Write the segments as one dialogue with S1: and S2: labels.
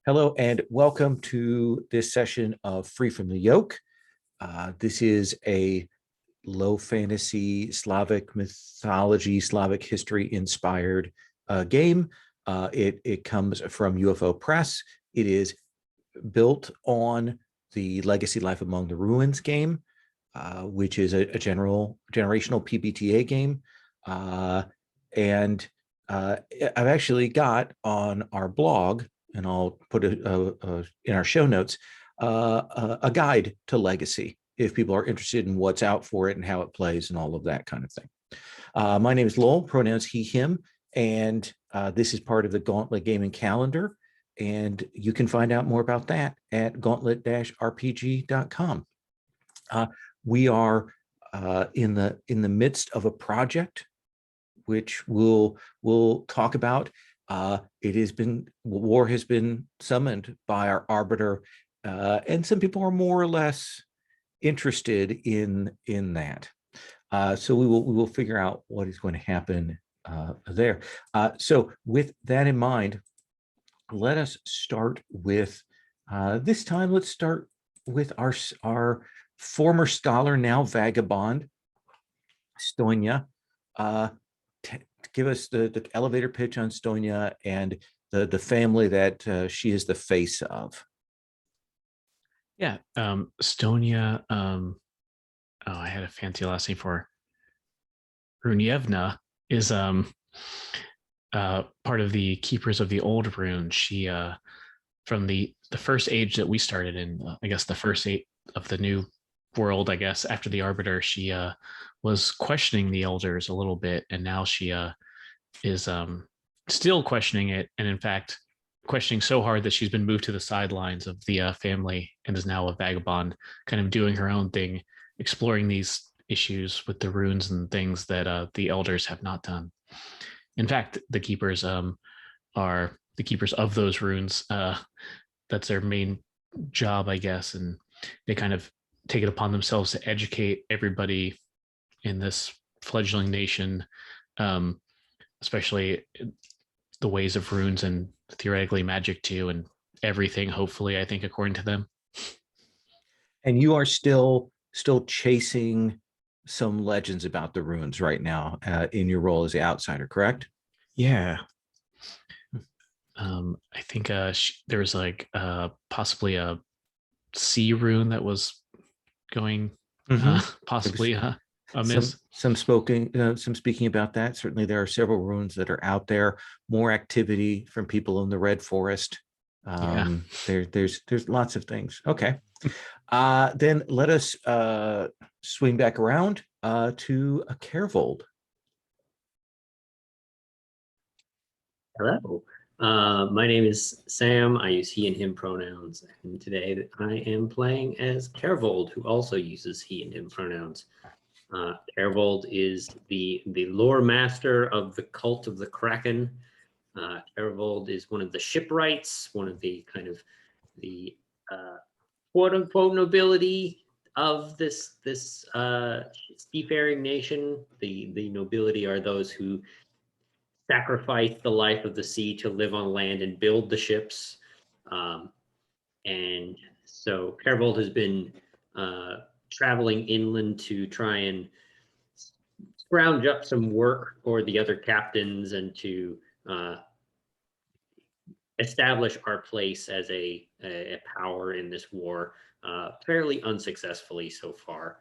S1: Hello and welcome to this session of Free from the Yoke. This is a low fantasy, Slavic mythology, Slavic history inspired game. It comes from UFO Press. It is built on the Legacy Life Among the Ruins game, which is a generational PBTA game. And I've actually got on our blog, and I'll put it in our show notes, a guide to Legacy if people are interested in what's out for it and how it plays and all of that kind of thing. My name is Lowell, pronouns he, him, and this is part of the Gauntlet Gaming Calendar, and you can find out more about that at gauntlet-rpg.com. We are in the midst of a project which we'll talk about. War has been summoned by our arbiter, and some people are more or less interested in that. So we will figure out what is going to happen there. So with that in mind, let us start with this time. Let's start with our former scholar, now vagabond, Stonia. Give us the elevator pitch on Stonia and the family that she is the face of.
S2: Yeah, Stonia. I had a fancy last name for her. Runievna is part of the Keepers of the Old Rune. She from the first age that we started in, I guess the first age of the new world, I guess after the Arbiter, she was questioning the elders a little bit, and now she is still questioning it, and in fact questioning so hard that she's been moved to the sidelines of the family and is now a vagabond, kind of doing her own thing, exploring these issues with the runes and things that the elders have not done. In fact, the keepers are the keepers of those runes. That's their main job, I guess, and they kind of take it upon themselves to educate everybody in this fledgling nation, especially the ways of runes and theoretically magic too, and everything, hopefully, I think, according to them.
S1: And you are still chasing some legends about the runes right now in your role as the outsider, correct?
S2: Yeah. I think there was like possibly a sea rune that was going possibly amiss.
S1: Some speaking about that. Certainly, there are several runes that are out there. More activity from people in the Red Forest. There's lots of things. Okay, then let us swing back around to a Carevold.
S3: Hello, my name is Sam. I use he and him pronouns, and today I am playing as Carevold, who also uses he and him pronouns. Carevold is the lore master of the cult of the Kraken. Carevold is one of the shipwrights, one of the kind of the quote unquote nobility of this seafaring nation. The nobility are those who sacrifice the life of the sea to live on land and build the ships. And so Carevold has been traveling inland to try and scrounge up some work for the other captains and to establish our place as a power in this war, fairly unsuccessfully so far.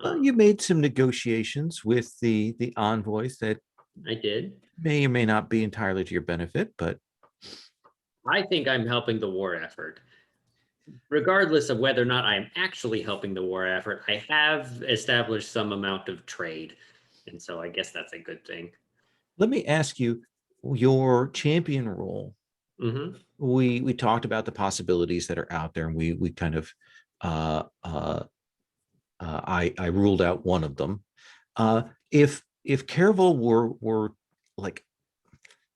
S1: You made some negotiations with the envoys that
S3: I did.
S1: May or may not be entirely to your benefit, but
S3: I think I'm helping the war effort. Regardless of whether or not I'm actually helping the war effort, I have established some amount of trade. And so I guess that's a good thing.
S1: Let me ask you, your champion role.
S3: Mm-hmm.
S1: We talked about the possibilities that are out there, and we kind of I ruled out one of them. If Carevold were like,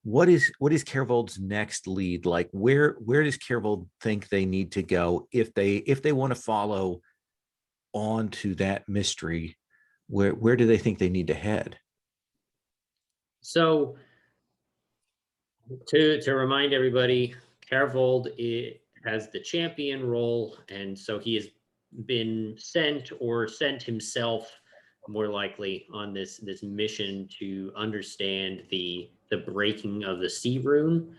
S1: what is Carevold's next lead? Like, where does Carevold think they need to go if they want to follow on to that mystery? Where do they think they need to head?
S3: So to remind everybody, Tervold has the champion role, and so he has been sent himself, more likely, on this mission to understand the breaking of the sea rune,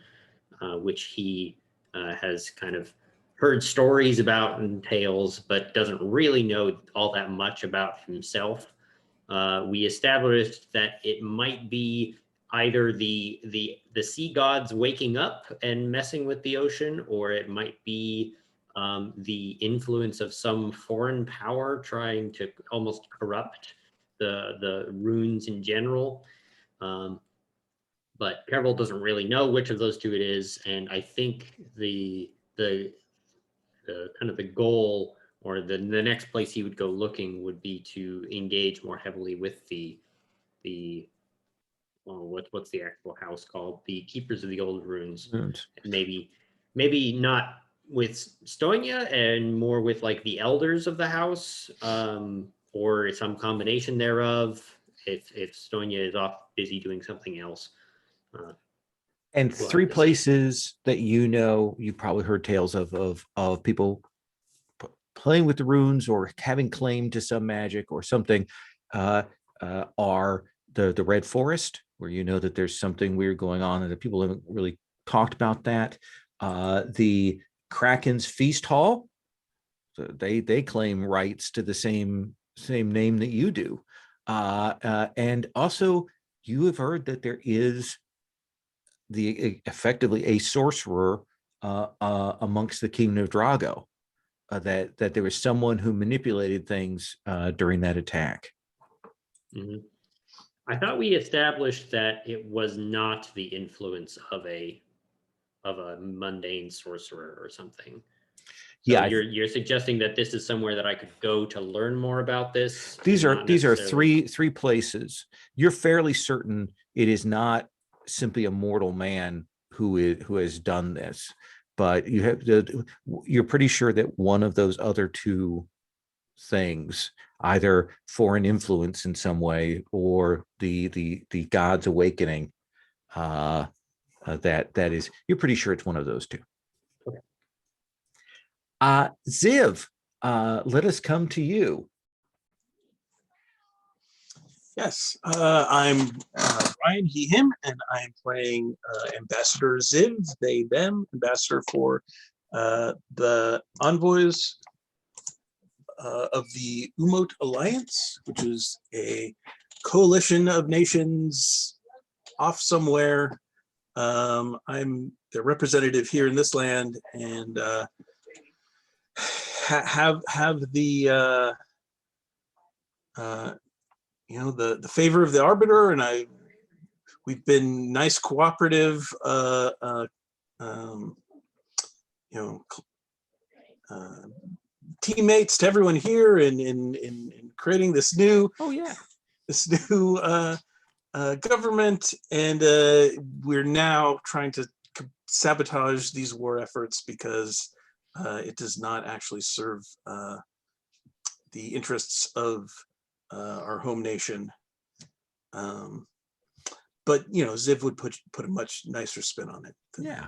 S3: which he has kind of heard stories about and tales, but doesn't really know all that much about himself. We established that it might be either the sea gods waking up and messing with the ocean, or it might be the influence of some foreign power trying to almost corrupt the runes in general. But Pervel doesn't really know which of those two it is, and I think the kind of the goal, or the next place he would go looking, would be to engage more heavily with the what's the actual house called? The Keepers of the Old Runes. Maybe not with Stonia, and more with like the elders of the house, or some combination thereof, if Stonia is off busy doing something else.
S1: And three places that you probably heard tales of people playing with the runes or having claim to some magic or something, are the Red Forest, where that there's something weird going on and that people haven't really talked about that. The Kraken's Feast Hall, so they claim rights to the same name that you do. And also you have heard that there is effectively a sorcerer amongst the Kingdom of Drago, that there was someone who manipulated things during that attack.
S3: Mm-hmm. I thought we established that it was not the influence of a mundane sorcerer or something. So
S1: yeah,
S3: you're suggesting that this is somewhere that I could go to learn more about this?
S1: These are three places. You're fairly certain it is not simply a mortal man who has done this, but you're pretty sure that one of those other two things, either foreign influence in some way or the gods awakening, that is, you're pretty sure it's one of those two.
S3: Okay.
S1: Ziv, let us come to you.
S4: Yes, I'm Ryan, he, him, and I'm playing Ambassador Ziv, they, them, ambassador for the envoys of the Umot Alliance, which is a coalition of nations off somewhere. I'm their representative here in this land, and have the the favor of the arbiter, and we've been nice, cooperative, teammates to everyone here in creating this new government, and we're now trying to sabotage these war efforts because it does not actually serve the interests of our home nation. But Ziv would put a much nicer spin on it.
S1: Yeah.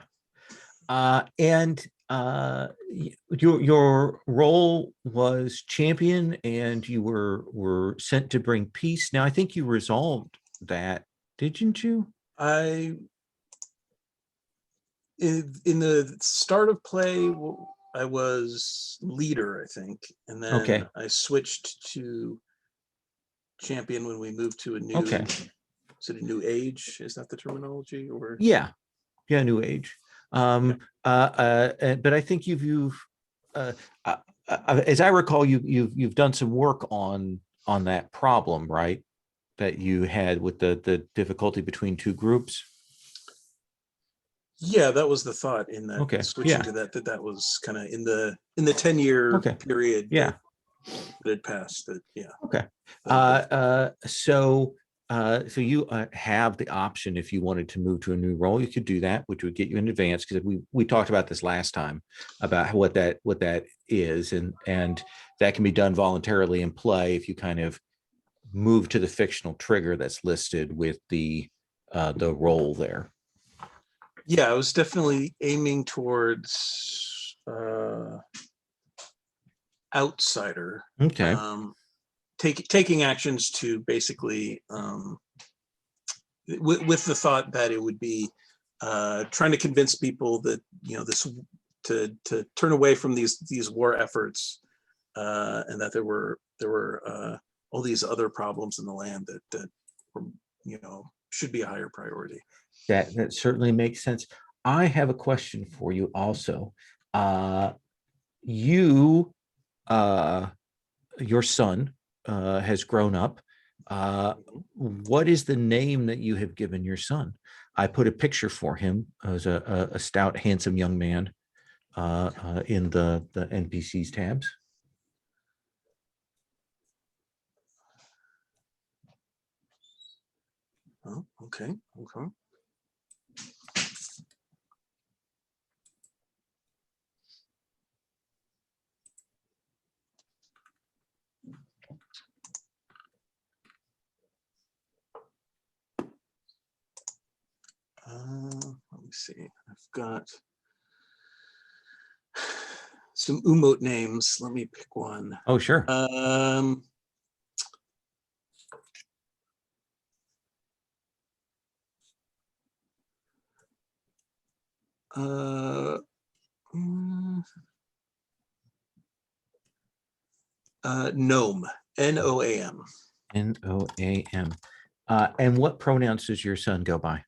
S1: And your role was champion, and you were sent to bring peace. Now I think you resolved that, didn't you?
S4: In the start of play, I was leader, I think, and then I switched to champion when we moved to a new. Is it a new age? Is that the terminology? Or
S1: new age. But I think you've as I recall, you've done some work on that problem, right? That you had with the difficulty between two groups.
S4: Yeah, that was the thought in that switching to that was kind of in the 10-year period. that had passed.
S1: So you have the option, if you wanted to move to a new role, you could do that, which would get you in advance, because we talked about this last time about what that is, and that can be done voluntarily in play if you kind of move to the fictional trigger that's listed with the role there.
S4: Yeah, I was definitely aiming towards outsider.
S1: Okay.
S4: Taking actions to basically with the thought that it would be trying to convince people that this to turn away from these war efforts, and that there were all these other problems in the land that were, should be a higher priority.
S1: That certainly makes sense. I have a question for you also. You your son has grown up. What is the name that you have given your son? I put a picture for him as a stout, handsome young man in the NPCs tabs.
S4: Oh, okay. Let me see. I've got some emote names. Let me pick one.
S1: Oh, sure. Gnome. Noam. Noam. And what pronouns does your son go by?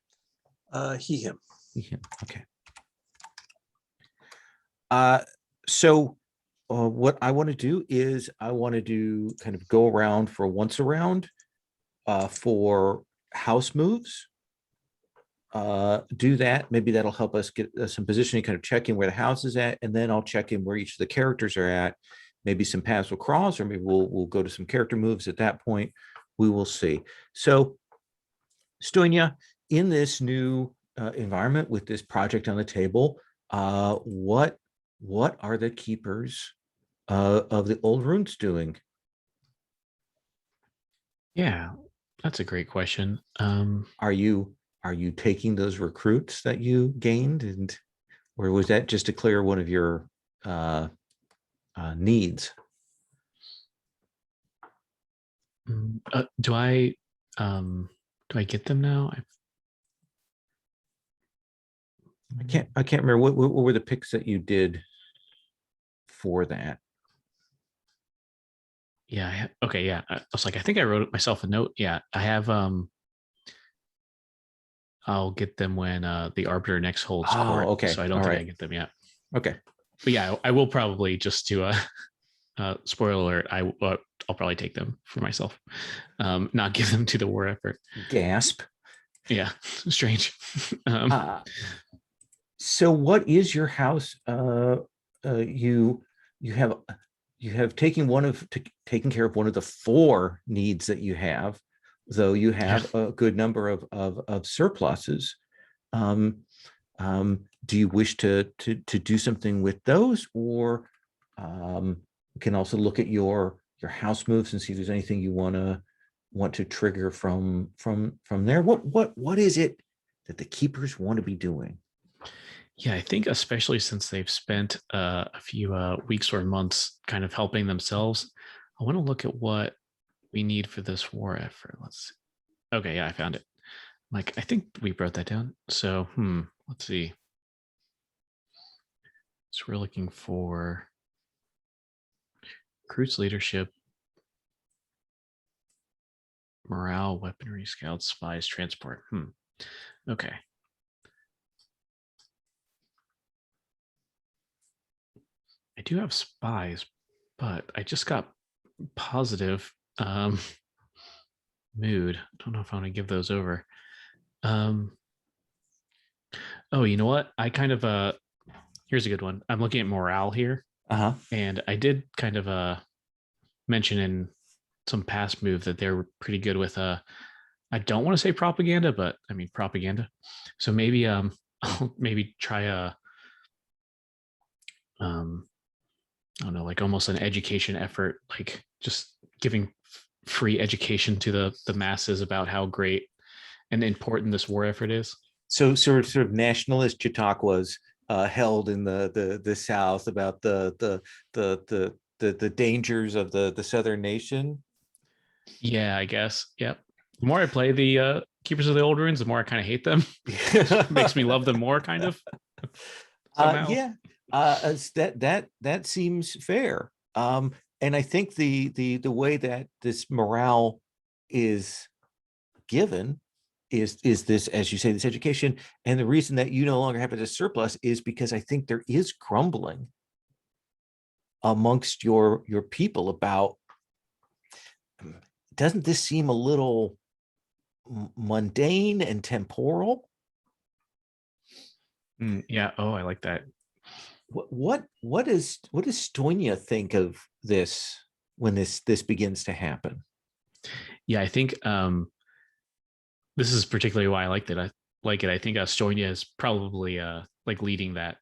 S4: He, him.
S1: He, him. Okay. So what I want to do is I want to do kind of go around for once around for house moves. Do that. Maybe that'll help us get some positioning, kind of check in where the house is at, and then I'll check in where each of the characters are at. Maybe some paths will cross, or maybe we'll go to some character moves at that point. We will see. So, Stonia, in this new environment with this project on the table, what are the keepers of the old runes doing?
S2: Yeah, that's a great question.
S1: Are you taking those recruits that you gained, and or was that just to clear one of your needs?
S2: Do I get them now?
S1: I can't remember what were the picks that you did for that.
S2: Yeah. Okay. Yeah. I was like, I think I wrote myself a note. Yeah, I have. I'll get them when the Arbiter next holds court.
S1: Okay.
S2: So I don't
S1: All
S2: think
S1: right.
S2: I get them yet.
S1: Okay.
S2: But yeah, I will probably, just to spoiler alert, I'll probably take them for myself, not give them to the war effort.
S1: Gasp.
S2: Yeah, strange.
S1: So what is your house? You have taken care of one of the 4 needs that you have, though you have a good number of surpluses. Do you wish to do something with those, or you can also look at your house moves and see if there's anything you want to trigger from there? What is it that the keepers want to be doing?
S2: Yeah, I think especially since they've spent a few weeks or months kind of helping themselves, I want to look at what we need for this war effort. Let's see. Okay, yeah, I found it. Like, I think we wrote that down. So, let's see. So we're looking for recruits, leadership, morale, weaponry, scouts, spies, transport. Okay. I do have spies, but I just got positive mood. I don't know if I want to give those over. Oh, you know what? I kind of here's a good one. I'm looking at morale here. And I did kind of mention in some past move that they're pretty good with I don't want to say propaganda, but I mean propaganda. So maybe I'll maybe try a I don't know, like almost an education effort, like just giving free education to the masses about how great and important this war effort is.
S1: So sort of nationalist Chautauquas held in the South about the dangers of the southern nation.
S2: Yeah, I guess. Yep. The more I play the Keepers of the Old Ruins, the more I kind of hate them. Makes me love them more, kind of. Somehow.
S1: Yeah, that seems fair. And I think the way that this morale is given is this, as you say, this education. And the reason that you no longer have it as surplus is because I think there is grumbling amongst your people about, doesn't this seem a little mundane and temporal?
S2: Yeah. Oh, I like that.
S1: What does Stonia think of this when this begins to happen?
S2: Yeah, I think this is particularly why I liked it. I like it. I think Estonia is probably like leading that,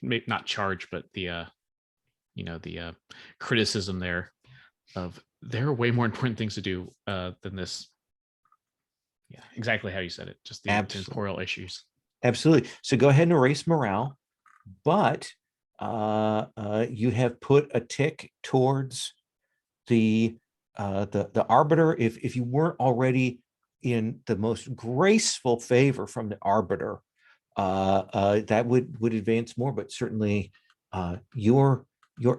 S2: maybe not charge, but the the criticism there of there are way more important things to do than this. Yeah, exactly how you said it. Just the temporal issues.
S1: Absolutely. So go ahead and erase morale, but you have put a tick towards the arbiter. If you weren't already in the most graceful favor from the arbiter, that would advance more. But certainly, your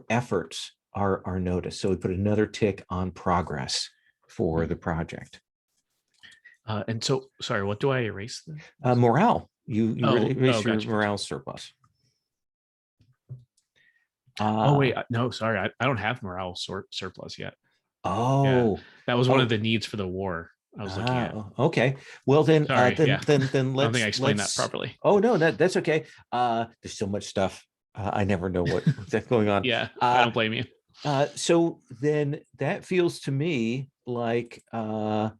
S1: efforts are noticed. So we put another tick on progress for the project.
S2: And so, sorry, what do I erase then?
S1: Morale. You erase your
S2: gotcha.
S1: morale surplus.
S2: Oh wait, no, sorry, I don't have morale surplus yet.
S1: Oh,
S2: yeah, that was one of the needs for the war I was looking at.
S1: Okay, well then,
S2: sorry,
S1: then
S2: yeah.
S1: then
S2: I don't
S1: let's
S2: think I explained that properly.
S1: Oh no, that's okay. There's so much stuff. I never know what's going on.
S2: Yeah, I don't blame you.
S1: So then that feels to me like to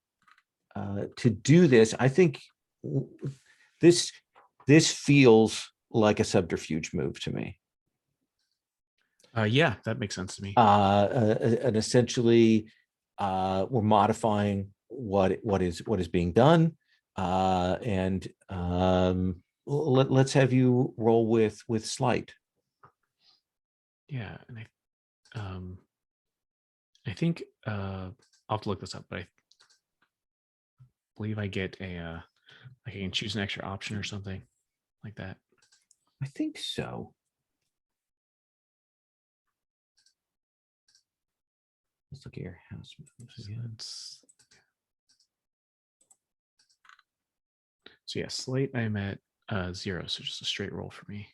S1: do this. I think this feels like a subterfuge move to me.
S2: Yeah, that makes sense to me.
S1: And essentially, we're modifying what is being done, and let's have you roll with sleight.
S2: Yeah, and I think I'll have to look this up, but I believe I get a I can choose an extra option or something like that.
S1: I think so. Let's look at your house moves again.
S2: So yeah, slate I'm at 0, so just a straight roll for me.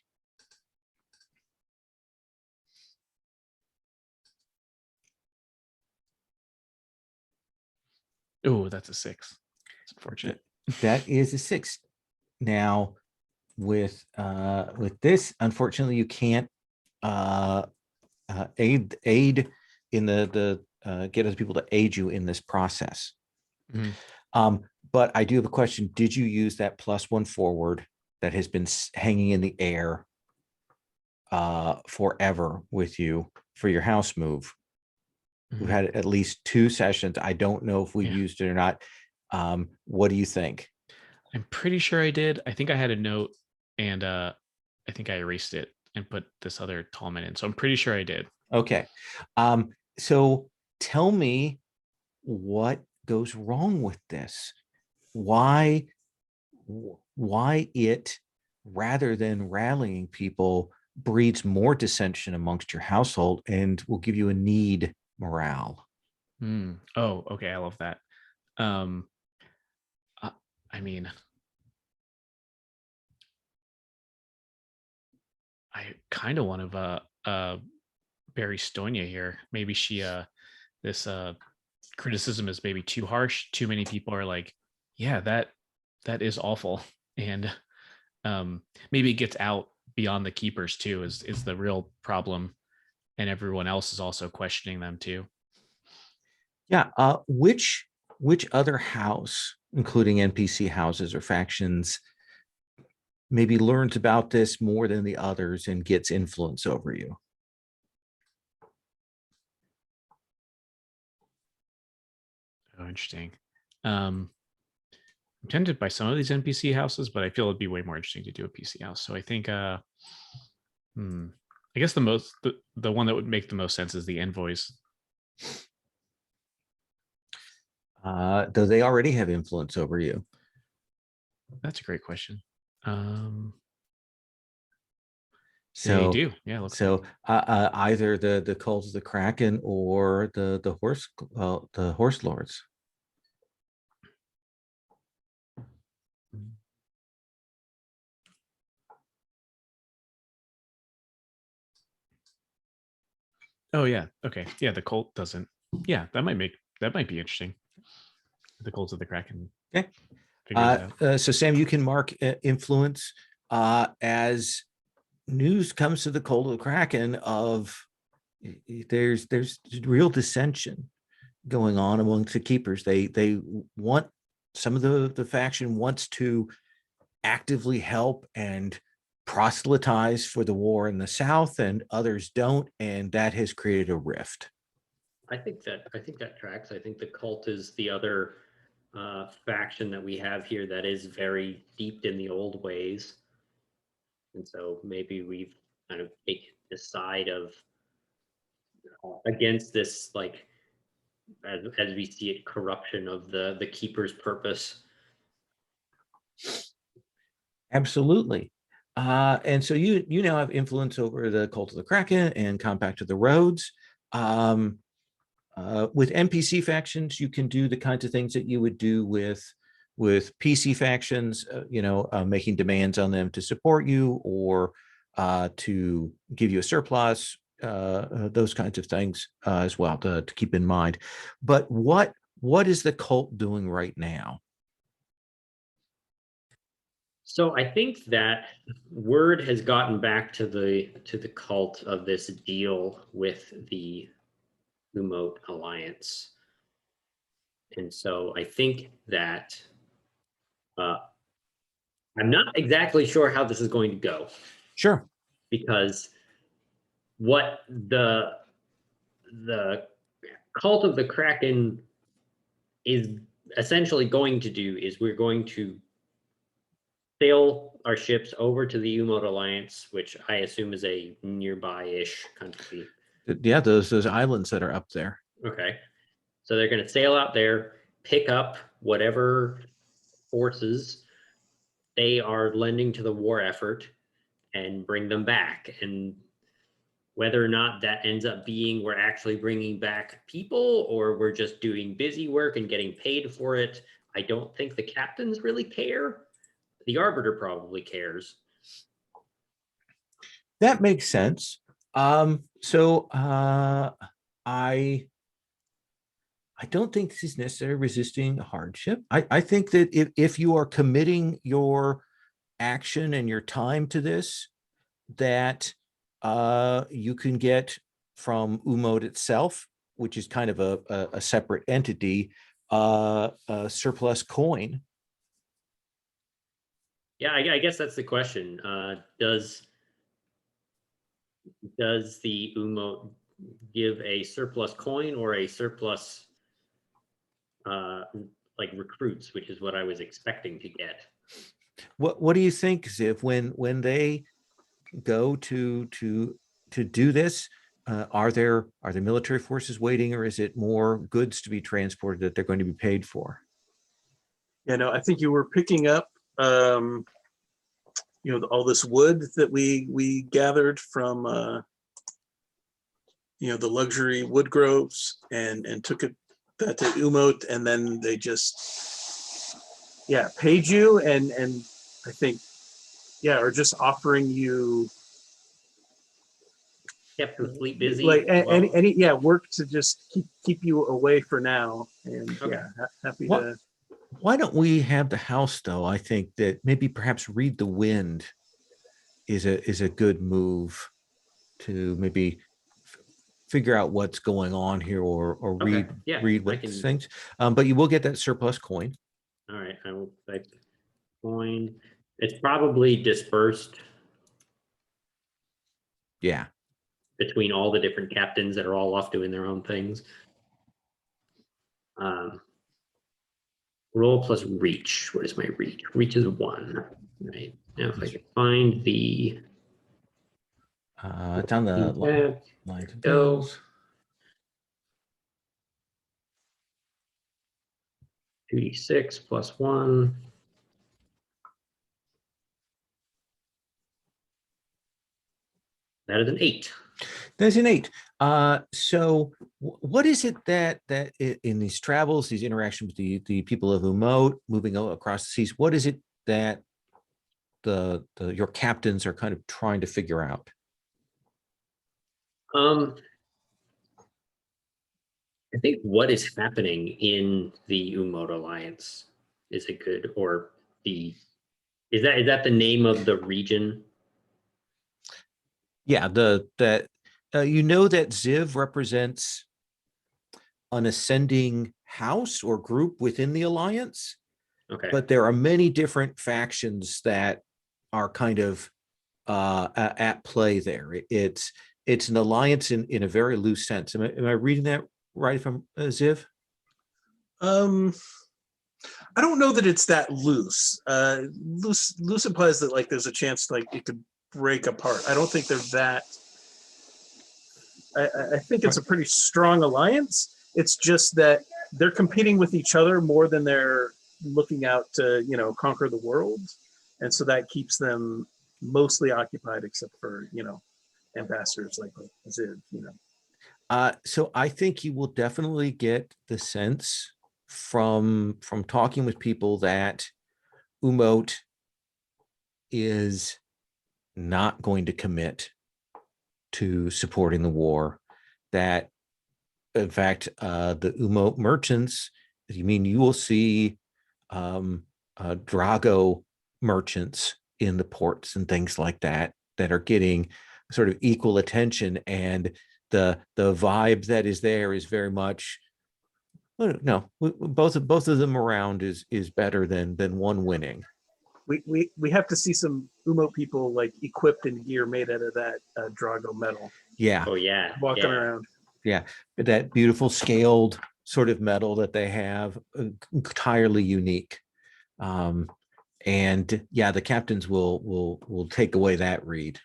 S2: Oh, that's a 6. It's unfortunate.
S1: That is a 6. Now, with this, unfortunately, you can't aid in the get other people to aid you in this process.
S2: Mm-hmm.
S1: But I do have a question. Did you use that +1 forward that has been hanging in the air forever with you for your house move? We've had at least 2 sessions. I don't know if we've used it or not. What do you think?
S2: I'm pretty sure I did. I think I had a note, and I think I erased it and put this other tallman in. So I'm pretty sure I did.
S1: Okay. So tell me what goes wrong with this. Why it, rather than rallying people, breeds more dissension amongst your household and will give you a need morale.
S2: Oh, okay. I love that. I mean, I kind of want to bury Stonia here. Maybe she this criticism is maybe too harsh. Too many people are like, yeah, that is awful. And maybe it gets out beyond the keepers too, is the real problem. And everyone else is also questioning them too.
S1: Yeah. Which other house, including NPC houses or factions, maybe learns about this more than the others and gets influence over you?
S2: Oh, interesting. tempted by some of these NPC houses, but I feel it'd be way more interesting to do a PC house. So I think I guess the one that would make the most sense is the envoys.
S1: Though they already have influence over you.
S2: That's a great question.
S1: So
S2: they do. Yeah. Looks
S1: so
S2: like.
S1: either the Cult of the Kraken or the horse lords.
S2: Oh yeah. Okay. Yeah. The cult doesn't. Yeah. That might be interesting. The Cult of the Kraken.
S1: Okay.
S2: Figures it out.
S1: So Sam, you can mark influence as news comes to the Cult of the Kraken of there's real dissension going on amongst the keepers. They want, some of the faction wants to actively help and proselytize for the war in the south, and others don't, and that has created a rift.
S3: I think that tracks. I think the cult is the other faction that we have here that is very deep in the old ways, and so maybe we've kind of taken the side of against this, like as we see it, corruption of the keeper's purpose.
S1: Absolutely. And so you now have influence over the Cult of the Kraken and Compact of the Roads. With NPC factions, you can do the kinds of things that you would do with PC factions, making demands on them to support you or to give you a surplus, those kinds of things as well to keep in mind. But what is the cult doing right now?
S3: So I think that word has gotten back to the cult of this deal with the Ummote Alliance. And so I think that I'm not exactly sure how this is going to go.
S1: Sure.
S3: Because what the Cult of the Kraken is essentially going to do is we're going to sail our ships over to the Ummote Alliance, which I assume is a nearby-ish country.
S1: Yeah, those islands that are up there.
S3: Okay. So they're going to sail out there, pick up whatever forces they are lending to the war effort, and bring them back. And whether or not that ends up being we're actually bringing back people or we're just doing busy work and getting paid for it, I don't think the captains really care. The Arbiter probably cares.
S1: That makes sense. So I don't think this is necessarily resisting hardship. I think that if you are committing your action and your time to this, that you can get from Ummote itself, which is kind of a separate entity, a surplus coin.
S3: Yeah, I guess that's the question. Does the Ummote give a surplus coin or a surplus like recruits, which is what I was expecting to get?
S1: What do you think, Ziv, when they go to do this? Are there military forces waiting, or is it more goods to be transported that they're going to be paid for?
S4: I think you were picking up all this wood that we gathered from the luxury wood groves and took that to Ummote, and then they just paid you and I think are just offering you
S3: Kept the fleet busy,
S4: like any work to just keep you away for now. And
S3: okay.
S4: Happy to.
S1: Why don't we have the house, though? I think that maybe perhaps Read the Wind is a good move to maybe figure out what's going on here, or
S3: Okay.
S1: read what things. But you will get that surplus coin.
S3: All right, I will type coin. It's probably dispersed.
S1: Yeah.
S3: Between all the different captains that are all off doing their own things. roll plus reach. What is my reach? Reach is 1. Right. Now if I can find the
S1: It's on the
S3: tab,
S1: lines of
S3: go.
S1: bills.
S3: 2d6 plus 1. That is an 8.
S1: There's an 8. So what is it that in these travels, these interactions with the people of Umote moving across the seas, what is it that your captains are kind of trying to figure out?
S3: I think what is happening in the Umote Alliance is a good, or the is that the name of the region?
S1: Yeah, that you know that Ziv represents an ascending house or group within the alliance,
S3: Okay.
S1: but there are many different factions that are kind of at play there. It's an alliance in a very loose sense. Am I reading that right from Ziv?
S4: I don't know that it's that loose. Loose implies that like there's a chance like it could break apart. I don't think they're that. I think it's a pretty strong alliance. It's just that they're competing with each other more than they're looking out to, you know, conquer the world, and so that keeps them mostly occupied, except for, you know, ambassadors like Ziv, you know.
S1: So I think you will definitely get the sense from talking with people that Umote is not going to commit to supporting the war, that in fact the Umote merchants, you will see Drago merchants in the ports and things like that are getting sort of equal attention, and the vibe that is there is very much, no, both of them around is better than one winning.
S4: We have to see some Umote people like equipped in gear made out of that Drago metal.
S1: Yeah.
S3: Oh yeah.
S4: Walking around.
S1: Yeah, that beautiful scaled sort of metal that they have, entirely unique. And yeah, the captains will take away that read.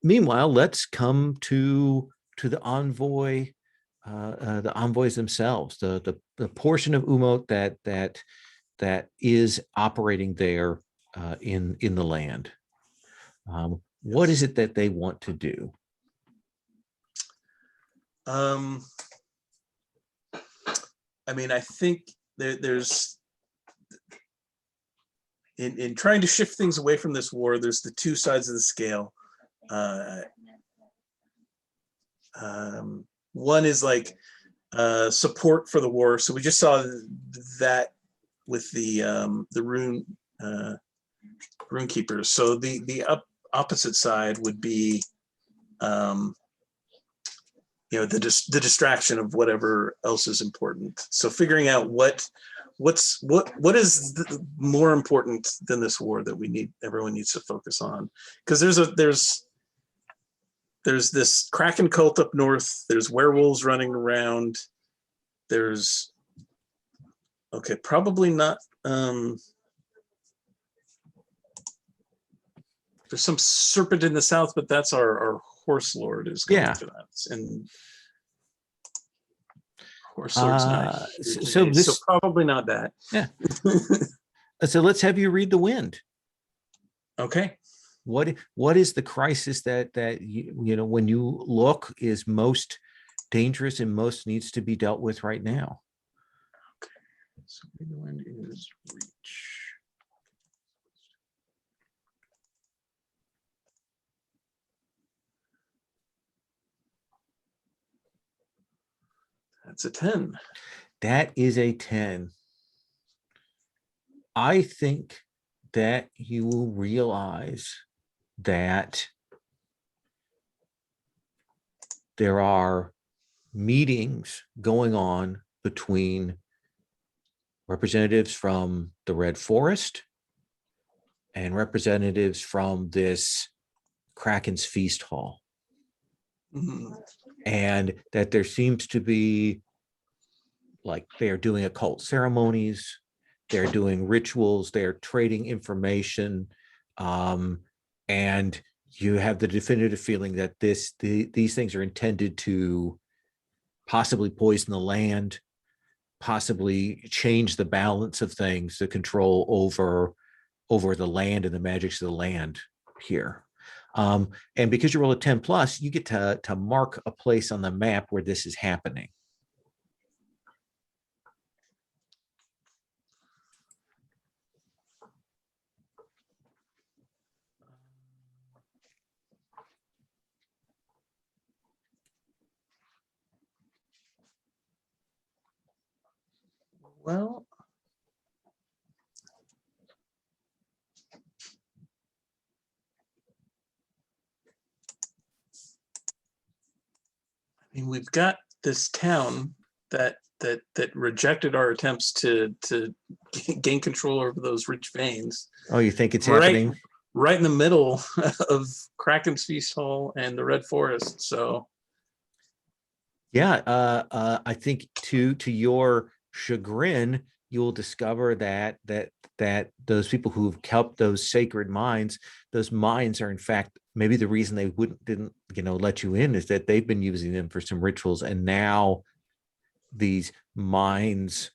S1: Meanwhile, let's come to the envoy, the envoys themselves, the portion of Umote that is operating there in the land. What is it that they want to do?
S4: I mean, I think there's in trying to shift things away from this war, there's the two sides of the scale. One is like support for the war. So we just saw that with the rune keepers. So the opposite side would be you know, the distraction of whatever else is important. So figuring out what is more important than this war that everyone needs to focus on, because there's this Kraken cult up north, there's werewolves running around, there's probably not there's some serpent in the south, but that's our horse lord is going for that, and horse lord's not here so probably not that.
S1: Yeah. So let's have you read the wind.
S4: Okay.
S1: What is the crisis that you know, when you look, is most dangerous and most needs to be dealt with right now?
S4: Okay. So the wind is reach. That's a 10.
S1: That is a 10. I think that you will realize that there are meetings going on between representatives from the Red Forest and representatives from this Kraken's Feast Hall.
S4: Mm-hmm.
S1: And that there seems to be like they are doing occult ceremonies, they're doing rituals, they're trading information, and you have the definitive feeling that these things are intended to possibly poison the land, possibly change the balance of things, the control over the land and the magics of the land here. And because you roll a 10 plus, you get to mark a place on the map where this is happening.
S4: Well, I mean, we've got this town that rejected our attempts to gain control over those rich veins.
S1: Oh, you think it's
S4: Right,
S1: happening?
S4: right in the middle of Kraken's Feast Hall and the Red Forest. So
S1: Yeah, I think to your chagrin, you'll discover that those people who've kept those sacred mines, those mines are in fact maybe the reason they didn't let you in is that they've been using them for some rituals, and now these mines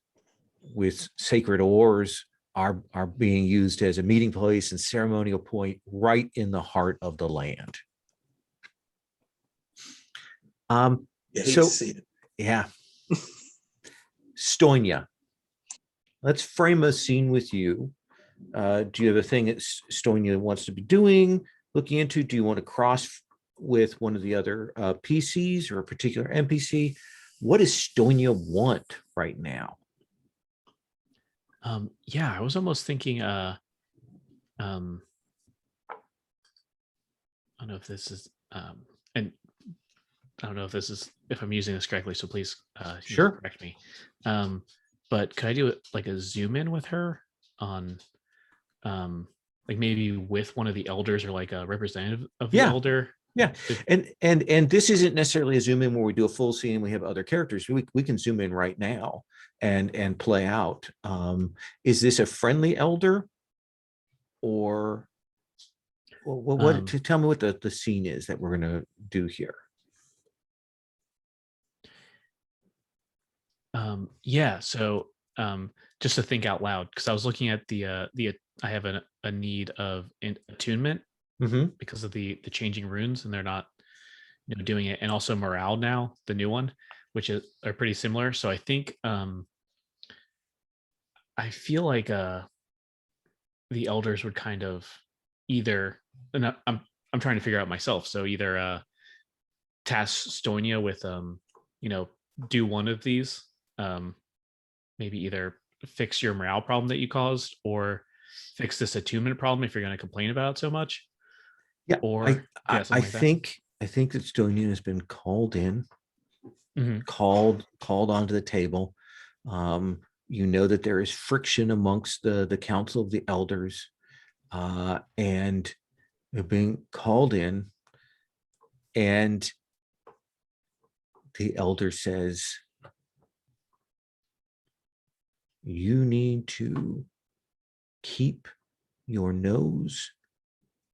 S1: with sacred ores are being used as a meeting place and ceremonial point right in the heart of the land.
S4: you hate
S1: So
S4: to see it.
S1: yeah. Stonia, let's frame a scene with you. Do you have a thing that Stonia wants to be doing, looking into? Do you want to cross with one of the other PCs or a particular NPC? What does Stonia want right now?
S2: Yeah, I was almost thinking, I don't know if this is, and I don't know if I'm using this correctly, so please
S1: Sure.
S2: correct me. But could I do it like a zoom in with her on, like maybe with one of the elders or like a representative of the elder?
S1: Yeah, and this isn't necessarily a zoom in where we do a full scene and we have other characters. We can zoom in right now and play out. Is this a friendly elder, or what? To tell me what the scene is that we're going to do here.
S2: Yeah, so just to think out loud, because I was looking at the I have a need of attunement because of the changing runes, and they're not doing it, and also morale now, the new one, which are pretty similar. So I think I feel like the elders would kind of either, and I'm trying to figure out myself. So either task Stonia with do one of these, maybe either fix your morale problem that you caused or fix this attunement problem if you're going to complain about it so much.
S1: Yeah,
S2: or
S1: I think that Stonia has been called in, called onto the table. You know that there is friction amongst the council of the elders, and they're being called in, and the elder says, you need to keep your nose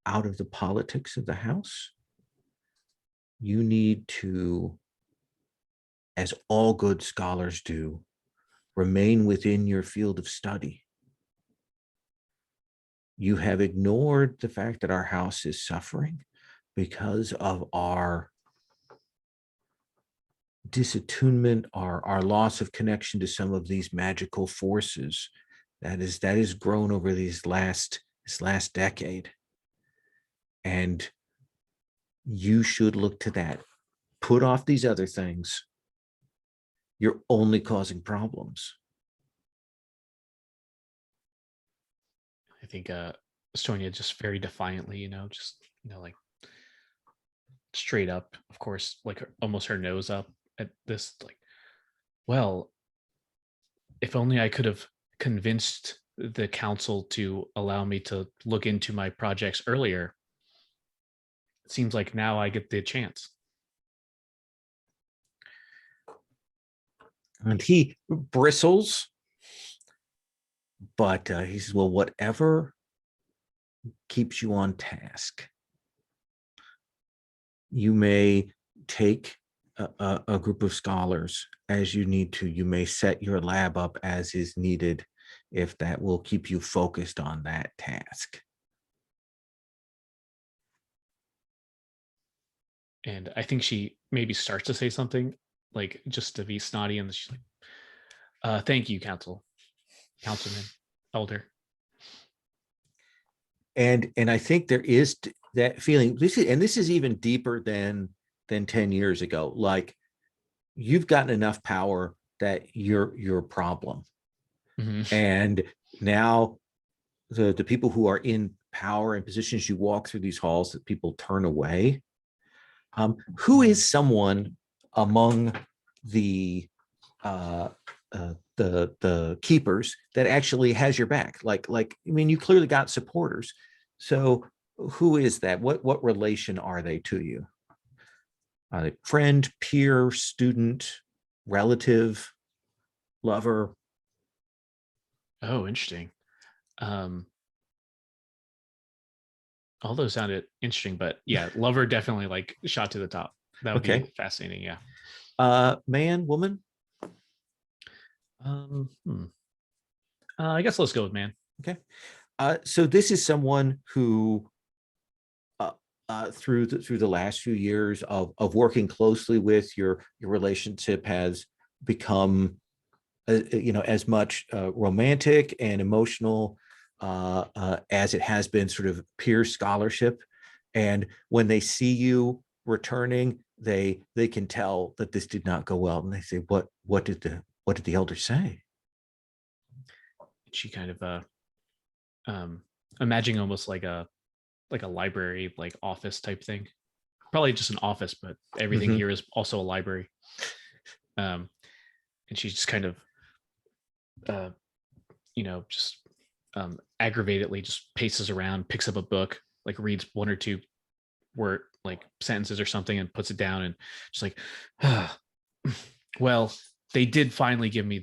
S1: out of the politics of the house. You need to, as all good scholars do, remain within your field of study. You have ignored the fact that our house is suffering because of our disattunement, our loss of connection to some of these magical forces that is grown over this last decade. And you should look to that. Put off these other things. You're only causing problems.
S2: I think Estonia just very defiantly, like straight up, of course, like almost her nose up at this, like, well, if only I could have convinced the council to allow me to look into my projects earlier. It seems like now I get the chance.
S1: And he bristles, but he says, well, whatever keeps you on task. You may take a group of scholars as you need to. You may set your lab up as is needed if that will keep you focused on that task.
S2: And I think she maybe starts to say something, like just to be snotty, and she's like, thank you, councilman, elder.
S1: And I think there is that feeling. This is even deeper than 10 years ago. Like, you've gotten enough power that you're a problem.
S2: Mm-hmm.
S1: And now the people who are in power and positions, you walk through these halls that people turn away. Who is someone among the keepers that actually has your back? Like, I mean, you clearly got supporters. So who is that? What relation are they to you? Are they friend, peer, student, relative, lover?
S2: Oh, interesting. All those sounded interesting, but yeah, lover definitely like shot to the top. That would be fascinating. Yeah.
S1: Man, woman?
S2: I guess let's go with man.
S1: Okay. So this is someone who through the last few years of working closely with your relationship has become as much romantic and emotional as it has been sort of peer scholarship. And when they see you returning, they can tell that this did not go well, and they say, what did the elder say?
S2: She kind of imagining almost like a library, like office type thing. Probably just an office, but everything here is also a library. And she just kind of just aggravatedly just paces around, picks up a book, like reads one or two word like sentences or something and puts it down, and just like, well, they did finally give me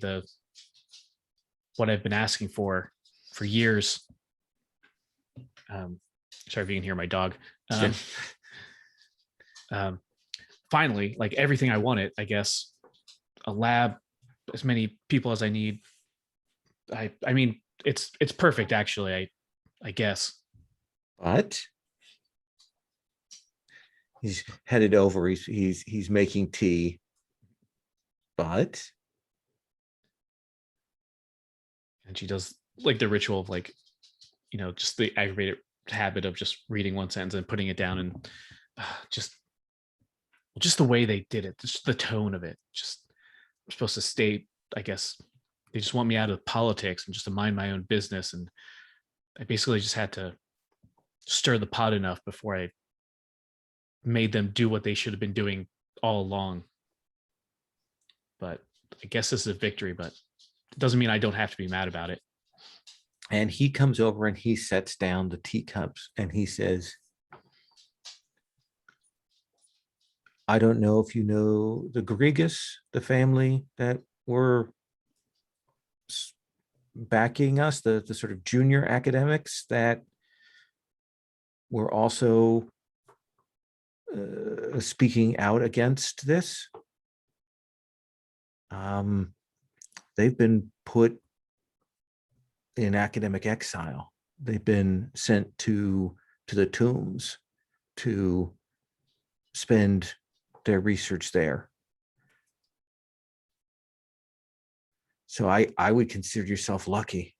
S2: what I've been asking for years. Sorry if you can hear my dog. Finally, like everything I wanted, I guess, a lab, as many people as I need. I mean, it's perfect, actually, I guess.
S1: But he's headed over. He's making tea. But
S2: and she does like the ritual of like, just the aggravated habit of just reading one sentence and putting it down, and just the way they did it, just the tone of it. Just, I'm supposed to stay, I guess. They just want me out of politics and just to mind my own business. And I basically just had to stir the pot enough before I made them do what they should have been doing all along. But I guess this is a victory, but it doesn't mean I don't have to be mad about it.
S1: And he comes over and he sets down the teacups and he says, I don't know if you know the Grigas, the family that were backing us, the sort of junior academics that were also speaking out against this. They've been put in academic exile. They've been sent to the tombs to spend their research there. So I would consider yourself lucky.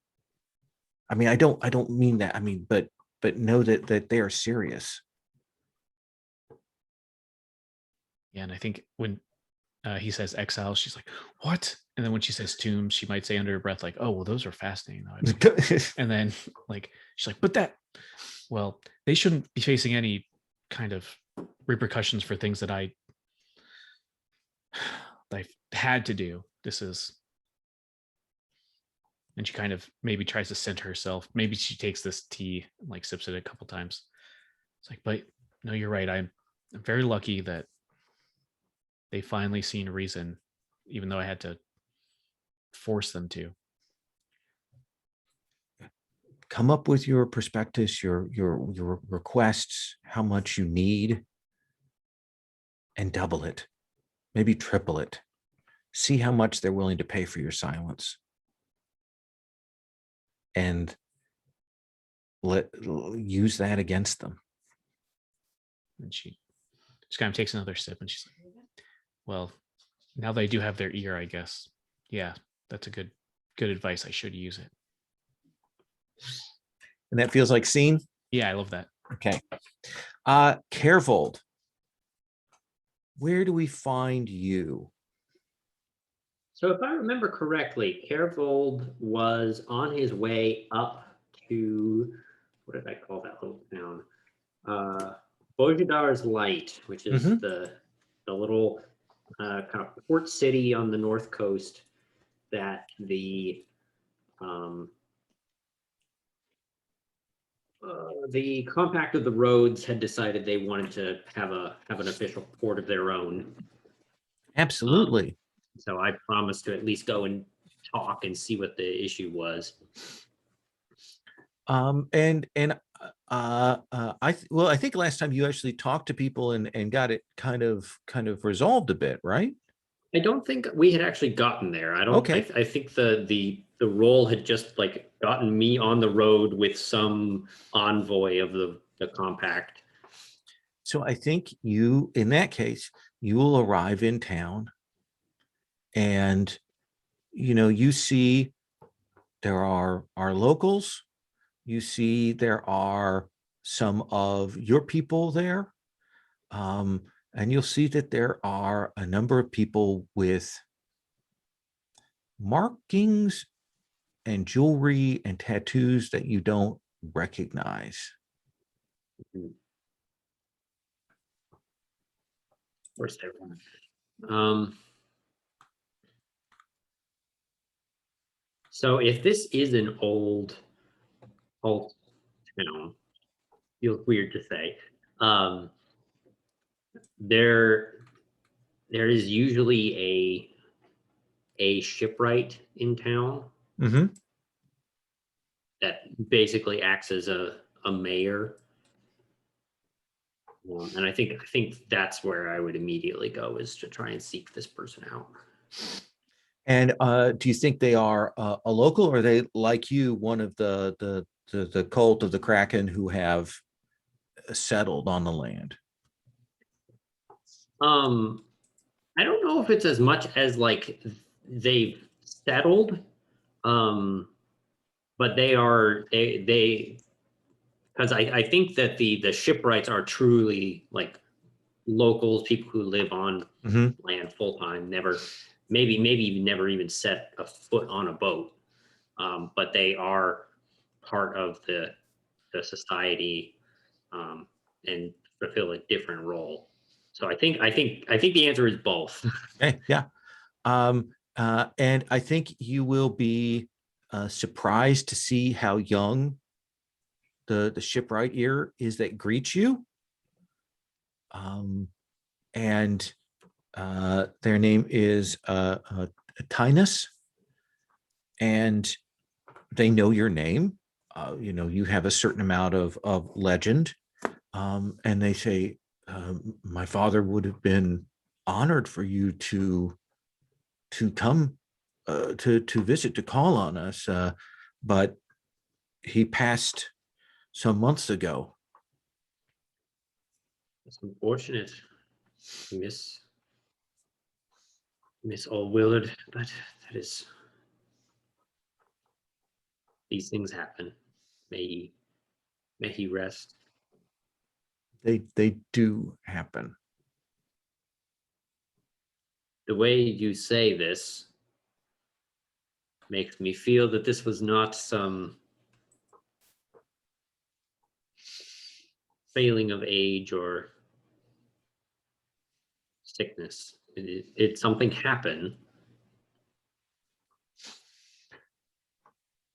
S1: I mean, I don't mean that. I mean, but know that they are serious.
S2: Yeah, and I think when he says exile, she's like, what? And then when she says tomb, she might say under her breath, like, oh, well, those are fascinating. And then like, she's like, but well, they shouldn't be facing any kind of repercussions for things that I've had to do. And she kind of maybe tries to center herself. Maybe she takes this tea and like sips it a couple times. It's like, but no, you're right. I'm very lucky that they finally seen reason, even though I had to force them to.
S1: Come up with your prospectus, your requests, how much you need, and double it, maybe triple it. See how much they're willing to pay for your silence, and use that against them.
S2: And she kind of takes another sip, and she's like, well, now that I do have their ear, I guess, yeah, that's a good advice. I should use it.
S1: And that feels like scene.
S2: Yeah, I love that.
S1: Okay. Carevold, where do we find you?
S3: So if I remember correctly, Carevold was on his way up to, what did I call that little town? Bojadar's Light, which is the little kind of port city on the north coast that the Compact of the Roads had decided they wanted to have an official port of their own.
S1: Absolutely.
S3: So I promised to at least go and talk and see what the issue was.
S1: I think last time you actually talked to people and got it kind of resolved a bit, right?
S3: I don't think we had actually gotten there. I don't.
S1: Okay.
S3: I think the role had just like gotten me on the road with some envoy of the Compact.
S1: So I think you, in that case, you will arrive in town, and you see there are locals. You see there are some of your people there, and you'll see that there are a number of people with markings and jewelry and tattoos that you don't recognize.
S3: Of course, everyone. So if this is an old town, feels weird to say. There is usually a shipwright in town that basically acts as a mayor. And I think that's where I would immediately go, is to try and seek this person out.
S1: And do you think they are a local, or are they, like you, one of the cult of the Kraken who have settled on the land?
S3: I don't know if it's as much as like they've settled, but they because I think that the shipwrights are truly like locals, people who live on land full time, maybe never even set a foot on a boat, but they are part of the society and fulfill a different role. So I think the answer is both.
S1: Okay, yeah. And I think you will be surprised to see how young the shipwright here is that greets you. And their name is Tinus, and they know your name. You have a certain amount of legend, and they say, my father would have been honored for you to come to visit, to call on us, but he passed some months ago.
S3: It's unfortunate, Miss All Willard, but these things happen. May he rest.
S1: They do happen.
S3: The way you say this makes me feel that this was not some failing of age or sickness. It's something happened.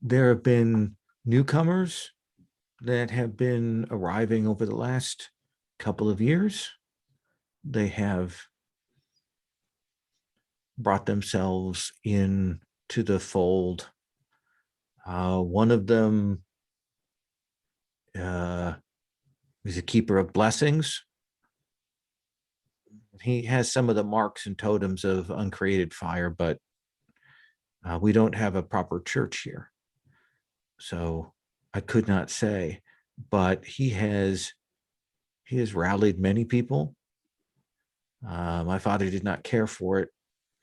S1: There have been newcomers that have been arriving over the last couple of years. They have brought themselves in to the fold. One of them is a keeper of blessings. He has some of the marks and totems of uncreated fire, but we don't have a proper church here. So I could not say, but he has rallied many people. My father did not care for it.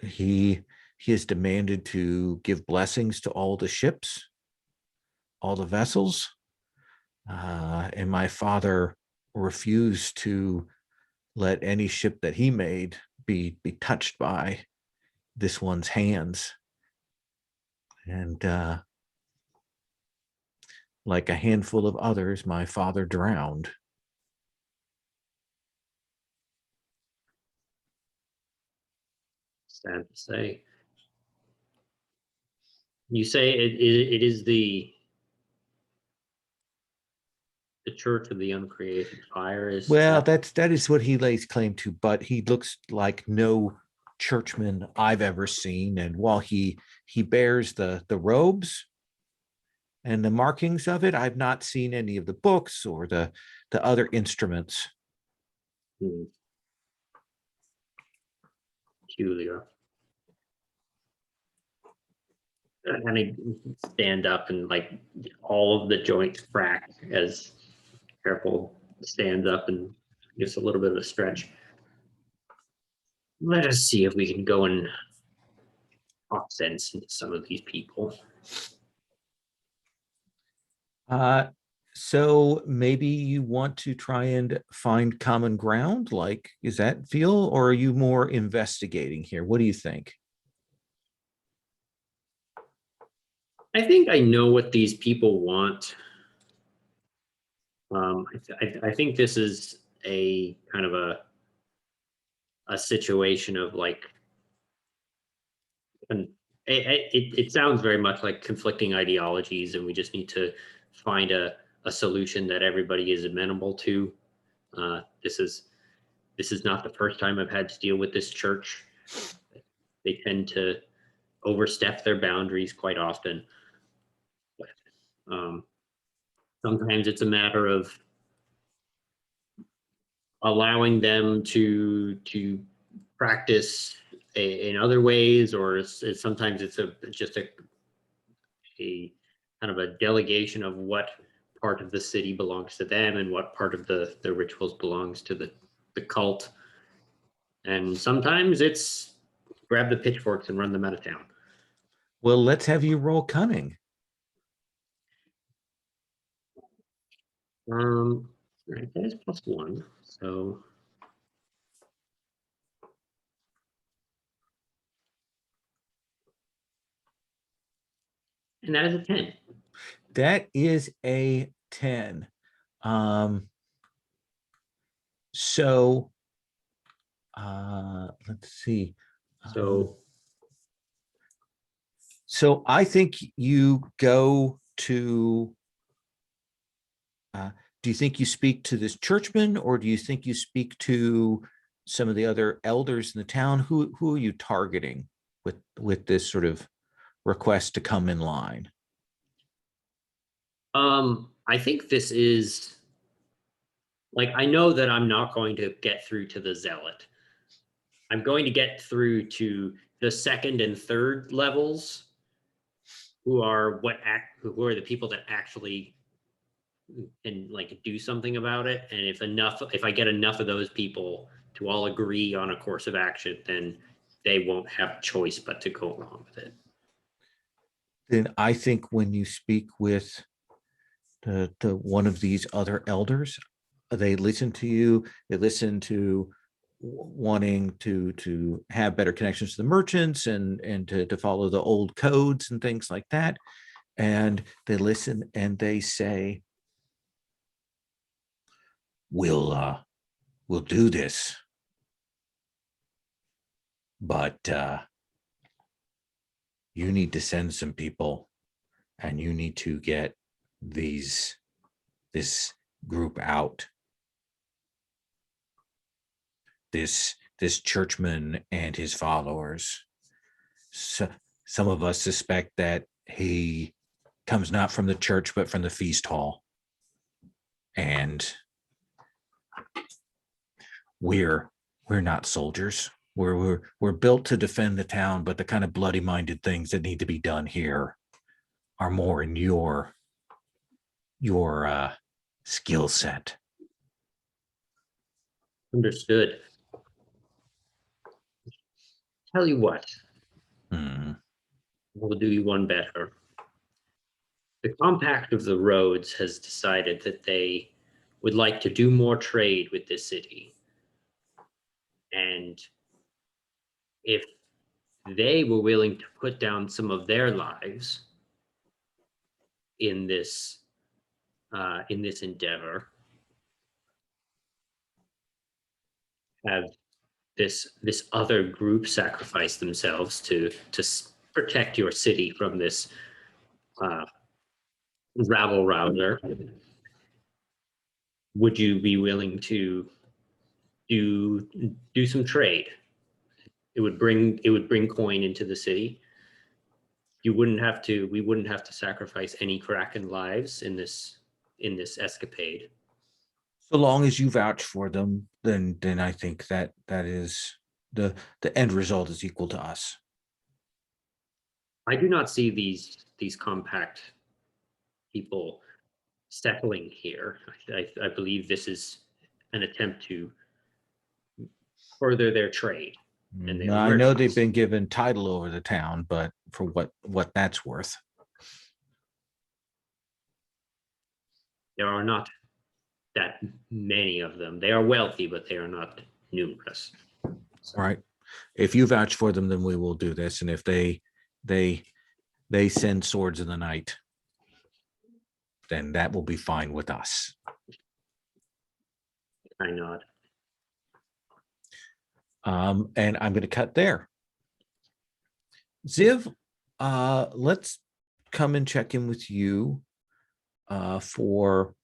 S1: He has demanded to give blessings to all the ships, all the vessels, and my father refused to let any ship that he made be touched by this one's hands. And like a handful of others, my father drowned.
S3: Sad to say. You say it is the Church of the Uncreated Fire is
S1: Well, that is what he lays claim to, but he looks like no churchman I've ever seen. And while he bears the robes and the markings of it, I've not seen any of the books or the other instruments.
S3: peculiar. And I stand up and like all of the joints crack as Careful stands up and gives a little bit of a stretch. Let us see if we can go and talk sense into some of these people.
S1: So maybe you want to try and find common ground, like, is that feel, or are you more investigating here? What do you think?
S3: I think I know what these people want. I think this is a kind of a situation of like, and it sounds very much like conflicting ideologies, and we just need to find a solution that everybody is amenable to. This is not the first time I've had to deal with this church. They tend to overstep their boundaries quite often. But, sometimes it's a matter of allowing them to practice in other ways, or sometimes it's just a kind of a delegation of what part of the city belongs to them and what part of the rituals belongs to the cult. And sometimes it's grab the pitchforks and run them out of town.
S1: Well, let's have you roll cunning.
S3: Right, that is +1. So and that is a 10.
S1: That is a 10. So let's see. So I think you go to, do you think you speak to this churchman, or do you think you speak to some of the other elders in the town? Who are you targeting with this sort of request to come in line?
S3: I think this is like, I know that I'm not going to get through to the zealot. I'm going to get through to the second and third levels, who are the people that actually can like do something about it. And if I get enough of those people to all agree on a course of action, then they won't have a choice but to go along with it.
S1: Then I think when you speak with the one of these other elders, they listen to you. They listen to wanting to have better connections to the merchants and to follow the old codes and things like that. And they listen and they say, we'll do this, but you need to send some people, and you need to get this group out. This churchman and his followers. some of us suspect that he comes not from the church, but from the feast hall. And we're not soldiers. We're built to defend the town, but the kind of bloody-minded things that need to be done here are more in your skill set.
S3: Understood. Tell you what, we'll do you one better. The Compact of the Roads has decided that they would like to do more trade with this city. And if they were willing to put down some of their lives in this endeavor, have this other group sacrifice themselves to protect your city from this rabble rouser, would you be willing to do some trade? It would bring coin into the city. We wouldn't have to sacrifice any Kraken lives in this escapade.
S1: So long as you vouch for them, then I think that is the end result is equal to us.
S3: I do not see these compact people settling here. I believe this is an attempt to further their trade. And
S1: I know they've been given title over the town, but for what that's worth.
S3: There are not that many of them. They are wealthy, but they are not numerous.
S1: So. All right. If you vouch for them, then we will do this. And if they send swords in the night, then that will be fine with us.
S3: I nod.
S1: And I'm going to cut there. Ziv, let's come and check in with you for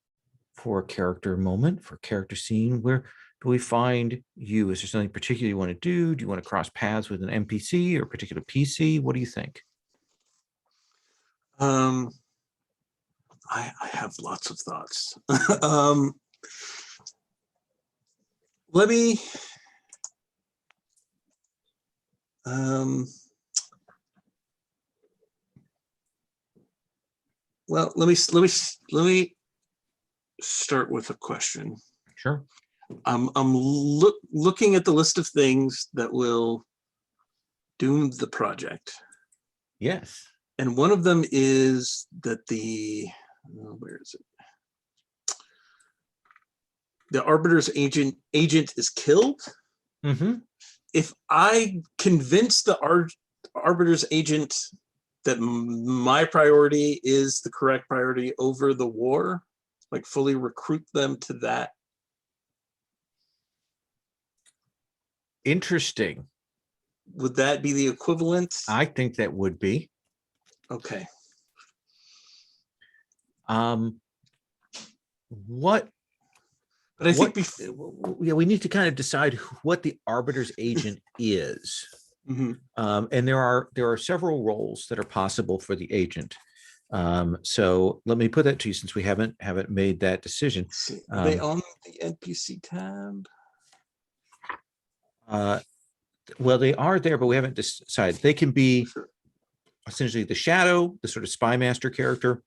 S1: a character moment, for a character scene. Where do we find you? Is there something particular you want to do? Do you want to cross paths with an NPC or a particular PC? What do you think?
S4: I have lots of thoughts. Let me well, let me start with a question.
S1: Sure.
S4: I'm looking at the list of things that will doom the project.
S1: Yes.
S4: And one of them is that where is it? The Arbiter's agent is killed.
S1: Mm-hmm.
S4: If I convince the Arbiter's agent that my priority is the correct priority over the war, like fully recruit them to that.
S1: Interesting.
S4: Would that be the equivalent?
S1: I think that would be.
S4: Okay.
S1: What?
S4: But I think
S1: we need to kind of decide what the Arbiter's agent is.
S4: Mm-hmm.
S1: And there are several roles that are possible for the agent. So let me put that to you since we haven't made that decision.
S4: Are they on the NPC tab?
S1: Well, they are there, but we haven't decided. They can be essentially the Shadow, the sort of spy master character.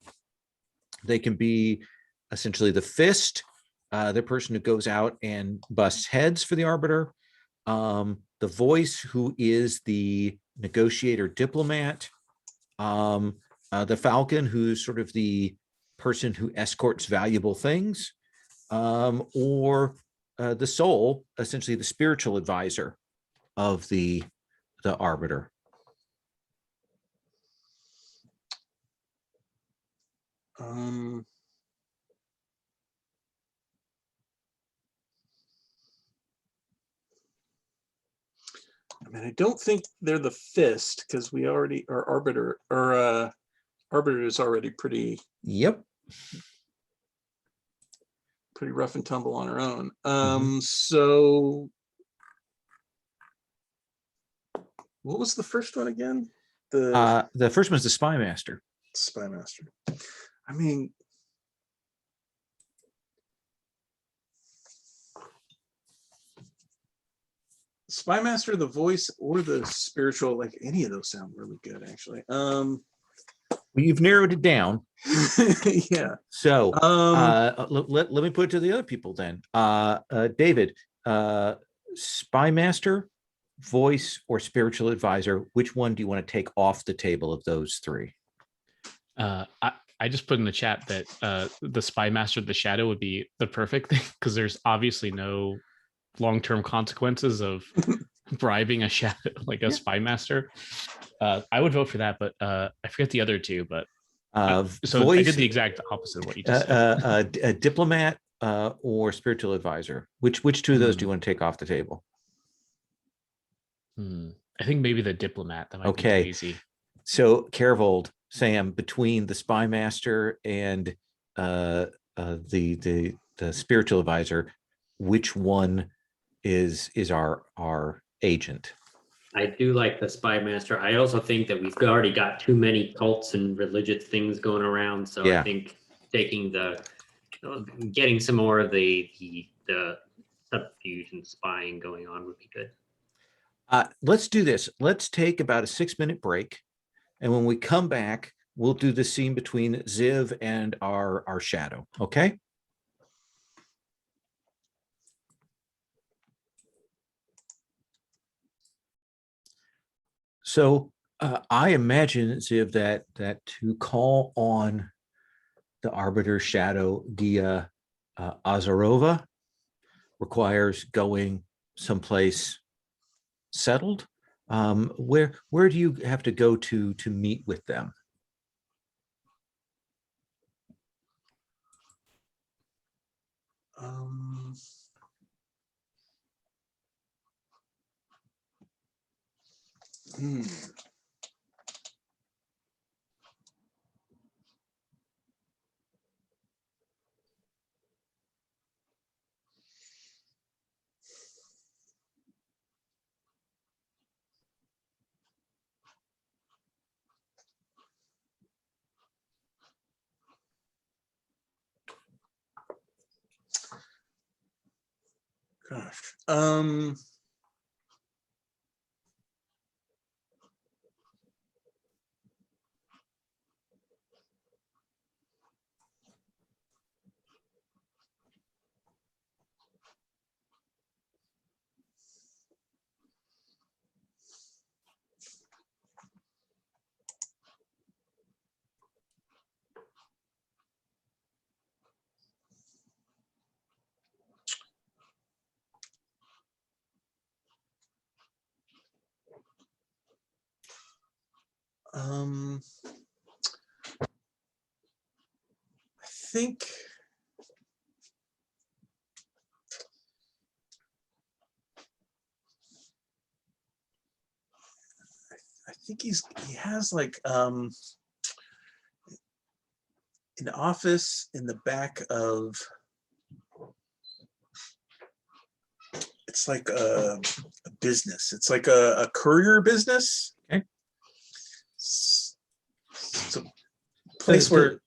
S1: They can be essentially the Fist, the person who goes out and busts heads for the Arbiter. The Voice, who is the negotiator diplomat. The Falcon, who's sort of the person who escorts valuable things. Or the Soul, essentially the spiritual advisor of the Arbiter.
S4: I mean, I don't think they're the Fist because we already are Arbiter, or Arbiter is already pretty.
S1: Yep.
S4: Pretty rough and tumble on her own. So what was the first one again?
S1: The first one's the Spy Master.
S4: Spy Master. I mean, Spy Master, the voice, or the spiritual, like any of those sound really good, actually.
S1: Well, you've narrowed it down.
S4: Yeah.
S1: So let me put it to the other people then. David, Spy Master, voice, or spiritual advisor, which one do you want to take off the table of those three?
S2: I just put in the chat that the Spy Master of the Shadow would be the perfect thing because there's obviously no long-term consequences of bribing a shadow like a Spy Master. I would vote for that, but I forget the other two. But so
S1: voice,
S2: I did the exact opposite of what you just said.
S1: A diplomat or spiritual advisor. Which two of those do you want to take off the table?
S2: I think maybe the diplomat. That might be too easy.
S1: So Carvold, Sam, between the Spy Master and the spiritual advisor, which one is our agent?
S3: I do like the Spy Master. I also think that we've already got too many cults and religious things going around. So I think taking getting some more of the subterfuge and spying going on would be good.
S1: Let's do this. Let's take about a 6-minute break. And when we come back, we'll do the scene between Ziv and our shadow. Okay? So I imagine, Ziv, that to call on the Arbiter Shadow Dia Azarova requires going someplace settled. Where do you have to go to meet with them?
S4: Gosh. I think he has like an office in the back of, it's like a business. It's like a courier business.
S1: Okay.
S4: It's a place where,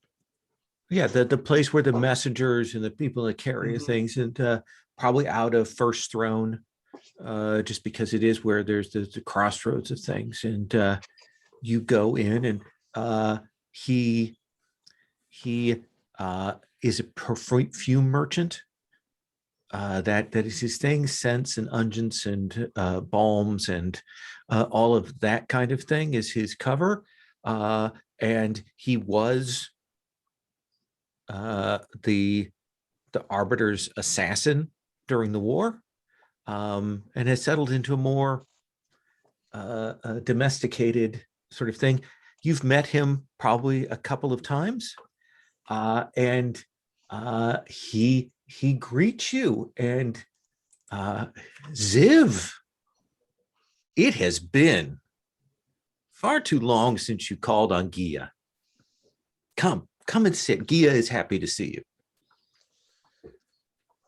S1: the place where the messengers and the people that carry things, and probably out of First Throne, just because it is where there's the crossroads of things, and you go in, and he is a perfume merchant. That is his thing, scents and unguents and balms and all of that kind of thing is his cover. And he was the Arbiter's assassin during the war, and has settled into a more domesticated sort of thing. You've met him probably a couple of times, and he greets you, and Ziv, it has been far too long since you called on Gia. Come and sit. Gia is happy to see you.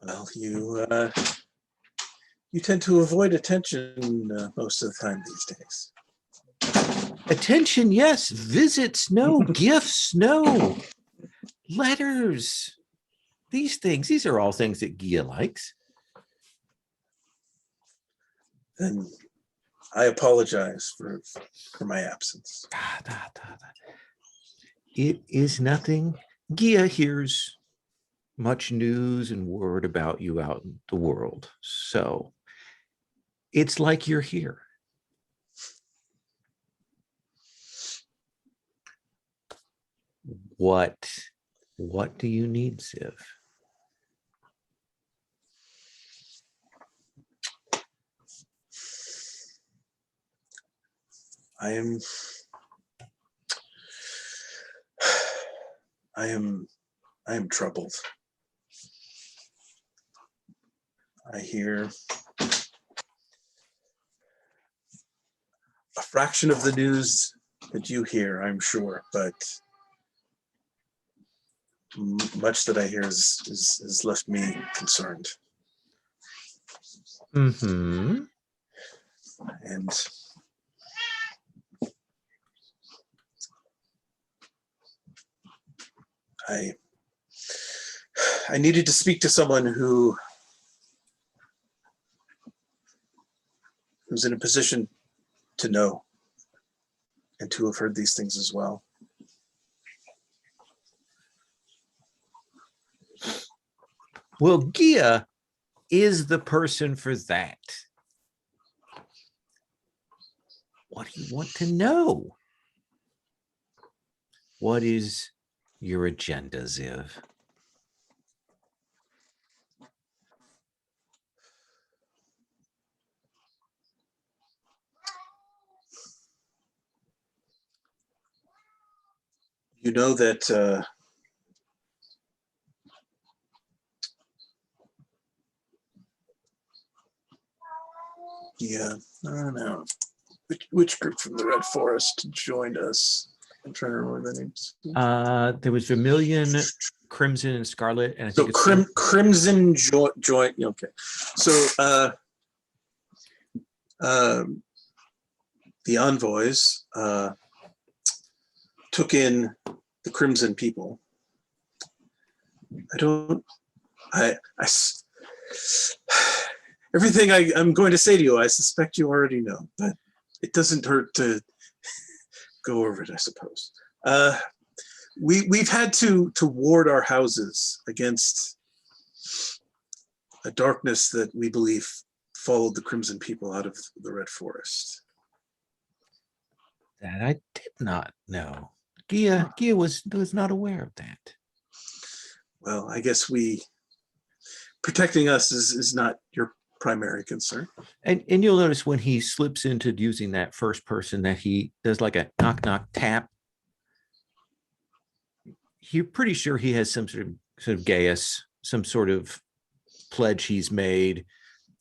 S4: well, you tend to avoid attention most of the time these days.
S1: Attention, yes. Visits, no. Gifts, no. Letters. These things, these are all things that Gia likes.
S4: Then I apologize for my absence.
S1: It is nothing. Gia hears much news and word about you out in the world. So it's like you're here. What do you need, Ziv?
S4: I am troubled. I hear a fraction of the news that you hear, I'm sure, but much that I hear has left me concerned.
S1: Mm-hmm.
S4: And I needed to speak to someone who's in a position to know and to have heard these things as well.
S1: Well, Gia is the person for that. What do you want to know? What is your agenda, Ziv?
S4: You know that I don't know which group from the Red Forest joined us. I'm trying to remember the names.
S1: There was Vermilion, Crimson, and Scarlet, and I
S4: So
S1: think it's
S4: Crimson joint. Okay, so the envoys took in the Crimson people. Everything I'm going to say to you, I suspect you already know, but it doesn't hurt to go over it, I suppose. We've had to ward our houses against a darkness that we believe followed the Crimson people out of the Red Forest.
S1: that I did not know. Gia was not aware of that.
S4: Well, I guess protecting us is not your primary concern.
S1: And you'll notice when he slips into using that first person that he does like a knock knock tap. You're pretty sure he has some sort of Gaius, some sort of pledge he's made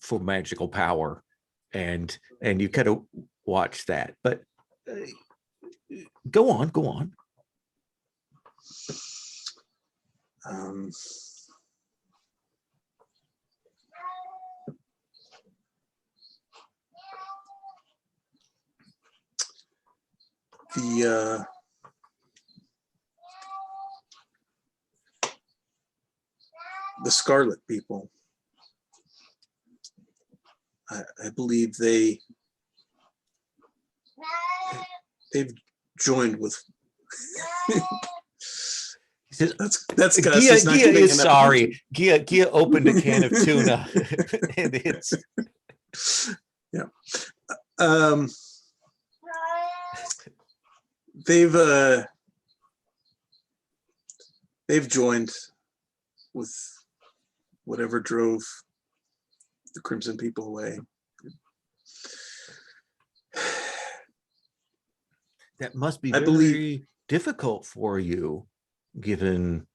S1: for magical power, and you kind of watch that. But go on.
S4: The Scarlet people, I believe they've joined with.
S1: He says,
S4: that's
S1: Gia is sorry. Gia opened a can of tuna, and it's
S4: yeah. They've joined with whatever drove the Crimson people away.
S1: that must be
S4: I
S1: very
S4: believe
S1: difficult for you, given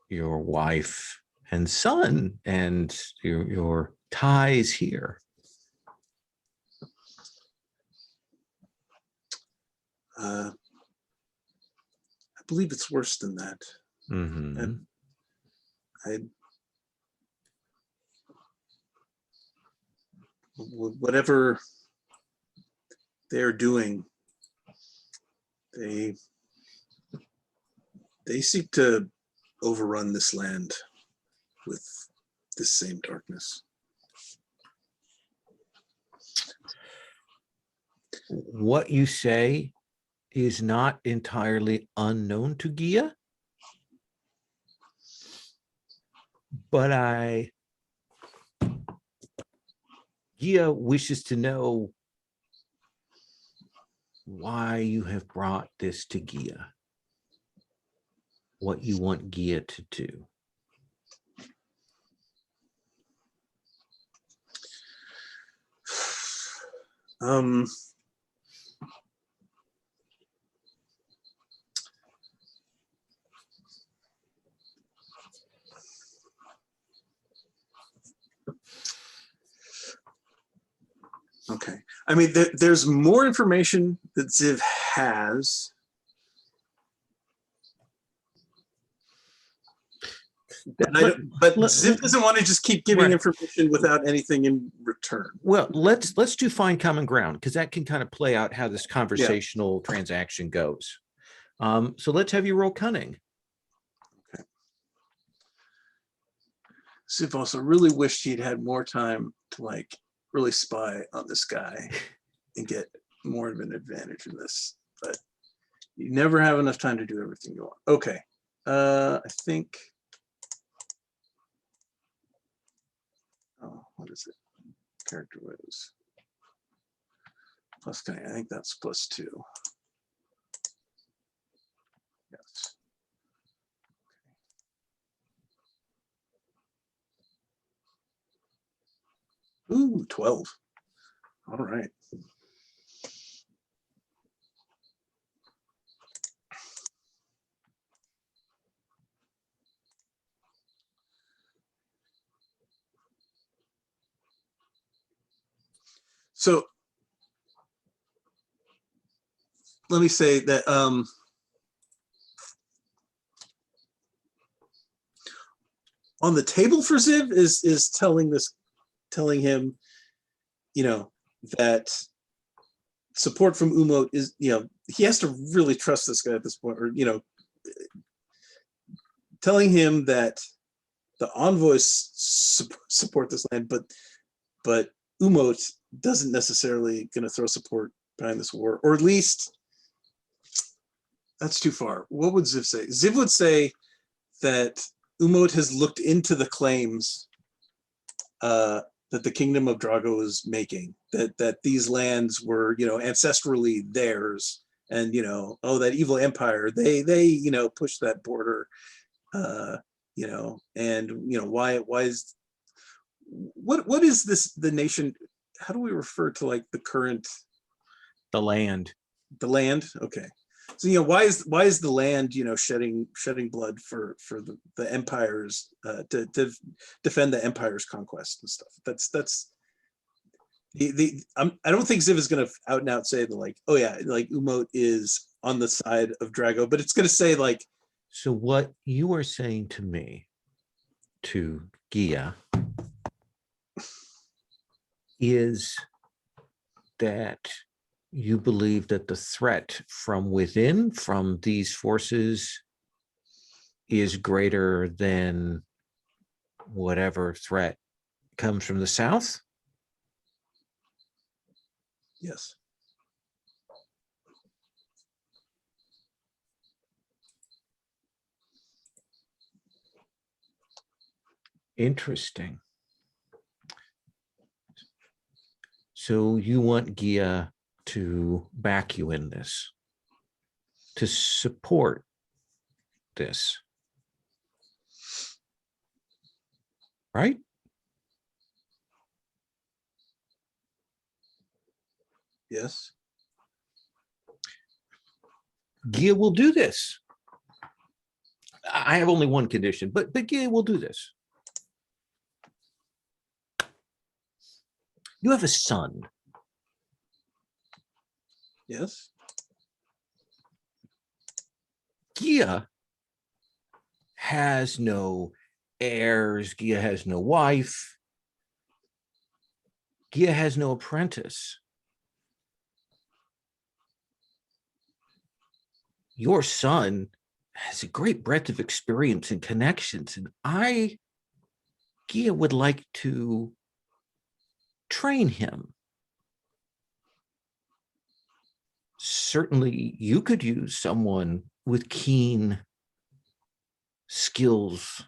S1: your wife and son and your ties here.
S4: I believe it's worse than that.
S1: Mm-hmm.
S4: Whatever they're doing They seek to overrun this land with this same darkness.
S1: What you say is not entirely unknown to Gia, but Gia wishes to know why you have brought this to Gia, what you want Gia to do.
S4: Okay. I mean, there's more information that Ziv has. But Ziv doesn't want to just keep giving information without anything in return.
S1: Well, let's do find common ground, because that can kind of play out how this conversational transaction goes. So let's have you roll cunning.
S4: Okay. Ziv also really wished he'd had more time to like really spy on this guy and get more of an advantage in this, but you never have enough time to do everything you want. Okay. I think, oh, what is it? Character was plus cunning. I think that's +2. Yes. Ooh, 12. All right. So let me say that on the table for Ziv is telling him, you know, that support from Umot is, you know, he has to really trust this guy at this point, or, you know, telling him that the envoys support this land, but Umot doesn't necessarily going to throw support behind this war, or at least that's too far. What would Ziv say? Ziv would say that Umot has looked into the claims that the Kingdom of Drago is making, that these lands were, you know, ancestrally theirs, and, you know, oh, that evil empire, they you know, pushed that border, you know, and, you know, why is what is this, the nation? How do we refer to like the current?
S1: The land.
S4: The land. Okay. So, you know, why is the land, you know, shedding blood for the empires, to defend the empire's conquest and stuff. That's I don't think Ziv is going to out and out say that, like, oh yeah, like Umot is on the side of Drago, but it's going to say like.
S1: So what you are saying to me, to Gia, is that you believe that the threat from within, from these forces, is greater than whatever threat comes from the south?
S4: Yes.
S1: Interesting. So you want Gia to back you in this, to support this, right?
S4: Yes.
S1: Gia will do this. I have only one condition, but Gia will do this. You have a son.
S4: Yes.
S1: Gia has no heirs. Gia has no wife. Gia has no apprentice. your son has a great breadth of experience and connections, and Gia would like to train him. Certainly, you could use someone with keen skills,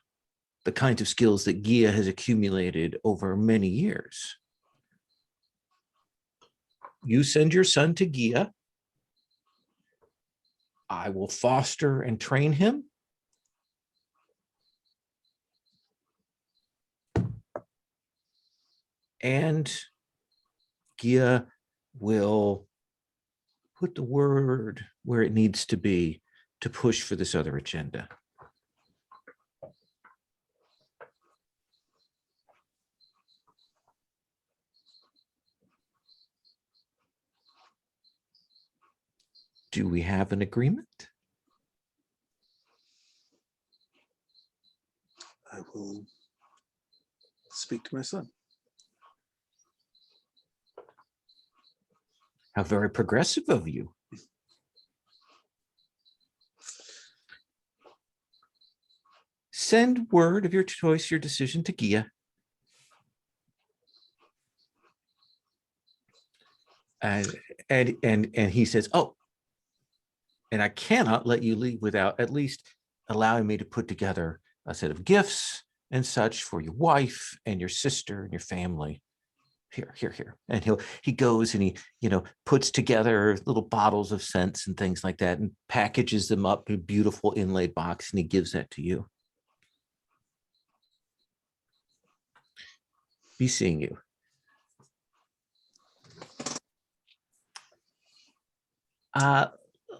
S1: the kinds of skills that Gia has accumulated over many years. You send your son to Gia. I will foster and train him. And Gia will put the word where it needs to be to push for this other agenda. Do we have an agreement?
S5: I will speak to my son.
S1: How very progressive of you. Send word of your choice, your decision to Gia. And he says, oh, and I cannot let you leave without at least allowing me to put together a set of gifts and such for your wife and your sister and your family. Here. And he goes and he, puts together little bottles of scents and things like that and packages them up in a beautiful inlaid box, and he gives that to you. Be seeing you.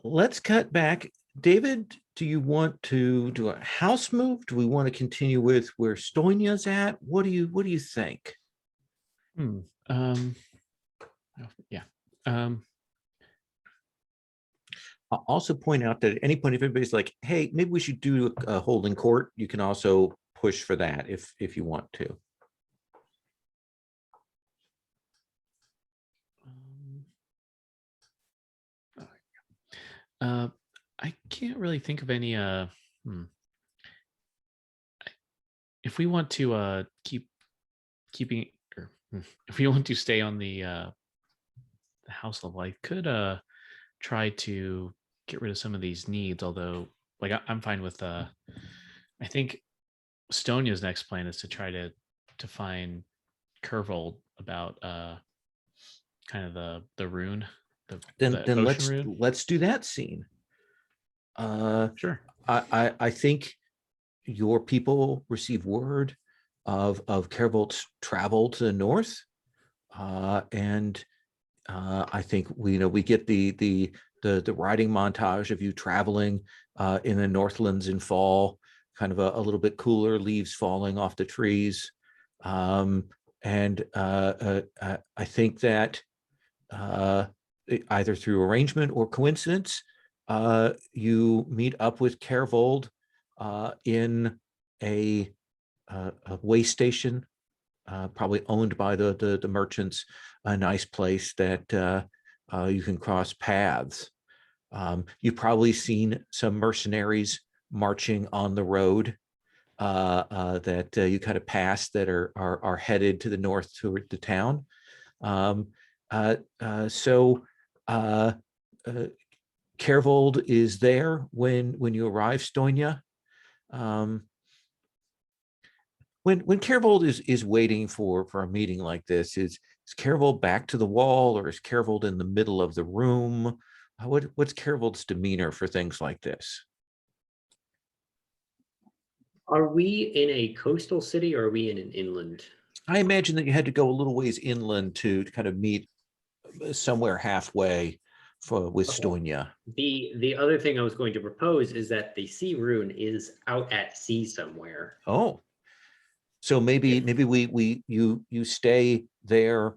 S1: Let's cut back. David, do you want to do a house move? Do we want to continue with where Stonia's at? What do you think?
S2: Yeah.
S1: I'll also point out that at any point, if anybody's like, hey, maybe we should do a holding court, you can also push for that if you want to.
S2: I can't really think of any if we want to keeping, or if we want to stay on the house level, I could try to get rid of some of these needs, although like I'm fine with I think Stonia's next plan is to try to find Curvold about kind of the rune,
S1: Then
S2: the ocean rune.
S1: let's do that scene.
S2: Sure.
S1: I think your people receive word of Kervolt's travel to the north, and I think we get the riding montage of you traveling in the Northlands in fall, kind of a little bit cooler, leaves falling off the trees, and I think that either through arrangement or coincidence, you meet up with Kervold in a way station, probably owned by the merchants, a nice place that you can cross paths. You've probably seen some mercenaries marching on the road that you kind of pass that are headed to the north toward the town. So Kervold is there when you arrive, Stonia. When Kervold is waiting for a meeting like this, is Kervold back to the wall, or is Kervold in the middle of the room? What's Kervold's demeanor for things like this?
S3: Are we in a coastal city or are we in an inland?
S1: I imagine that you had to go a little ways inland to kind of meet somewhere halfway with Stonia.
S3: The other thing I was going to propose is that the sea rune is out at sea somewhere.
S1: Oh, so maybe you stay there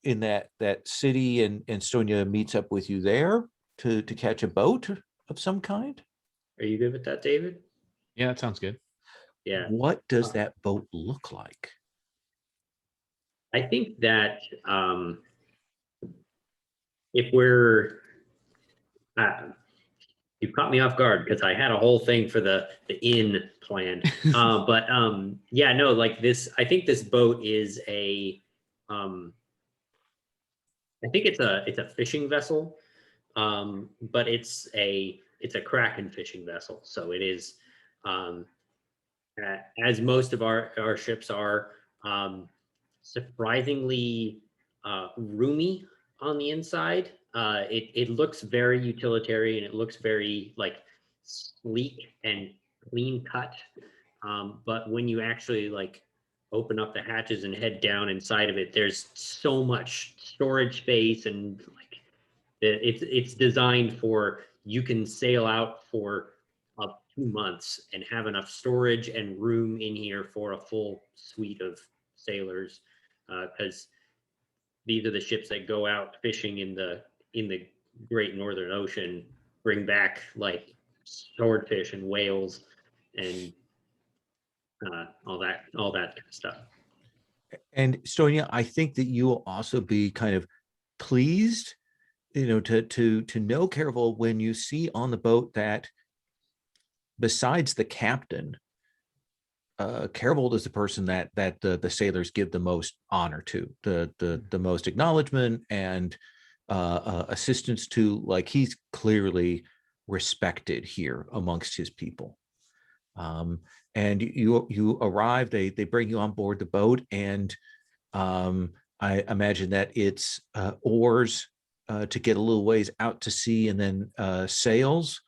S1: in that city, and Stonia meets up with you there to catch a boat of some kind.
S3: Are you good with that, David?
S2: Yeah, that sounds good.
S3: Yeah.
S1: What does that boat look like?
S3: I think that if we're You caught me off guard because I had a whole thing for the inn plan. But yeah, no, like this, I think this boat is a, I think it's a fishing vessel, but it's a Kraken fishing vessel. So it is, as most of our ships are, surprisingly roomy on the inside. It looks very utilitarian. It looks very like sleek and clean cut. But when you actually like open up the hatches and head down inside of it, there's so much storage space, and like it's designed for, you can sail out for up 2 months and have enough storage and room in here for a full suite of sailors, because these are the ships that go out fishing in the Great Northern Ocean, bring back like swordfish and whales and all that kind of stuff.
S1: And Stonia, I think that you will also be kind of pleased, to know, Caravel, when you see on the boat that besides the captain, Caravel is the person that the sailors give the most honor to, the most acknowledgement and assistance to. Like, he's clearly respected here amongst his people. And you arrive, they bring you on board the boat, and I imagine that it's oars to get a little ways out to sea, and then sails,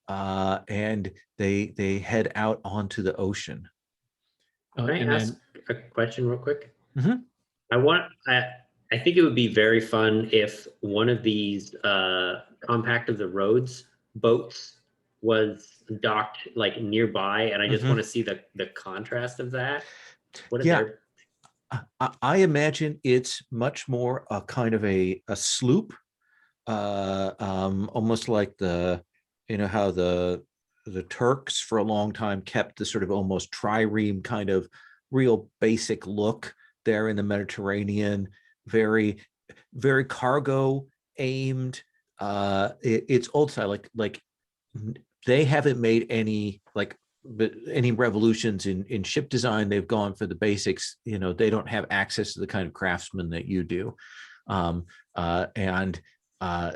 S1: and they head out onto the ocean.
S3: Can I ask a question real quick?
S1: Mhm.
S3: I think it would be very fun if one of these Compact of the Roads boats was docked like nearby, and I just want to see the contrast of that. What if they're
S1: I imagine it's much more a kind of a sloop, almost like how the Turks for a long time kept the sort of almost trireme kind of real basic look there in the Mediterranean, very, very cargo aimed. It's old style, like they haven't made any revolutions in ship design. They've gone for the basics. They don't have access to the kind of craftsmen that you do.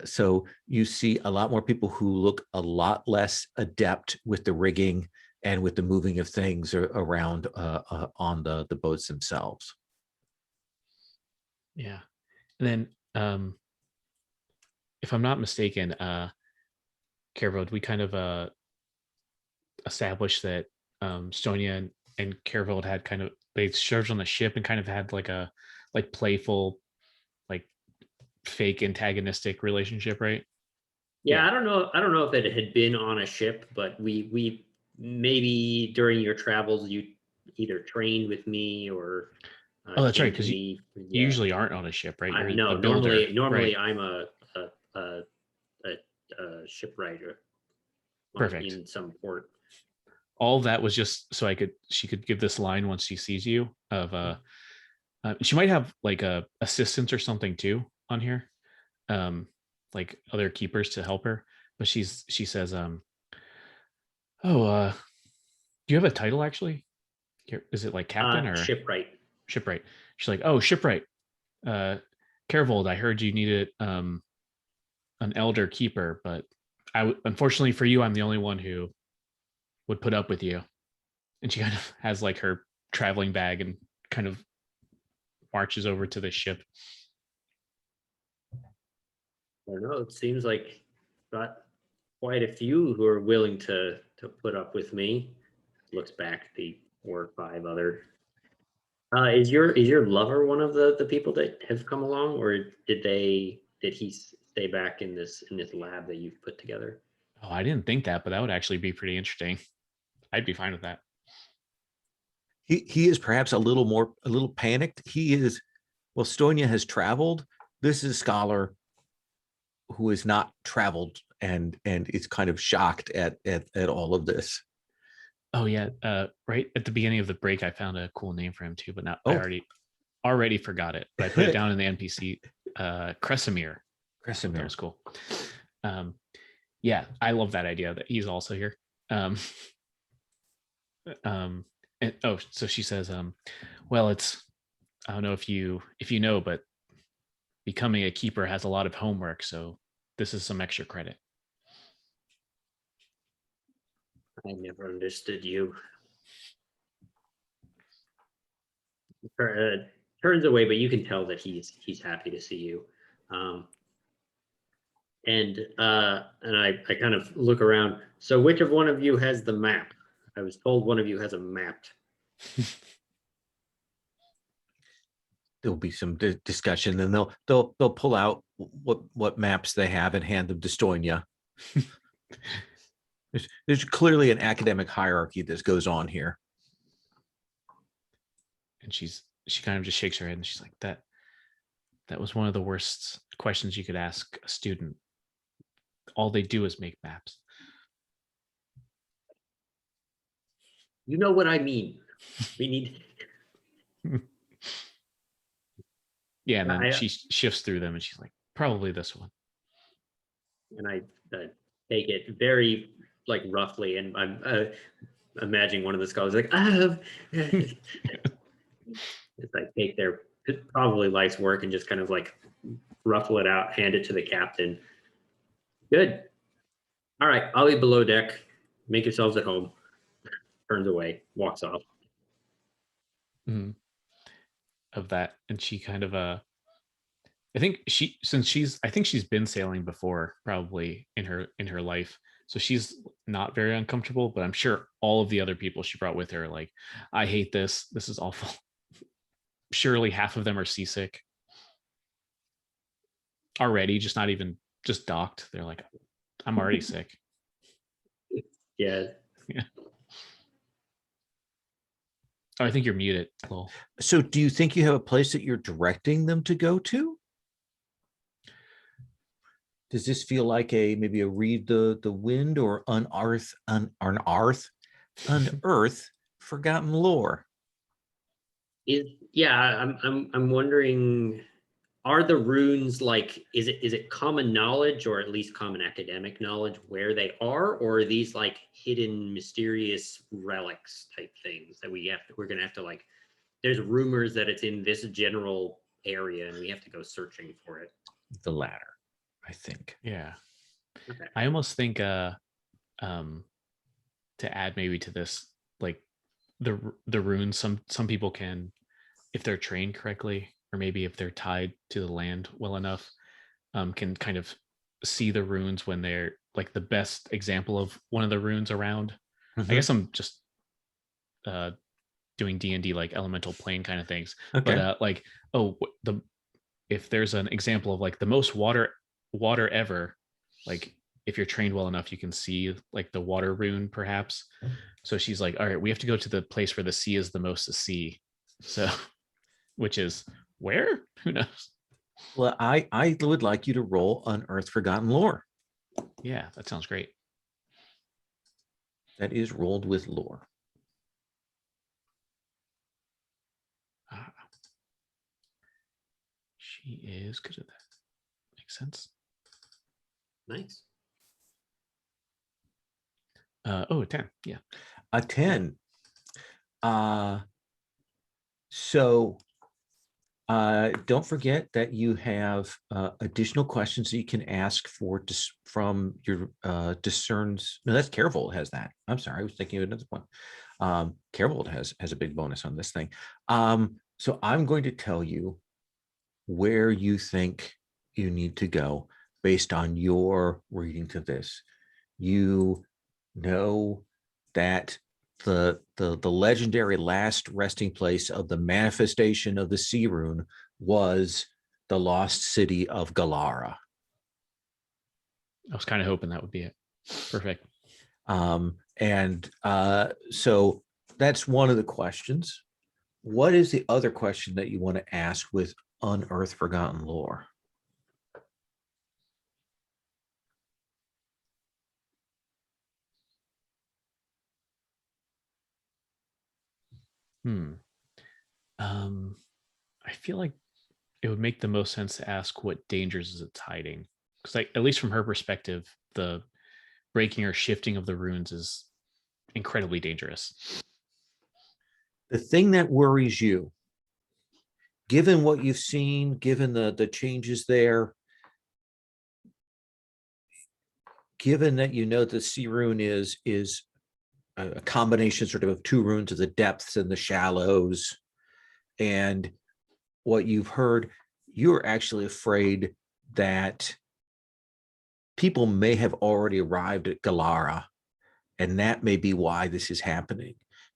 S1: So you see a lot more people who look a lot less adept with the rigging and with the moving of things around on the boats themselves.
S2: Yeah. And then if I'm not mistaken, Caravel, we kind of established that Stonia and Caravel had kind of, they served on the ship and kind of had like a playful, like fake antagonistic relationship, right?
S3: Yeah, I don't know if it had been on a ship, but we maybe during your travels you either trained with me or
S2: oh, that's
S3: came
S2: right,
S3: to
S2: because
S3: me.
S2: you usually aren't on a ship, right? You're
S3: No,
S2: a builder,
S3: normally
S2: right?
S3: I'm a shipwriter
S2: Perfect.
S3: in some port.
S2: All that was just so she could give this line once she sees you of she might have like a assistants or something too on here, like other keepers to help her, but she says do you have a title actually? Is it like captain or
S3: shipwright?
S2: Shipwright. She's like, oh, shipwright, Carvold, I heard you needed an elder keeper, but unfortunately for you, I'm the only one who would put up with you. And she kind of has like her traveling bag and kind of marches over to the ship.
S3: I don't know. It seems like got quite a few who are willing to put up with me. Looks back at the 4 or 5 other. Is your lover one of the people that have come along, or did he stay back in this lab that you've put together?
S2: Oh, I didn't think that, but that would actually be pretty interesting. I'd be fine with that.
S1: He is perhaps a little panicked. He is, well, Stonia has traveled. This is a scholar who has not traveled and is kind of shocked at all of this.
S2: Oh yeah, right at the beginning of the break, I found a cool name for him too, but now
S1: Oh.
S2: I already forgot it. But I put it down in the NPC. Kresimir. That was cool. Yeah, I love that idea that he's also here. Um, and oh, so she says, well, it's I don't know if you know, but becoming a keeper has a lot of homework, so this is some extra credit.
S3: I never understood you. Turns away, but you can tell that he's happy to see you. And I kind of look around. So which of one of you has the map? I was told one of you has a map.
S1: There'll be some discussion, and they'll pull out what maps they have and hand them to Stonia. There's clearly an academic hierarchy that goes on here.
S2: And she kind of just shakes her head and she's like, that was one of the worst questions you could ask a student. All they do is make maps.
S3: You know what I mean. We need.
S2: Yeah, and then she shifts through them and she's like, probably this one.
S3: And I take it very like roughly, and I'm imagining one of the scholars like, I have. It's like take their probably life's work and just kind of like ruffle it out, hand it to the captain. Good. All right, I'll be below deck. Make yourselves at home. Turns away, walks off.
S2: Mm-hmm. Of that, and she kind of I think she's been sailing before, probably in her life, so she's not very uncomfortable, but I'm sure all of the other people she brought with her are like, I hate this is awful. Surely half of them are seasick already, just docked. They're like, I'm already sick.
S3: Yeah.
S2: Oh, I think you're muted, Lowell.
S1: So do you think you have a place that you're directing them to go to? Does this feel like maybe a read the wind or unearth forgotten lore?
S3: I'm wondering, are the runes like, is it common knowledge, or at least common academic knowledge where they are, or are these like hidden mysterious relics type things that we're gonna have to like, there's rumors that it's in this general area and we have to go searching for it?
S1: The latter, I think.
S2: Yeah.
S3: Okay.
S2: I almost think to add maybe to this, like the runes, some people can, if they're trained correctly, or maybe if they're tied to the land well enough, can kind of see the runes when they're like the best example of one of the runes around.
S1: Mm-hmm.
S2: I guess I'm just doing D&D like elemental plane kind of things.
S1: Okay.
S2: But like, if there's an example of like the most water ever, like if you're trained well enough, you can see like the water rune perhaps. So she's like, all right, we have to go to the place where the sea is the most to see. So, which is where? Who knows?
S1: Well, I would like you to roll Unearth Forgotten Lore.
S2: Yeah, that sounds great.
S1: That is rolled with lore.
S2: She is good at that. Makes sense.
S3: Nice.
S2: 10. Yeah.
S1: A 10. So don't forget that you have additional questions that you can ask from your discerns. No, that's Carvold has that. I'm sorry, I was thinking of another one. Carvold has a big bonus on this thing. So I'm going to tell you where you think you need to go based on your reading to this. You know that the legendary last resting place of the manifestation of the sea rune was the lost city of Galara.
S2: I was kind of hoping that would be it. Perfect.
S1: So that's one of the questions. What is the other question that you want to ask with Unearth Forgotten Lore?
S2: I feel like it would make the most sense to ask what dangers is it's hiding, because like at least from her perspective, the breaking or shifting of the runes is incredibly dangerous.
S1: The thing that worries you, given what you've seen, given the changes there, given that you know the sea rune is a combination sort of two runes of the depths and the shallows, and what you've heard, you're actually afraid that people may have already arrived at Galara, and that may be why this is happening,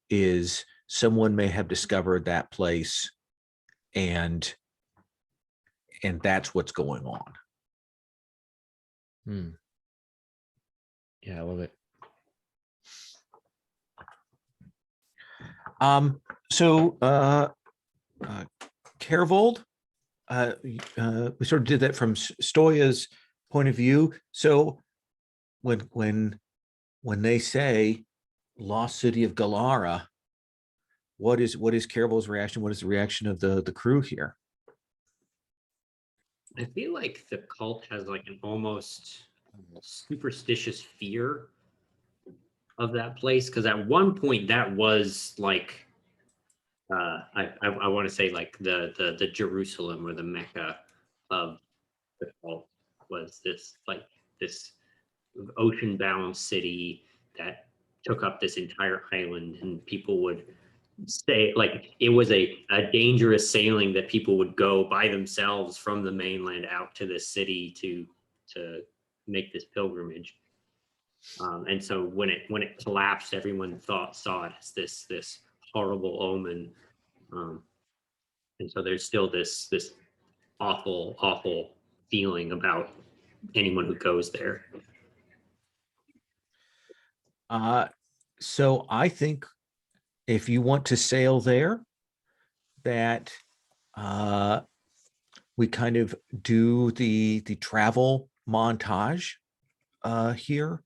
S1: is someone may have discovered that place, and that's what's going on.
S2: Yeah, I love it.
S1: So Kervold, we sort of did that from Stoya's point of view. So when they say lost city of Galara, what is Kervold's reaction? What is the reaction of the crew here?
S3: I feel like the cult has like an almost superstitious fear of that place, because at one point that was like I want to say like the Jerusalem or the Mecca of the cult, was this like this ocean-bound city that took up this entire island, and people would stay, like it was a dangerous sailing that people would go by themselves from the mainland out to this city to make this pilgrimage. And so when it collapsed, everyone saw it as this horrible omen. And so there's still this awful feeling about anyone who goes there.
S1: So I think if you want to sail there, that we kind of do the travel montage here.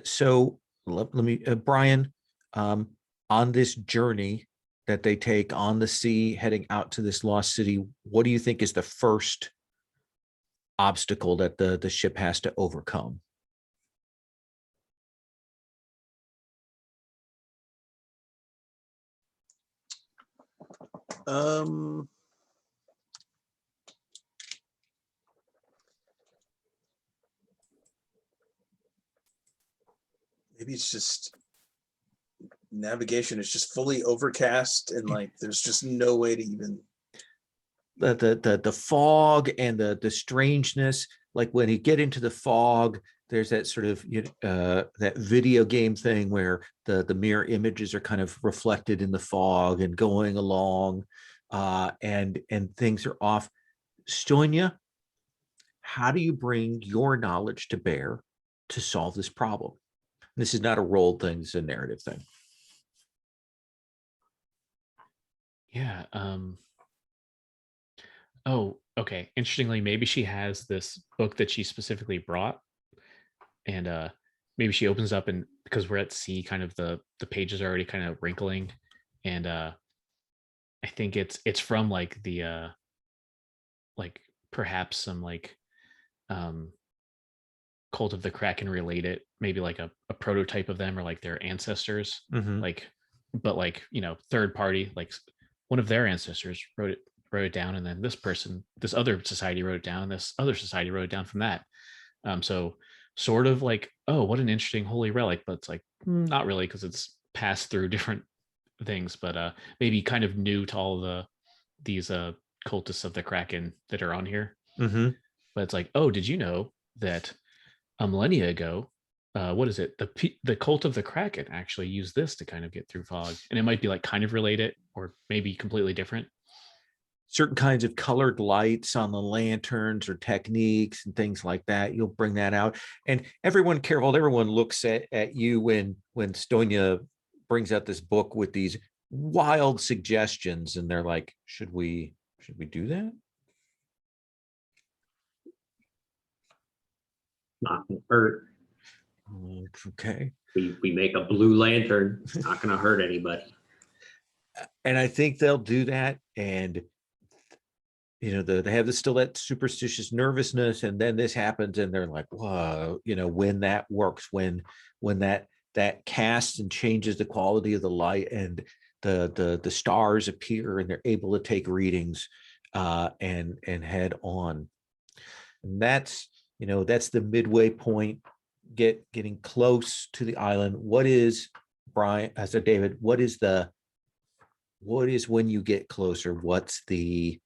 S1: So let me, Brian, on this journey that they take on the sea heading out to this lost city, what do you think is the first obstacle that the ship has to overcome?
S5: Maybe it's just navigation is just fully overcast, and like there's just no way to even
S1: the fog and the strangeness. Like when you get into the fog, there's that sort of that video game thing where the mirror images are kind of reflected in the fog and going along, and things are off. Stonia, how do you bring your knowledge to bear to solve this problem? This is not a role thing, it's a narrative thing.
S2: Yeah. Oh, okay. Interestingly, maybe she has this book that she specifically brought, and maybe she opens up, and because we're at sea, kind of the pages are already kind of wrinkling, and I think it's from like the like perhaps some like Cult of the Kraken related, maybe like a prototype of them or like their ancestors, like, but like, third party, like one of their ancestors wrote it down, and then this other society wrote it down, this other society wrote it down from that. So sort of like, oh, what an interesting holy relic, but it's like not really, because it's passed through different things, but maybe kind of new to all these cultists of the Kraken that are on here. But it's like, oh, did you know that a millennia ago, what is it? The cult of the Kraken actually used this to kind of get through fog, and it might be like kind of related or maybe completely different.
S1: Certain kinds of colored lights on the lanterns or techniques and things like that. You'll bring that out, and everyone looks at you when Stonia brings out this book with these wild suggestions, and they're like, should we do that?
S3: Not gonna hurt.
S1: Okay.
S3: We make a blue lantern. It's not gonna hurt anybody.
S1: And I think they'll do that. And they have still that superstitious nervousness, and then this happens and they're like, whoa, when that works, when that casts and changes the quality of the light, and the stars appear and they're able to take readings and head on. And that's the midway point, getting close to the island. What is, Brian, so David, what is when you get closer, what's the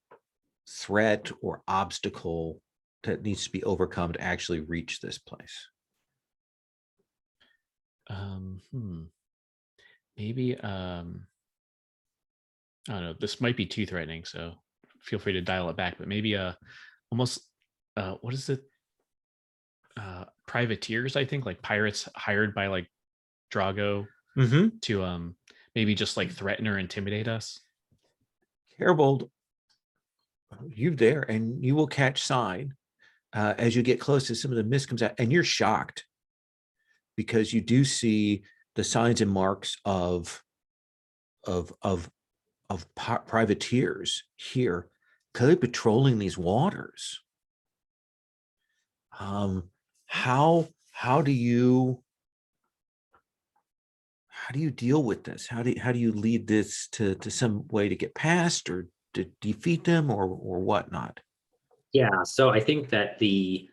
S1: threat or obstacle that needs to be overcome to actually reach this place?
S2: Maybe I don't know, this might be too threatening, so feel free to dial it back, but maybe almost what is it, privateers, I think, like pirates hired by like Drago to maybe just like threaten or intimidate us.
S1: Herbold, you there, and you will catch sign as you get close to some of the mist comes out, and you're shocked because you do see the signs and marks of privateers here, clearly patrolling these waters. How do you deal with this? How do you lead this to some way to get past or to defeat them or whatnot?
S3: Yeah, so I think that we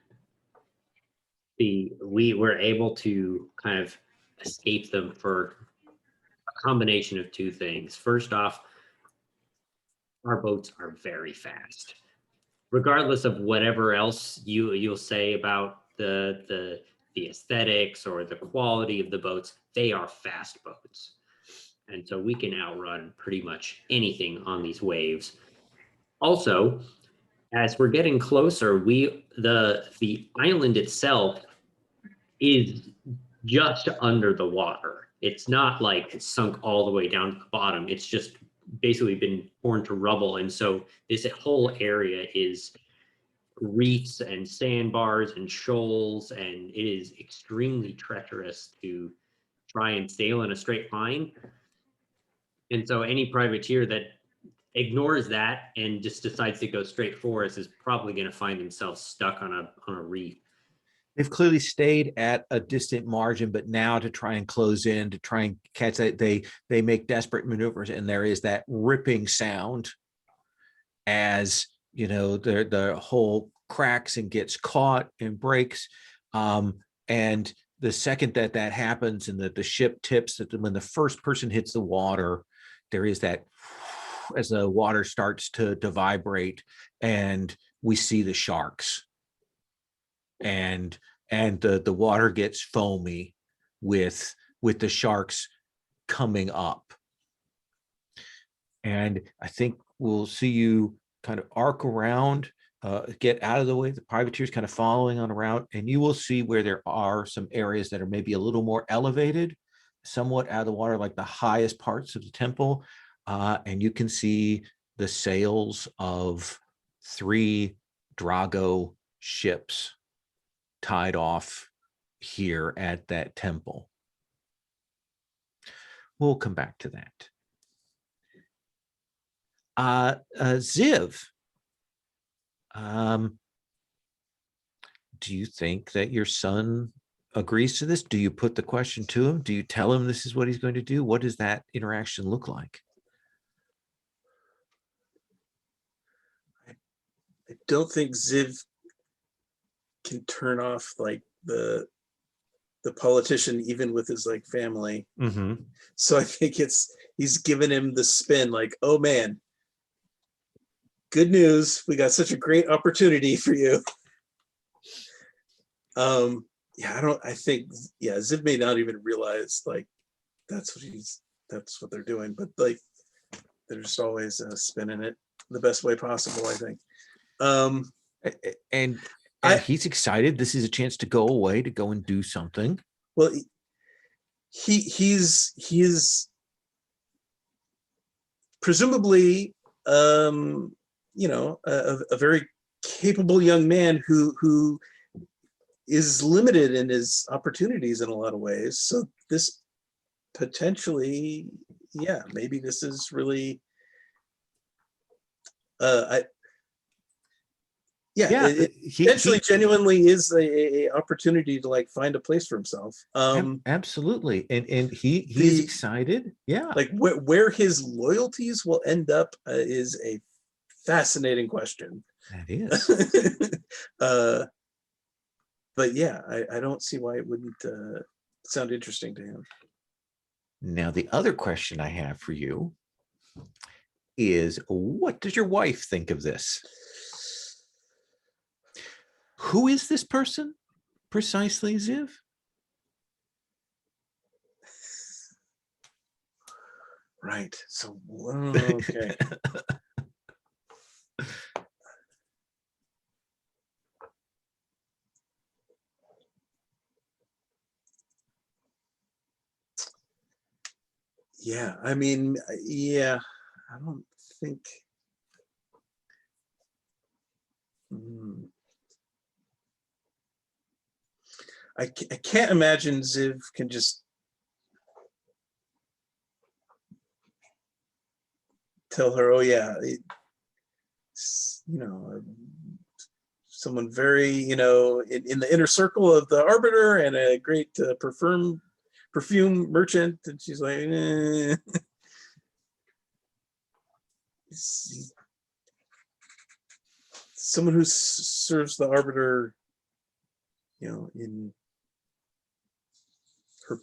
S3: were able to kind of escape them for a combination of two things. First off, our boats are very fast. Regardless of whatever else you'll say about the aesthetics or the quality of the boats, they are fast boats. And so we can outrun pretty much anything on these waves. Also, as we're getting closer, the island itself is just under the water. It's not like it's sunk all the way down to the bottom. It's just basically been torn to rubble. And so this whole area is reefs and sandbars and shoals, and it is extremely treacherous to try and sail in a straight line. And so any privateer that ignores that and just decides to go straight for us is probably going to find themselves stuck on a reef.
S1: They've clearly stayed at a distant margin, but now to try and close in, to try and catch that, they make desperate maneuvers, and there is that ripping sound as the whole cracks and gets caught and breaks. And the second that happens and that the ship tips, that when the first person hits the water, there is that as the water starts to vibrate, and we see the sharks, and the water gets foamy with the sharks coming up. And I think we'll see you kind of arc around, get out of the way, the privateers kind of following on around, and you will see where there are some areas that are maybe a little more elevated, somewhat out of the water, like the highest parts of the temple. And you can see the sails of 3 Drago ships tied off here at that temple. We'll come back to that. Ziv, do you think that your son agrees to this? Do you put the question to him? Do you tell him this is what he's going to do? What does that interaction look like?
S5: I don't think Ziv can turn off like the politician, even with his like family. So I think he's given him the spin, like, oh man, good news, we got such a great opportunity for you. I think Ziv may not even realize like that's what they're doing, but like there's always a spin in it the best way possible, I think.
S1: And he's excited. This is a chance to go away, to go and do something.
S5: Well, he's presumably a very capable young man who is limited in his opportunities in a lot of ways. So this potentially, maybe this is really Yeah,
S1: Yeah,
S5: it
S1: he
S5: potentially genuinely is a opportunity to like find a place for himself.
S1: absolutely, and he's
S5: the-
S1: excited. Yeah,
S5: Like where his loyalties will end up is a fascinating question.
S1: that is.
S5: But yeah, I don't see why it wouldn't sound interesting to him.
S1: Now, the other question I have for you is, what does your wife think of this? Who is this person precisely, Ziv?
S5: Right. So okay. Yeah, I mean, yeah, I don't think. I can't imagine Ziv can just tell her, oh yeah, someone very, in the inner circle of the Arbiter and a great perfume merchant, and she's like, eh. Someone who serves the Arbiter, in her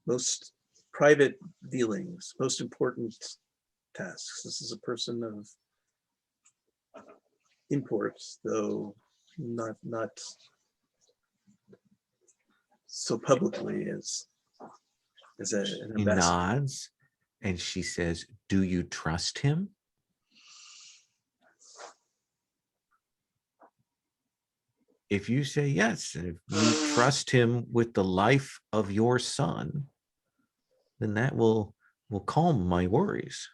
S5: most private dealings, most important tasks. This is a person of import, though not so publicly as an
S1: He
S5: ambassador.
S1: nods and she says, do you trust him? If you say yes, and if you trust him with the life of your son, then that will calm my worries.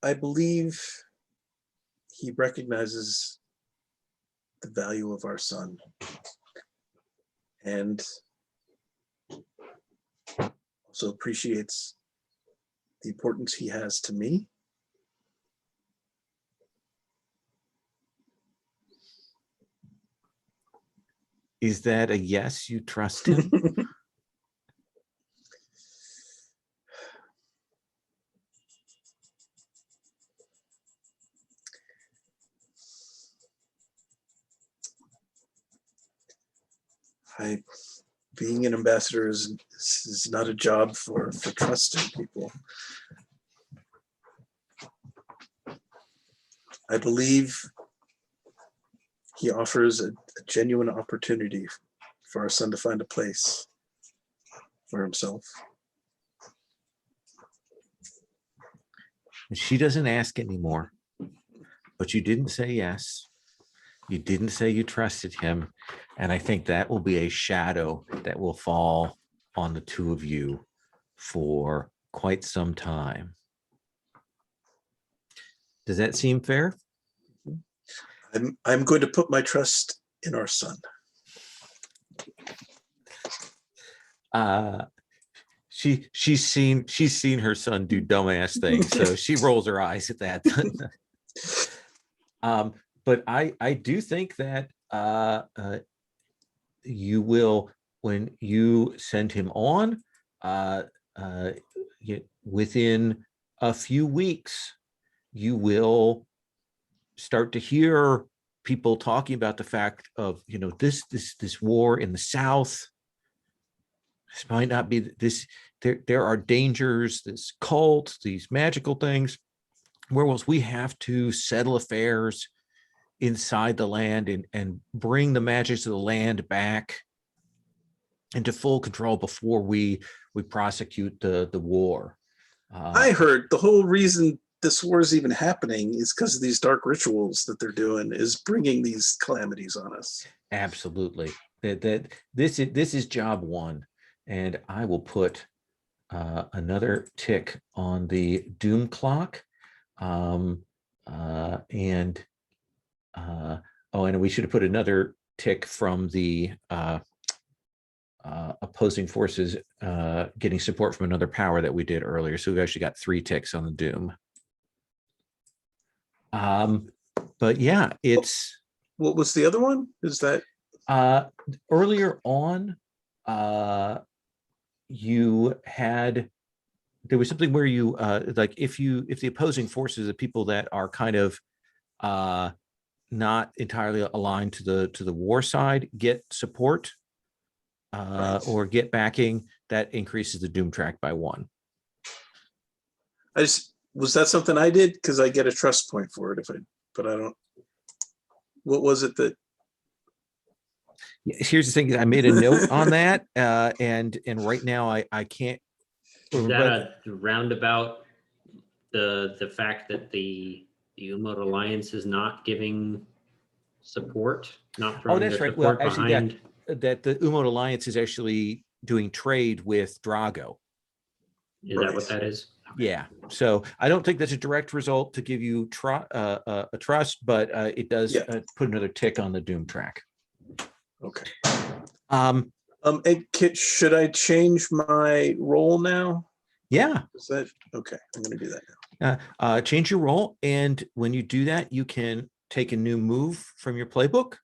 S5: I believe he recognizes the value of our son and also appreciates the importance he has to me.
S1: Is that a yes, you trust him?
S5: Being an ambassador is not a job for trusting people. I believe he offers a genuine opportunity for our son to find a place for himself.
S1: She doesn't ask anymore, but you didn't say yes. You didn't say you trusted him. And I think that will be a shadow that will fall on the two of you for quite some time. Does that seem fair?
S5: I'm going to put my trust in our son.
S1: She's seen her son do dumbass things, so she rolls her eyes at that. But I do think that you will, when you send him on, within a few weeks, you will start to hear people talking about the fact of, this war in the South. This might not be this. There are dangers, this cult, these magical things, whereas we have to settle affairs inside the land and bring the magics of the land back into full control before we prosecute the war.
S5: I heard the whole reason this war is even happening is because of these dark rituals that they're doing, is bringing these calamities on us.
S1: Absolutely. That this is job one, and I will put another tick on the doom clock. And we should have put another tick from the opposing forces getting support from another power that we did earlier. So we've actually got 3 ticks on the doom. But yeah, it's
S5: What was the other one? Is that
S1: earlier on, there was something where you like if the opposing forces, the people that are kind of not entirely aligned to the war side, get support
S5: Right.
S1: or get backing, that increases the doom track by 1.
S5: was that something I did? Because I get a trust point for it but I don't. What was it that?
S1: Here's the thing: I made a note on that, and right now I can't.
S3: Is that a roundabout the fact that the Umod Alliance is not giving support, not throwing
S1: that's
S3: their
S1: right. Well,
S3: support
S1: actually,
S3: behind?
S1: that the Umod Alliance is actually doing trade with Drago.
S3: Is that what that is?
S1: Yeah. So I don't think that's a direct result to give you a trust, but it does put another tick on the doom track.
S5: Okay.
S1: And
S5: should I change my role now?
S1: Yeah.
S5: Is that okay? I'm going to do that
S1: now. Change your role, and when you do that, you can take a new move from your playbook,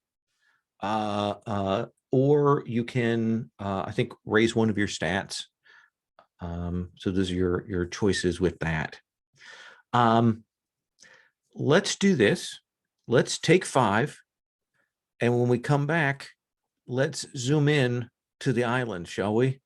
S1: or you can, I think, raise one of your stats. So those are your choices with that. Let's do this. Let's take 5, and when we come back, let's zoom in to the island, shall we?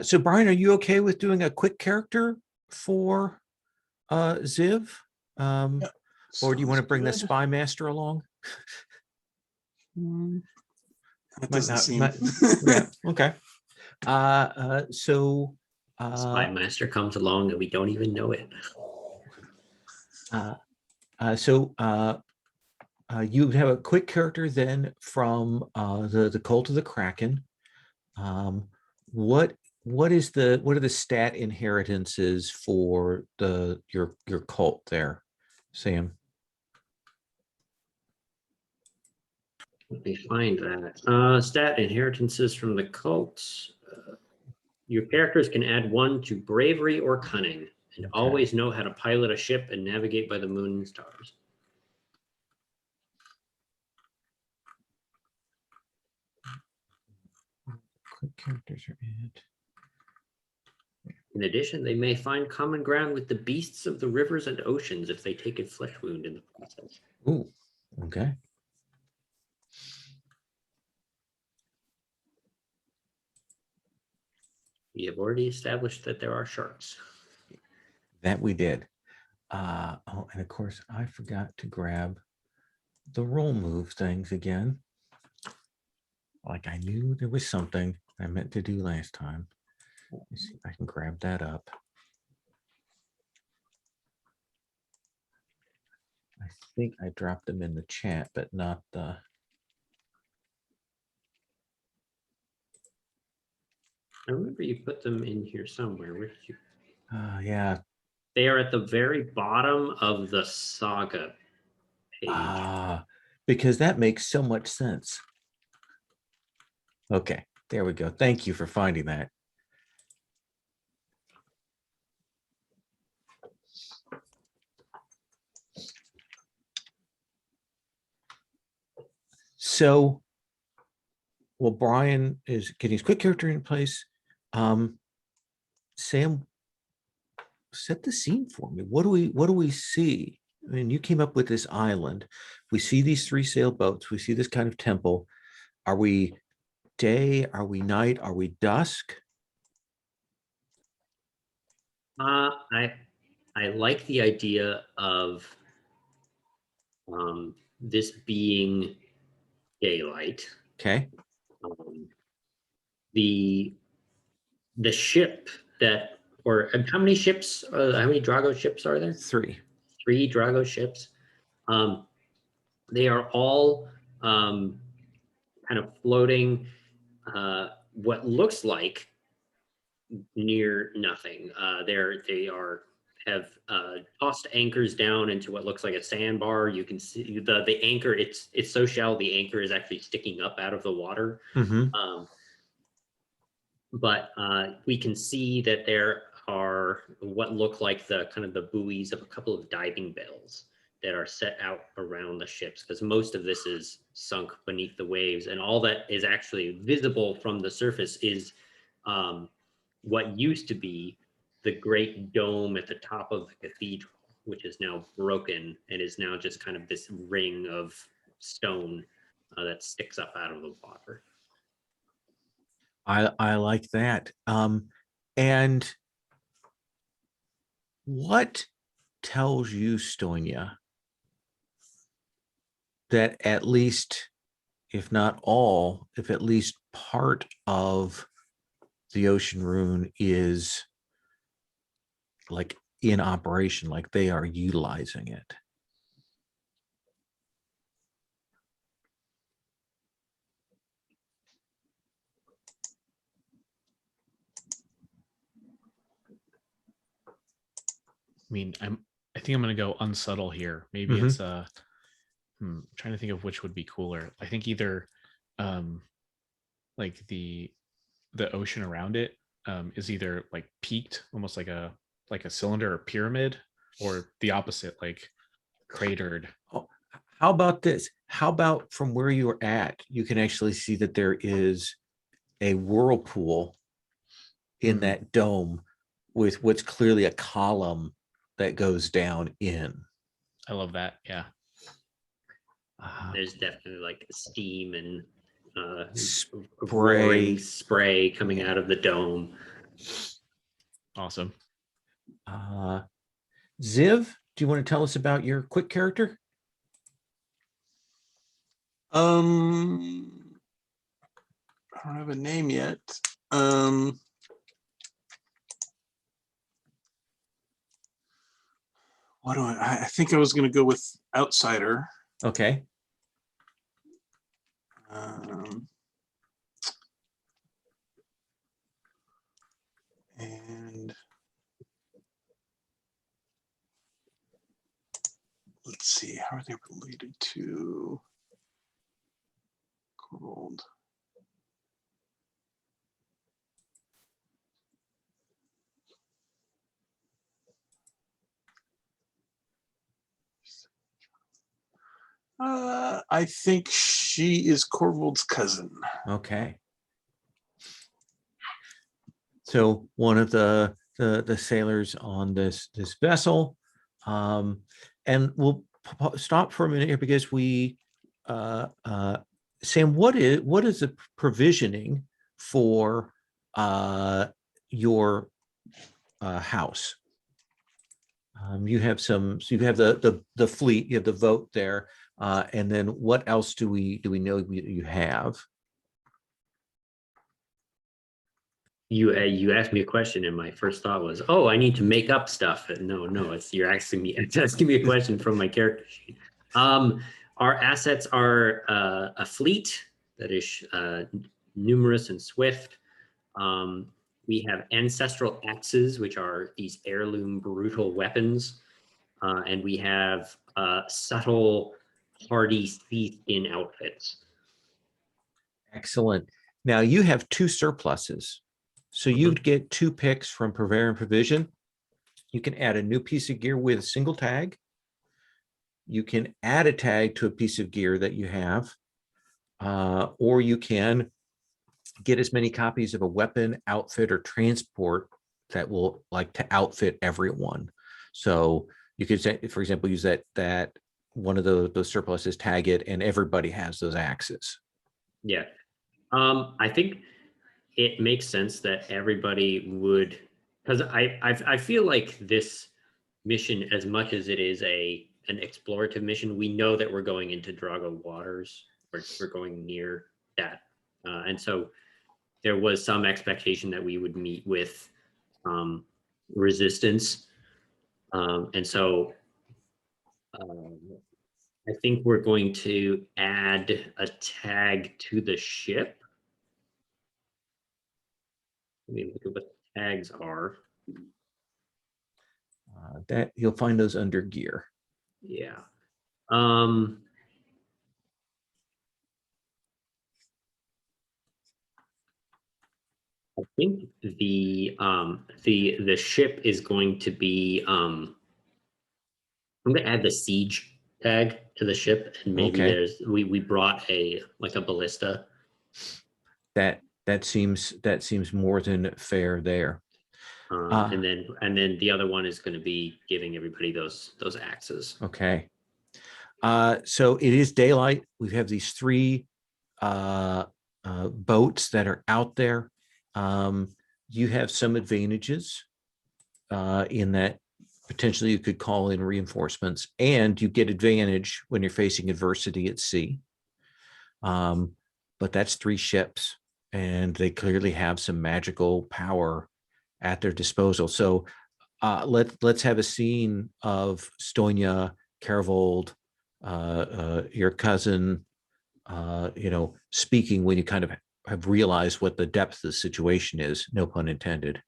S1: So Brian, are you okay with doing a quick character for Ziv? Or do you want to bring the spy master along?
S5: That doesn't seem.
S1: Yeah. Okay. So
S3: Spy master comes along and we don't even know it.
S1: You have a quick character then from the Cult of the Kraken. What are the stat inheritances for your cult there, Sam?
S3: Let me find that. Stat inheritances from the cults. Your characters can add 1 to bravery or cunning, and always know how to pilot a ship and navigate by the moon and stars.
S1: Quick characters are in.
S3: In addition, they may find common ground with the beasts of the rivers and oceans if they take a flesh wound in the process.
S1: Ooh, okay.
S3: We have already established that there are sharks.
S1: That we did. And of course, I forgot to grab the roll move things again. Like I knew there was something I meant to do last time. Let's see if I can grab that up. I think I dropped them in the chat, but not the.
S3: I remember you put them in here somewhere. Where did you?
S1: Yeah.
S3: They are at the very bottom of the saga page.
S1: Because that makes so much sense. Okay, there we go. Thank you for finding that. So, well, Brian is getting his quick character in place. Sam, set the scene for me. What do we see? I mean, you came up with this island. We see these 3 sailboats. We see this kind of temple. Are we day? Are we night? Are we dusk?
S3: I like the idea of this being daylight.
S1: Okay.
S3: The ship that, or how many ships? How many Drago ships are there?
S1: 3.
S3: 3 Drago ships. They are all kind of floating what looks like near nothing. Have tossed anchors down into what looks like a sandbar. You can see the anchor. It's so shallow. The anchor is actually sticking up out of the water. But we can see that there are what look like the kind of the buoys of a couple of diving bells that are set out around the ships, because most of this is sunk beneath the waves, and all that is actually visible from the surface is what used to be the great dome at the top of the cathedral, which is now broken and is now just kind of this ring of stone that sticks up out of the water.
S1: I like that. And what tells you, Stonia, that at least, if not all, if at least part of the ocean rune is like in operation, like they are utilizing it?
S2: I mean, I think I'm gonna go unsubtle here. Maybe it's trying to think of which would be cooler. I think either like the ocean around it is either like peaked, almost like a cylinder or pyramid, or the opposite, like cratered.
S1: Oh, how about this? How about from where you're at, you can actually see that there is a whirlpool in that dome with what's clearly a column that goes down in.
S2: I love that. Yeah.
S3: There's definitely like steam and
S1: spray
S3: coming out of the dome.
S2: Awesome.
S1: Ziv, do you want to tell us about your quick character?
S4: I don't have a name yet. What do I think I was going to go with outsider.
S1: Okay.
S4: And let's see, how are they related to Gold? I think she is Corvold's cousin.
S1: Okay. So one of the sailors on this vessel, and we'll stop for a minute here because we, Sam, what is the provisioning for your house? You have some, so you have the fleet, you have the vote there, and then what else do we know you have?
S3: You asked me a question, and my first thought was, "Oh, I need to make up stuff." No, you're asking me a question from my character sheet. Our assets are a fleet that is numerous and swift. We have ancestral axes, which are these heirloom brutal weapons, and we have subtle, hardy sea-skin outfits.
S1: Excellent. Now you have 2 surpluses. So you'd get 2 picks from Purveyor and Provision. You can add a new piece of gear with a single tag. You can add a tag to a piece of gear that you have, or you can get as many copies of a weapon, outfit, or transport that will like to outfit everyone. So you could say, for example, use that one of those surpluses, tag it, and everybody has those axes.
S3: Yeah, I think it makes sense that everybody would, because I feel like this mission, as much as it is an explorative mission, we know that we're going into Drago waters, we're going near that, and so there was some expectation that we would meet with resistance, and so I think we're going to add a tag to the ship. Let me look at what the tags are.
S1: That you'll find those under gear.
S3: Yeah. I think the ship is going to be I'm gonna add the siege tag to the ship, and maybe
S1: Okay.
S3: we brought a ballista.
S1: That seems more than fair there.
S3: And then the other one is going to be giving everybody those axes.
S1: Okay. So it is daylight. We have these 3 boats that are out there. You have some advantages in that potentially you could call in reinforcements, and you get advantage when you're facing adversity at sea. But that's 3 ships, and they clearly have some magical power at their disposal. So let's have a scene of Stonia, Carvold, your cousin, speaking when you kind of have realized what the depth of the situation is. No pun intended.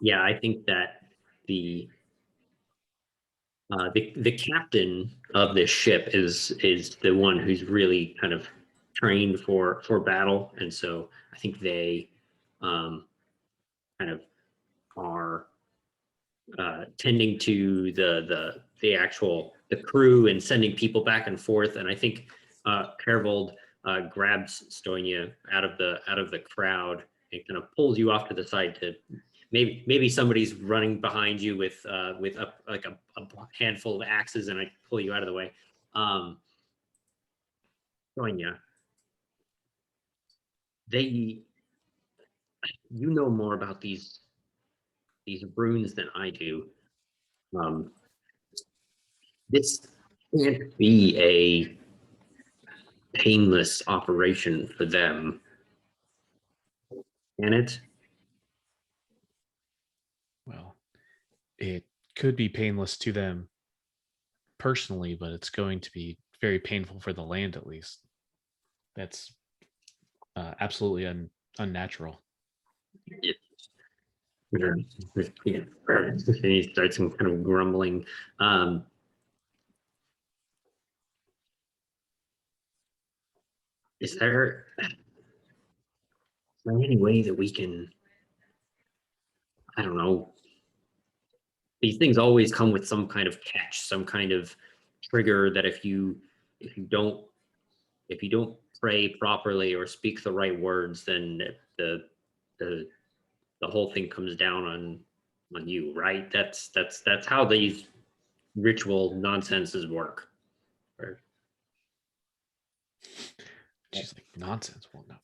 S3: Yeah, I think that the captain of this ship is the one who's really kind of trained for battle, and so I think they kind of are tending to the actual crew and sending people back and forth. And I think Carvold grabs Stonia out of the crowd and kind of pulls you off to the side to maybe somebody's running behind you with a handful of axes, and I pull you out of the way. Stonia, you know more about these runes than I do. This can't be a painless operation for them, can it?
S2: Well, it could be painless to them personally, but it's going to be very painful for the land, at least. That's absolutely unnatural.
S3: And he starts some kind of grumbling. Is there any way that we can, I don't know, these things always come with some kind of catch, some kind of trigger that if you don't pray properly or speak the right words, then the whole thing comes down on you, right? That's how these ritual nonsenses work.
S2: She's like, nonsense. Well, no.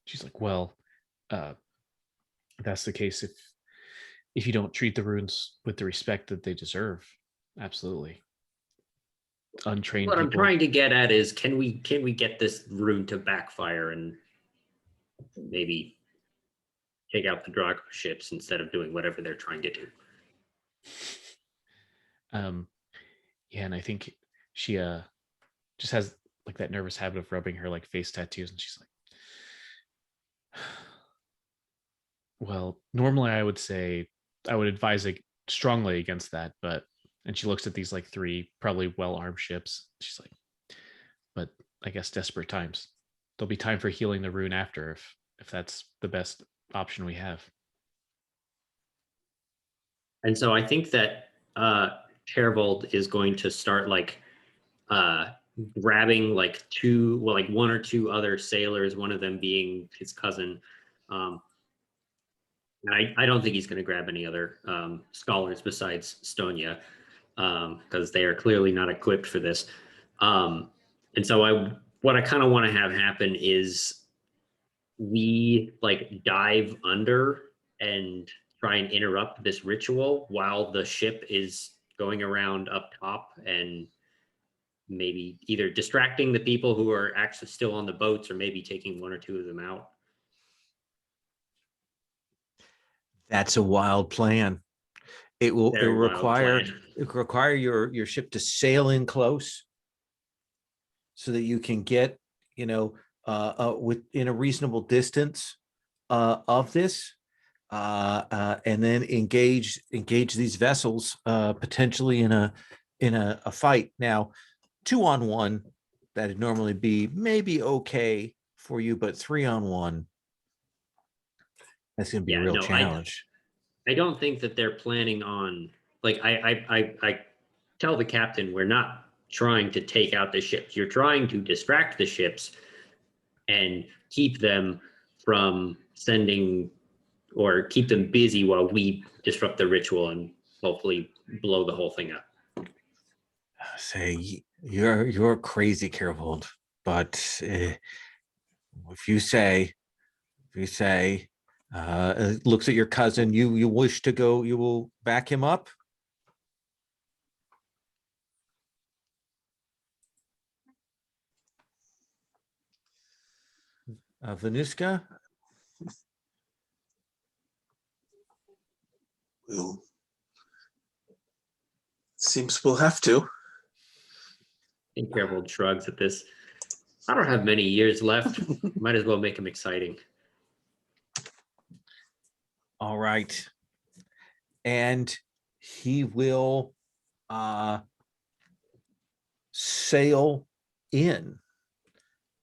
S2: She's like, well, that's the case if you don't treat the runes with the respect that they deserve. Absolutely. Untrained
S3: What
S2: people.
S3: I'm trying to get at is, can we get this rune to backfire and maybe take out the Draco ships instead of doing whatever they're trying to do?
S2: Yeah, and I think she just has like that nervous habit of rubbing her like face tattoos, and she's like, well, normally I would say I would advise strongly against that, but, and she looks at these like 3 probably well-armed ships. She's like, but I guess desperate times. There'll be time for healing the rune after if that's the best option we have.
S3: And so I think that Tervold is going to start like grabbing like 1 or 2 other sailors, one of them being his cousin. I don't think he's going to grab any other scholars besides Stonia, because they are clearly not equipped for this. And so what I kind of want to have happen is we like dive under and try and interrupt this ritual while the ship is going around up top, and maybe either distracting the people who are actually still on the boats or maybe taking 1 or 2 of them out.
S1: That's a wild plan. It will
S3: Very wild plan.
S1: require your ship to sail in close so that you can get, within a reasonable distance of this, and then engage these vessels potentially in a fight. Now, 2-on-1, that'd normally be maybe okay for you, but 3-on-1, that's going to be a real challenge.
S3: I don't think that they're planning on, like, I tell the captain, we're not trying to take out the ships. You're trying to distract the ships and keep them from sending, or keep them busy while we disrupt the ritual and hopefully blow the whole thing up.
S1: Say, you're crazy, Carovold, but if you say, looks at your cousin, you wish to go, you will back him up. Venuska?
S5: Well, seems we'll have to.
S3: I think Careful shrugs at this. I don't have many years left. Might as well make them exciting.
S1: All right. And he will sail in.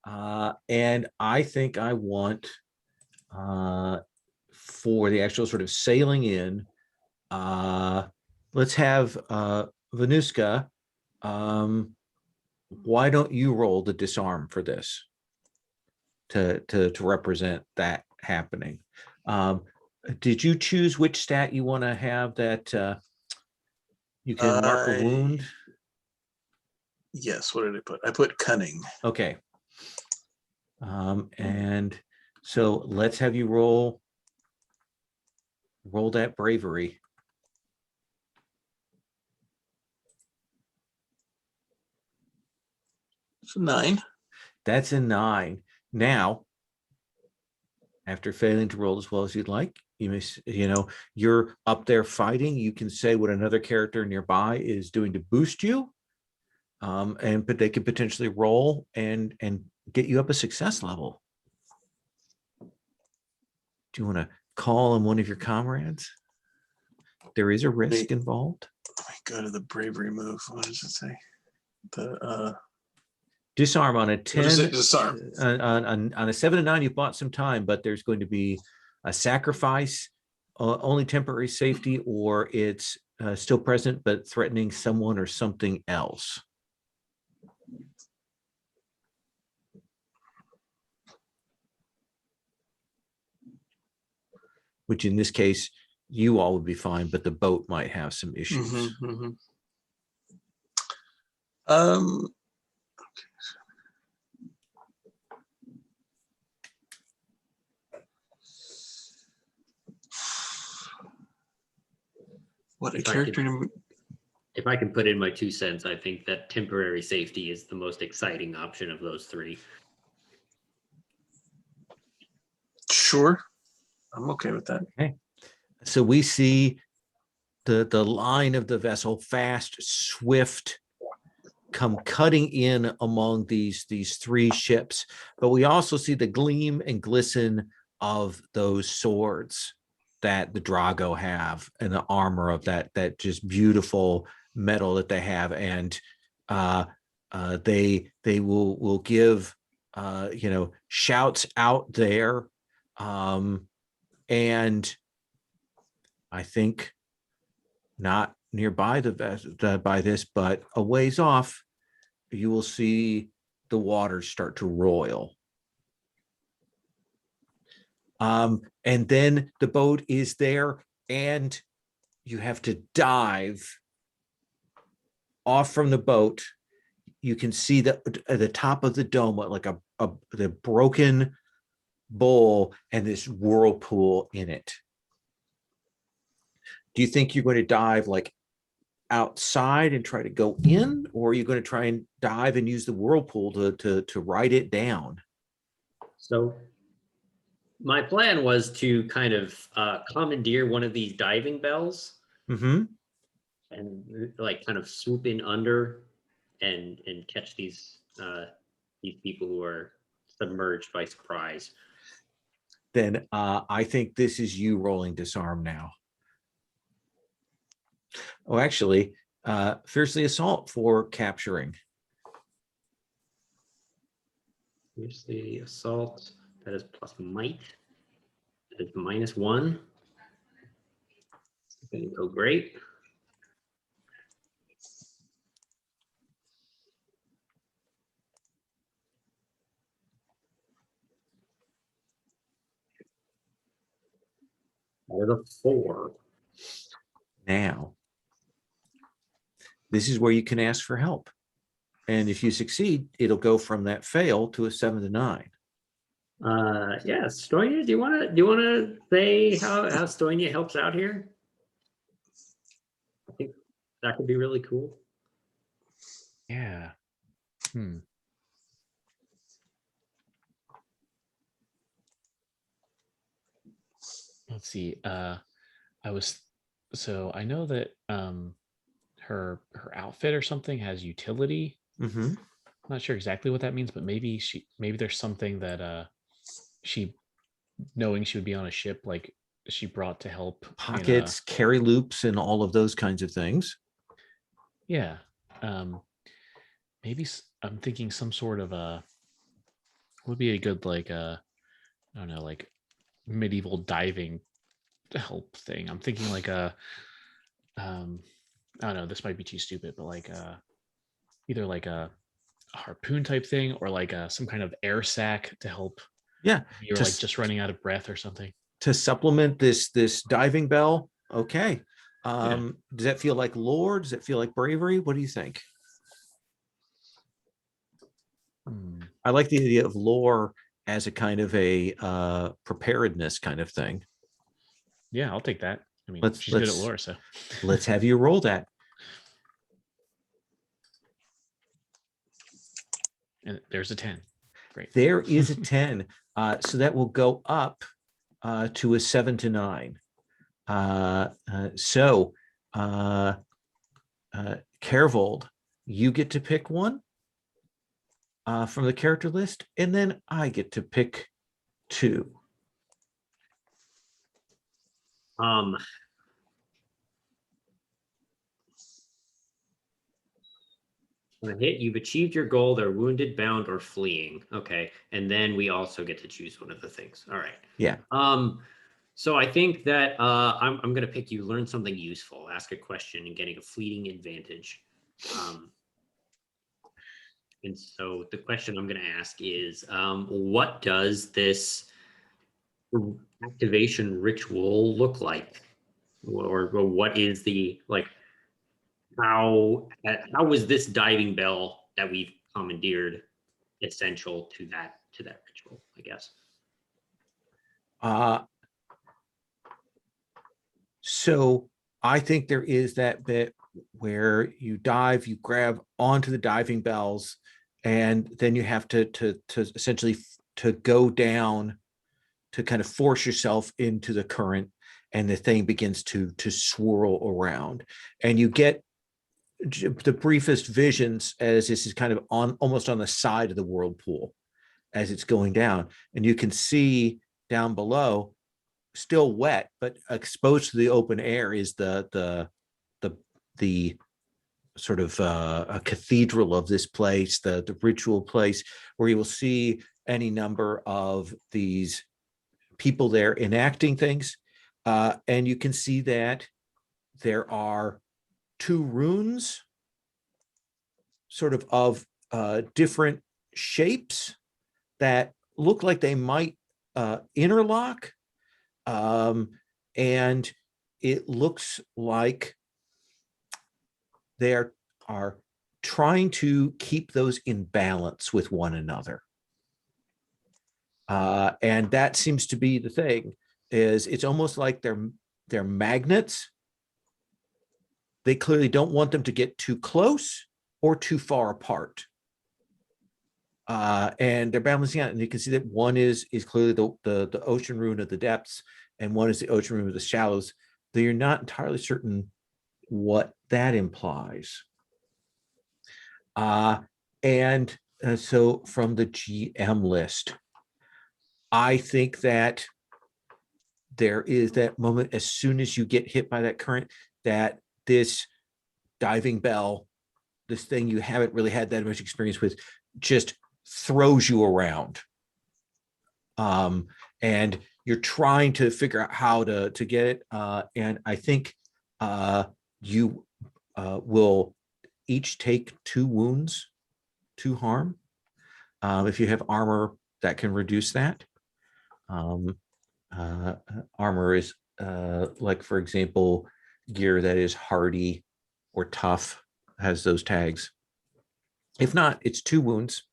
S1: And I think I want for the actual sort of sailing in, let's have Venuska. Why don't you roll the disarm for this to represent that happening? Did you choose which stat you want to have that you can mark a wound?
S5: Yes, what did I put? I put cunning.
S1: Okay. And so let's have you roll that bravery.
S5: It's a 9.
S1: That's a 9. Now, after failing to roll as well as you'd like, you're up there fighting. You can say what another character nearby is doing to boost you. But they could potentially roll and get you up a success level. Do you want to call on one of your comrades? There is a risk involved.
S5: Let me go to the bravery move. What does it say? The
S1: disarm on a 10.
S5: What is it? Disarm.
S1: On a 7 and 9, you bought some time, but there's going to be a sacrifice, only temporary safety, or it's still present but threatening someone or something else. Which in this case, you all would be fine, but the boat might have some issues.
S5: Mm-hmm, mm-hmm. What a character.
S3: If I can put in my 2 cents, I think that temporary safety is the most exciting option of those 3.
S5: Sure. I'm okay with that.
S1: Okay. So we see the line of the vessel, fast, swift, come cutting in among these 3 ships, but we also see the gleam and glisten of those swords that the Drago have and the armor of that just beautiful metal that they have, and they will give shouts out there, and I think not nearby by this, but a ways off, you will see the waters start to roil. And then the boat is there, and you have to dive off from the boat. You can see the top of the dome, like the broken bowl and this whirlpool in it. Do you think you're going to dive like outside and try to go in, or are you going to try and dive and use the whirlpool to ride it down?
S3: So My plan was to kind of commandeer one of these diving bells
S1: Mm-hmm.
S3: and like kind of swoop in under and catch these people who are submerged by surprise.
S1: Then I think this is you rolling disarm now. Oh, actually, fiercely assault for capturing.
S3: Here's the assault. That is plus might. That is -1. It's gonna go great. That is a 4.
S1: Now, this is where you can ask for help. And if you succeed, it'll go from that fail to a 7 to 9.
S3: Yeah, Stoinia, do you wanna say how Stoinia helps out here? I think that could be really cool.
S2: Yeah. Let's see. So I know that her outfit or something has utility.
S1: Mm-hmm.
S2: I'm not sure exactly what that means, but maybe there's something that she, knowing she would be on a ship, like she brought to help in
S1: Pockets, carry loops, and all of those kinds of things.
S2: yeah. Maybe I'm thinking some sort of would be a good like I don't know, like medieval diving help thing. I'm thinking like I don't know, this might be too stupid, but like either like a harpoon type thing or like some kind of air sac to help.
S1: Yeah.
S2: You're like just running out of breath or something.
S1: To supplement this diving bell. Okay.
S2: Yeah.
S1: Does that feel like lore? Does it feel like bravery? What do you think? I like the idea of lore as a kind of a preparedness kind of thing.
S2: Yeah, I'll take that. I mean, she's good at lore, so
S1: let's have you roll that.
S2: And there's a 10. Great.
S1: There is a 10. So that will go up to a 7 to 9. Kervold, you get to pick one from the character list, and then I get to pick 2.
S3: On a hit, you've achieved your goal. They're wounded, bound, or fleeing. Okay, and then we also get to choose one of the things. All right.
S1: Yeah.
S3: So I think that I'm going to pick you. Learn something useful. Ask a question and getting a fleeting advantage. And so the question I'm going to ask is, what does this activation ritual look like, or what is the like? How was this diving bell that we've commandeered essential to that ritual, I guess?
S1: So I think there is that bit where you dive, you grab onto the diving bells, and then you have to essentially to go down to kind of force yourself into the current, and the thing begins to swirl around, and you get the briefest visions as this is kind of on almost on the side of the whirlpool as it's going down, and you can see down below, still wet but exposed to the open air, is the sort of a cathedral of this place, the ritual place, where you will see any number of these people there enacting things, and you can see that there are 2 runes sort of different shapes that look like they might interlock, and it looks like they are trying to keep those in balance with one another, and that seems to be the thing. Is it's almost like they're magnets. They clearly don't want them to get too close or too far apart. and they're balancing out, and you can see that one is clearly the ocean rune of the depths, and one is the ocean rune of the shallows. Though you're not entirely certain what that implies. And so from the GM list, I think that there is that moment as soon as you get hit by that current, that this diving bell, this thing you haven't really had that much experience with, just throws you around. And you're trying to figure out how to get it. And I think you will each take 2 wounds, 2 harm. If you have armor, that can reduce that. Armor is like, for example, gear that is hardy or tough has those tags. If not, it's 2 wounds.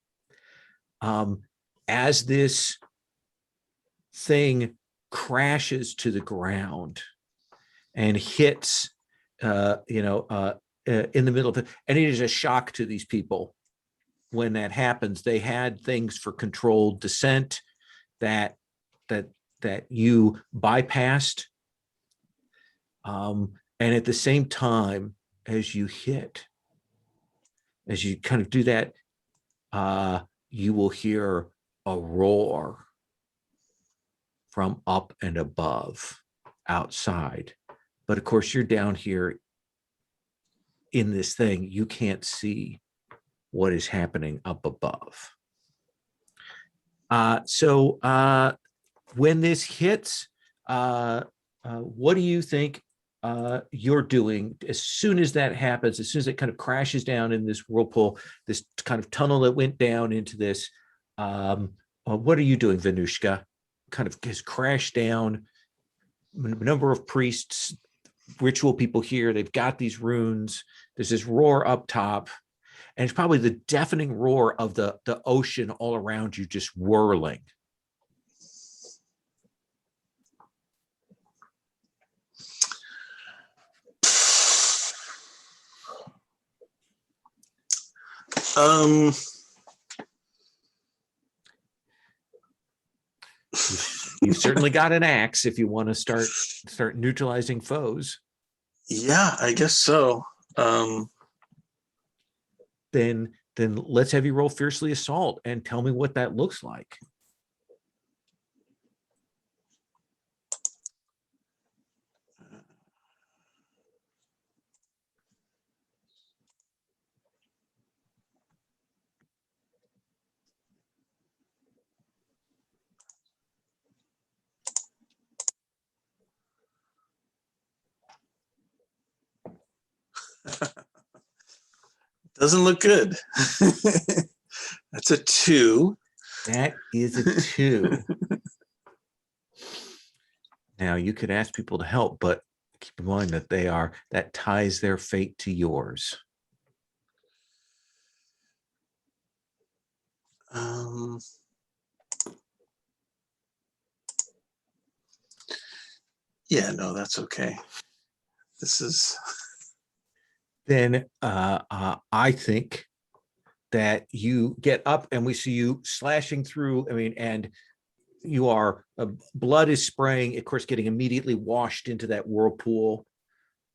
S1: As this thing crashes to the ground and hits, in the middle of it, and it is a shock to these people when that happens. They had things for controlled descent that you bypassed, and at the same time as you kind of do that, you will hear a roar from up and above outside. But of course, you're down here in this thing. You can't see what is happening up above. So when this hits, what do you think you're doing as soon as that happens, as soon as it kind of crashes down in this whirlpool, this kind of tunnel that went down into this? What are you doing, Venushka? Kind of has crashed down. A number of priests, ritual people here, they've got these runes. There's this roar up top, and it's probably the deafening roar of the ocean all around you, just whirling. You've certainly got an axe if you want to start neutralizing foes.
S4: Yeah, I guess so.
S1: Then let's have you roll fiercely assault and tell me what that looks like.
S4: Doesn't look good. That's a 2.
S1: That is a 2. Now you could ask people to help, but keep in mind that that ties their fate to yours.
S4: Yeah, no, that's okay. This is.
S1: Then I think that you get up and we see you slashing through. And you are, blood is spraying, of course, getting immediately washed into that whirlpool.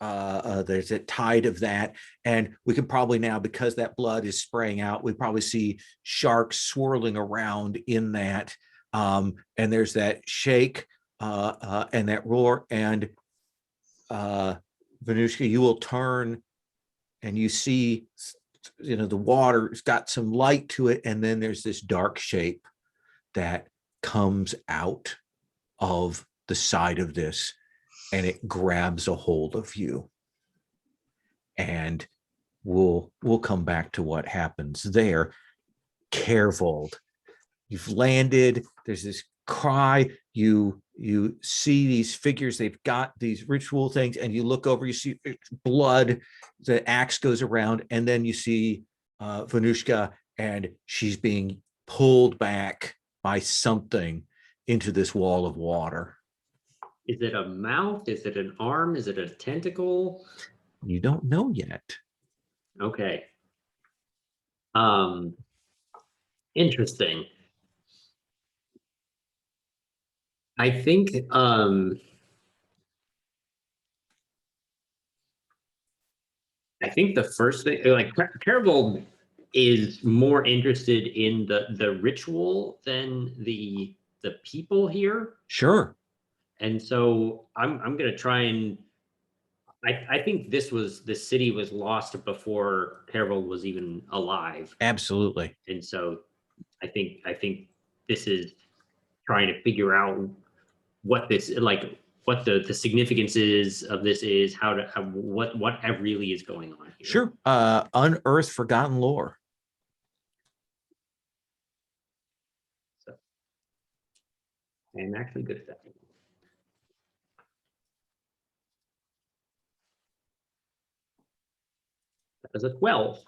S1: There's a tide of that. And we can probably now, because that blood is spraying out, we probably see sharks swirling around in that. And there's that shake and that roar. And Venushka, you will turn and you see, the water's got some light to it. And then there's this dark shape that comes out of the side of this, and it grabs a hold of you. And we'll come back to what happens there. Carevold, you've landed. There's this cry. You see these figures. They've got these ritual things, and you look over. You see blood. The axe goes around, and then you see Venushka, and she's being pulled back by something into this wall of water.
S3: Is it a mouth? Is it an arm? Is it a tentacle?
S1: You don't know yet.
S3: Okay. Interesting. I think the first thing, like Caravold is more interested in the ritual than the people here.
S1: Sure.
S3: And so I'm gonna try and I think the city was lost before Caravold was even alive.
S1: Absolutely.
S3: And so I think this is trying to figure out what this like what the significance is of this is, what really is going on here.
S1: Sure. Unearth forgotten lore.
S3: So I'm actually good at that. That was a 12.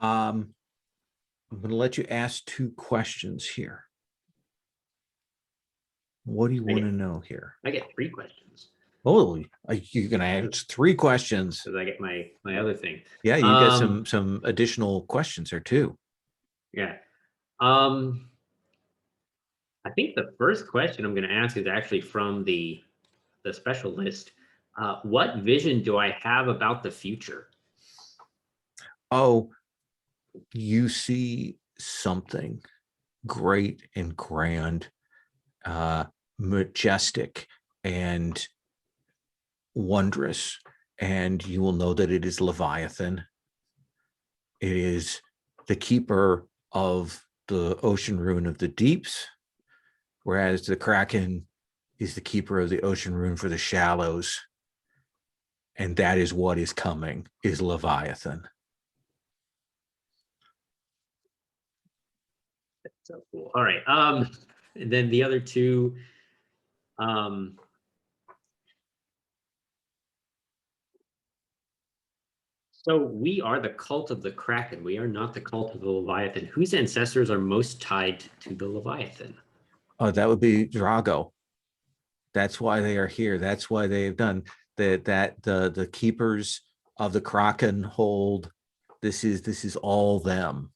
S1: I'm going to let you ask 2 questions here. What do you want to know here?
S3: I get 3 questions.
S1: Oh, you're going to ask 3 questions.
S3: Because I get my other thing.
S1: Yeah, you got some additional questions there too.
S3: Yeah. I think the first question I'm going to ask is actually from the special list. What vision do I have about the future?
S1: Oh, you see something great and grand, majestic and wondrous, and you will know that it is Leviathan. It is the keeper of the ocean rune of the deeps, whereas the Kraken is the keeper of the ocean rune for the shallows. And that is what is coming, is Leviathan.
S3: That's so cool. All right. And then the other 2, so we are the cult of the Kraken. We are not the cult of the Leviathan. Whose ancestors are most tied to the Leviathan?
S1: That would be Drago. That's why they are here. That's why they have done that. The keepers of the Kraken hold. This is all them.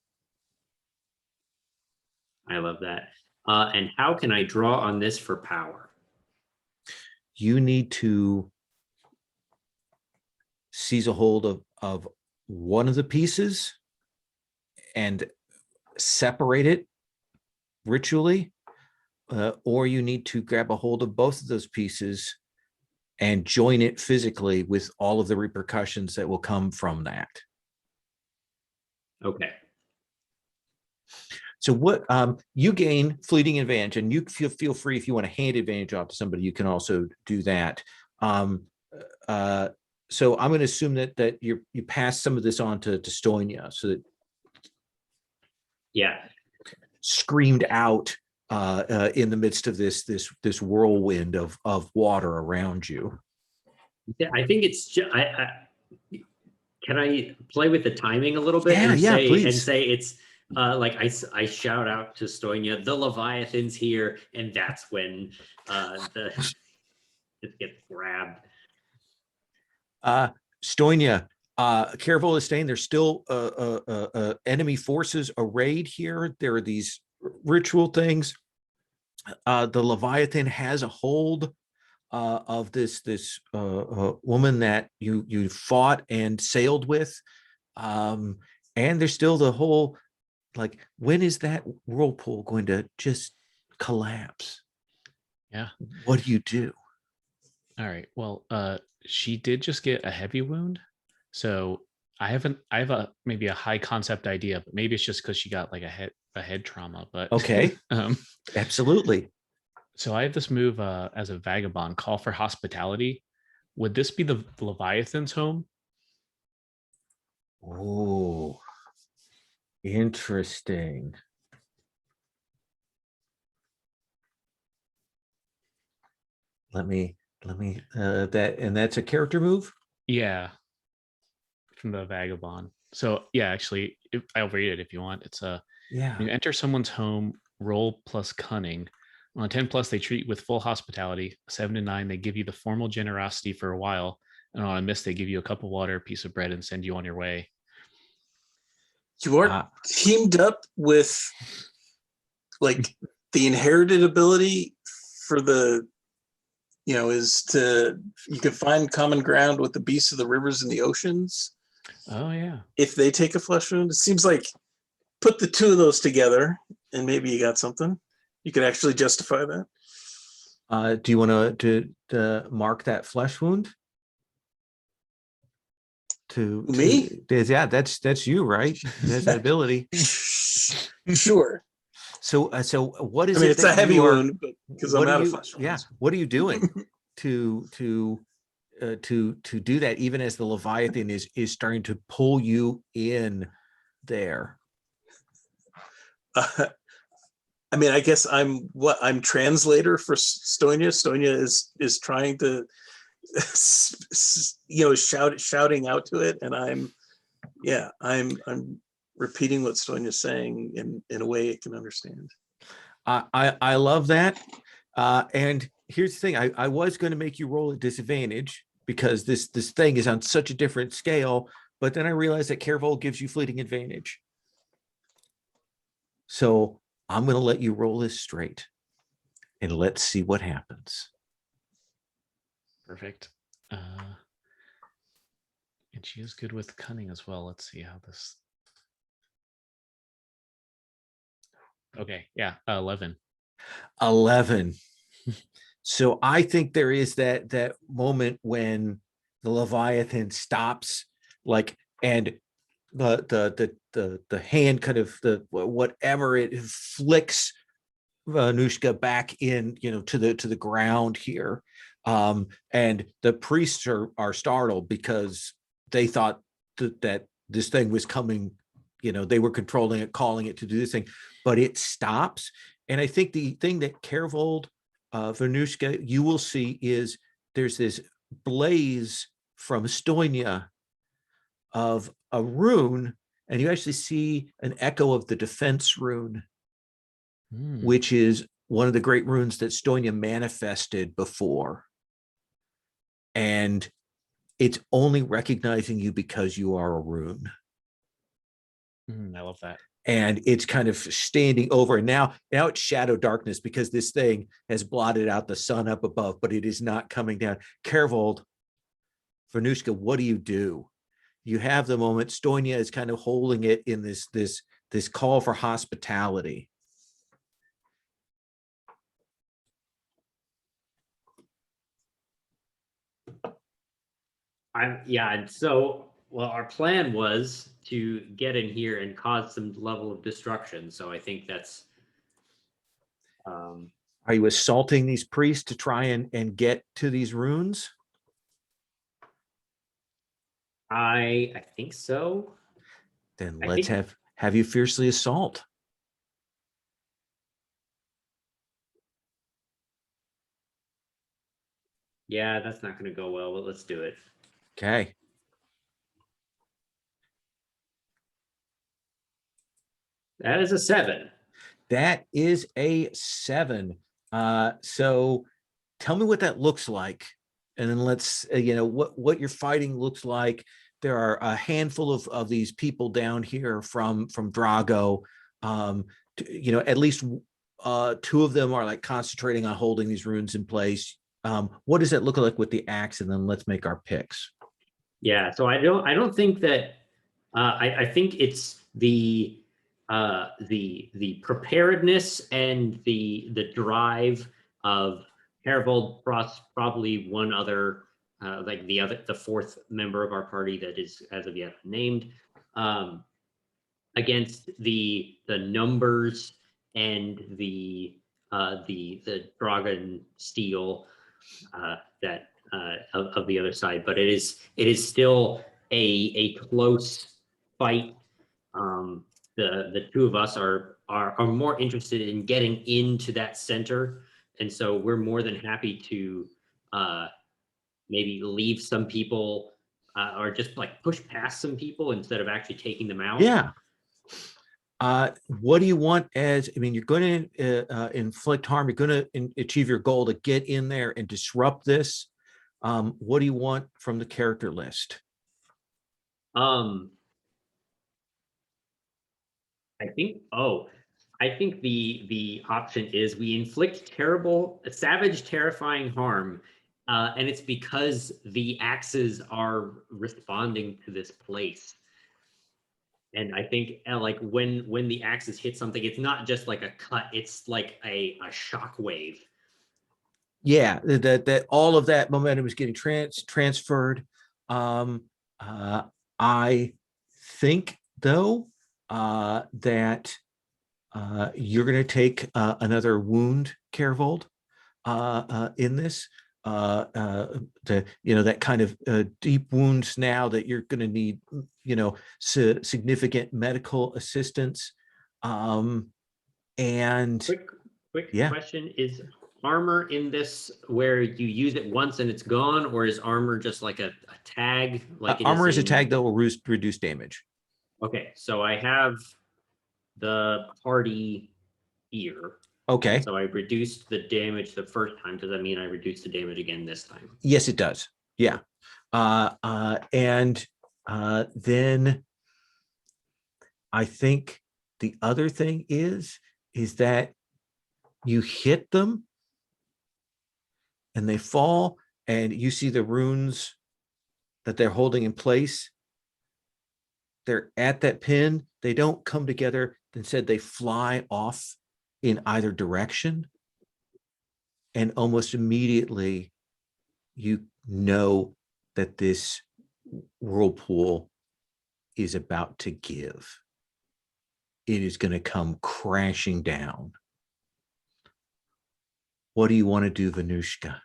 S3: I love that. And how can I draw on this for power?
S1: You need to seize a hold of one of the pieces and separate it ritually, or you need to grab a hold of both of those pieces and join it physically with all of the repercussions that will come from that.
S3: Okay.
S1: So what you gain fleeting advantage, and you feel free if you want to hand advantage off to somebody, you can also do that. So I'm going to assume that you pass some of this on to Stoinia, so that screamed out in the midst of this whirlwind of water around you.
S3: Yeah, I think it's just, can I play with the timing a little bit?
S1: Yeah, please.
S3: And say it's like I shout out to Stoinia, the Leviathan's here, and that's when it gets grabbed.
S1: Stoinia, careful of staying. There's still enemy forces arrayed here. There are these ritual things. The Leviathan has a hold of this woman that you fought and sailed with, and there's still the whole, like, when is that whirlpool going to just collapse?
S2: Yeah.
S1: What do you do?
S2: All right. Well, she did just get a heavy wound, so I have maybe a high concept idea, but maybe it's just because she got like a head trauma. But
S1: okay, absolutely.
S2: So I have this move as a vagabond, call for hospitality. Would this be the Leviathan's home?
S1: Oh, interesting. Let me that's a character move?
S2: Yeah. From the vagabond. So yeah, actually, I'll read it if you want. It's
S1: yeah.
S2: When you enter someone's home, roll plus cunning. On a 10 plus, they treat you with full hospitality. 7 to 9, they give you the formal generosity for a while. And on a miss, they give you a cup of water, a piece of bread, and send you on your way.
S5: You are teamed up with like the inherited ability for the, is to, you can find common ground with the beasts of the rivers and the oceans.
S2: Oh yeah.
S5: If they take a flesh wound, it seems like put the two of those together and maybe you got something. You could actually justify that.
S1: Do you want to mark that flesh wound?
S5: Me?
S1: Yeah, that's you, right? There's that ability.
S5: Sure.
S1: So what is
S5: I mean,
S1: it
S5: it's a
S1: that
S5: heavy
S1: you are?
S5: wound, because I'm out of flesh wounds.
S1: Yeah, what are you doing to do that? Even as the Leviathan is starting to pull you in there.
S5: I mean, I guess I'm translator for Stonia. Stonia is trying to, shouting out to it, and I'm repeating what Stonia's saying in a way it can understand.
S1: I love that. And here's the thing: I was going to make you roll at disadvantage because this thing is on such a different scale, but then I realized that Careful gives you fleeting advantage. So I'm going to let you roll this straight, and let's see what happens.
S2: Perfect. And she is good with cunning as well. Let's see how this. Okay, yeah, 11.
S1: 11. So I think there is that moment when the Leviathan stops, like, and the hand kind of whatever it flicks Vanushka back in, to the ground here. And the priests are startled because they thought that this thing was coming, they were controlling it, calling it to do this thing, but it stops. And I think the thing that Kervold, Vanushka, you will see is there's this blaze from Stonia of a rune, and you actually see an echo of the defense rune, which is one of the great runes that Stonia manifested before. And it's only recognizing you because you are a rune.
S2: I love that.
S1: And it's kind of standing over. And now it's shadow darkness because this thing has blotted out the sun up above, but it is not coming down. Kervold, Vanushka, what do? You have the moment. Stonia is kind of holding it in this call for hospitality.
S3: Our plan was to get in here and cause some level of destruction. So I think that's.
S1: Are you assaulting these priests to try and get to these runes?
S3: I think so.
S1: Then let's have you fiercely assault.
S3: Yeah, that's not going to go well, but let's do it.
S1: Okay.
S3: That is a 7.
S1: That is a 7. So tell me what that looks like. And then let's, what your fighting looks like. There are a handful of these people down here from Drago. At least 2 of them are like concentrating on holding these runes in place. What does that look like with the axe? And then let's make our picks.
S3: Yeah, so I don't think that I think it's the preparedness and the drive of Hervold plus probably one other like the 4th member of our party that is as of yet unnamed, against the numbers and the dragon steel that of the other side, but it is still a close fight. The 2 of us are more interested in getting into that center, and so we're more than happy to maybe leave some people or just like push past some people instead of actually taking them out.
S1: Yeah. What do you want you're going to inflict harm. You're going to achieve your goal to get in there and disrupt this. What do you want from the character list?
S3: I think, I think the option is we inflict savage, terrifying harm. And it's because the axes are responding to this place. And I think like when the axes hit something, it's not just like a cut, it's like a shock wave.
S1: Yeah, that all of that momentum is getting transferred. I think though that you're going to take another wound, Carvold, in this. That kind of deep wounds now that you're going to need, significant medical assistance. And
S3: Quick
S1: yeah.
S3: question: is armor in this where you use it once and it's gone, or is armor just like a tag? Like
S1: armor is a tag that will reduce damage.
S3: Okay, so I have the party here.
S1: Okay.
S3: So I reduced the damage the first time. Does that mean I reduced the damage again this time?
S1: Yes, it does. Yeah. And then I think the other thing is that you hit them and they fall and you see the runes that they're holding in place. They're at that pin. They don't come together. Instead, they fly off in either direction. And almost immediately, you know that this whirlpool is about to give. It is going to come crashing down. What do you want to do, Venushka?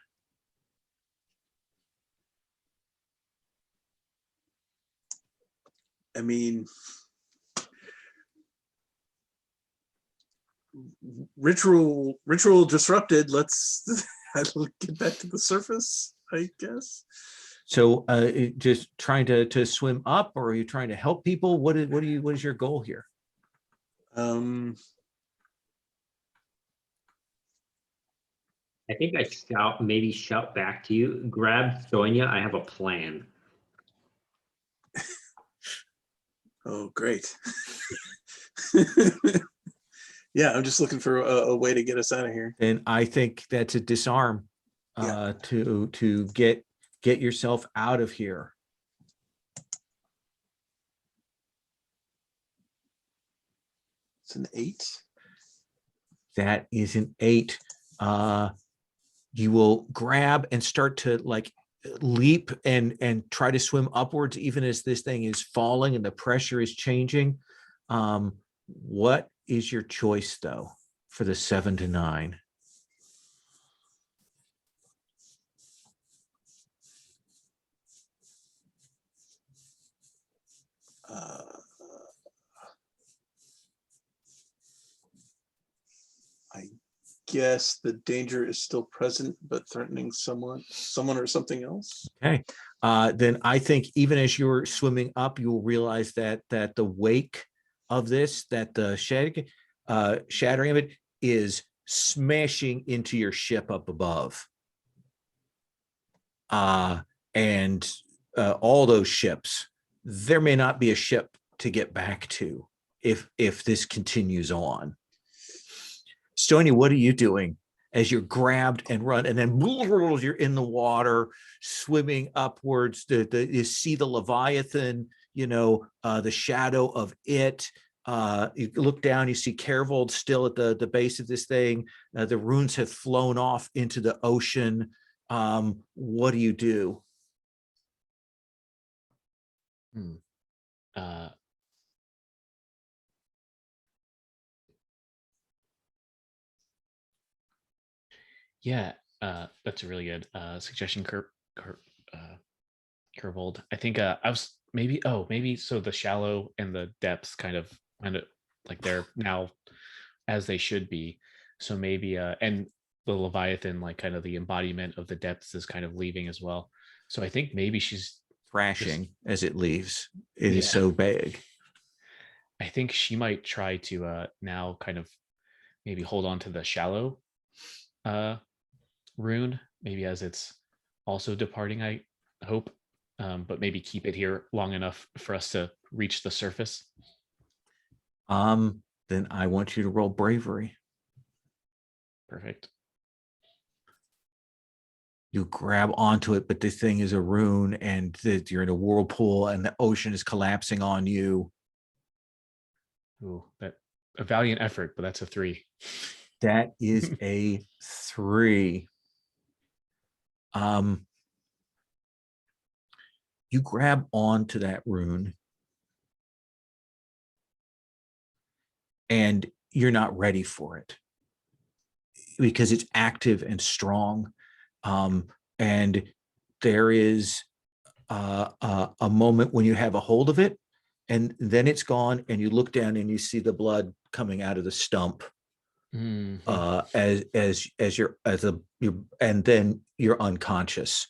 S5: I mean, ritual disrupted. Let's get back to the surface, I guess.
S1: So just trying to swim up, or are you trying to help people? What is your goal here?
S3: I think I shout back to you, grab Sonia, I have a plan.
S5: Oh, great. Yeah, I'm just looking for a way to get us out of here.
S1: And I think that's a disarm to get yourself out of here.
S5: It's an 8.
S1: That is an 8. You will grab and start to like leap and try to swim upwards, even as this thing is falling and the pressure is changing. What is your choice though for the 7 to 9?
S5: I guess the danger is still present, but threatening someone or something else.
S1: Okay. Then I think even as you're swimming up, you will realize that the wake of this, that the shattering of it is smashing into your ship up above. And all those ships, there may not be a ship to get back to if this continues on. Stony, what are you doing as you're grabbed and run, and then you're in the water, swimming upwards? You see the Leviathan, the shadow of it. You look down, you see Carvold still at the base of this thing. The runes have flown off into the ocean. What do you do?
S2: Yeah, that's a really good suggestion, Curvold. I think I was maybe so the shallow and the depths kind of like they're now as they should be. So maybe and the Leviathan, like kind of the embodiment of the depths, is kind of leaving as well. So I think maybe she's
S1: crashing as it leaves. It is so big.
S2: I think she might try to now kind of maybe hold on to the shallow rune, maybe as it's also departing, I hope, but maybe keep it here long enough for us to reach the surface.
S1: then I want you to roll bravery.
S2: Perfect.
S1: You grab onto it, but this thing is a rune, and you're in a whirlpool, and the ocean is collapsing on you.
S2: Ooh, that a valiant effort, but that's a 3.
S1: That is a 3. You grab onto that rune, and you're not ready for it because it's active and strong. And there is a moment when you have a hold of it, and then it's gone, and you look down and you see the blood coming out of the stump. And then you're unconscious.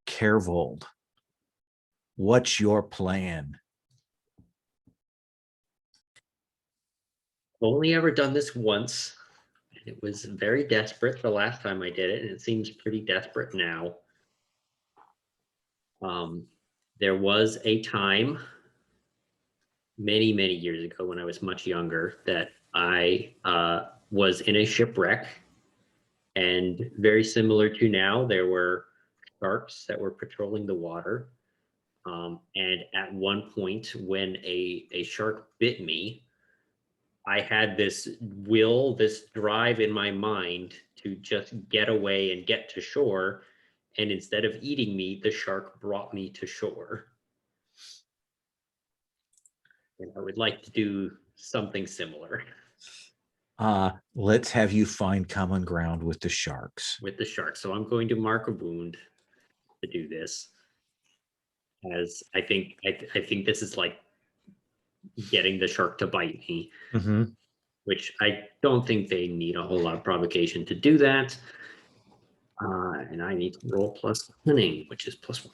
S1: Carevold, what's your plan?
S3: Only ever done this once. It was very desperate the last time I did it, and it seems pretty desperate now. There was a time many, many years ago when I was much younger that I was in a shipwreck, and very similar to now, there were sharks that were patrolling the water. And at one point when a shark bit me, I had this will, this drive in my mind to just get away and get to shore. And instead of eating me, the shark brought me to shore. And I would like to do something similar.
S1: Let's have you find common ground with the sharks.
S3: With the shark. So I'm going to mark a wound to do this. As I think this is like getting the shark to bite me.
S1: Mm-hmm.
S3: Which I don't think they need a whole lot of provocation to do that. And I need to roll plus cunning, which is +1.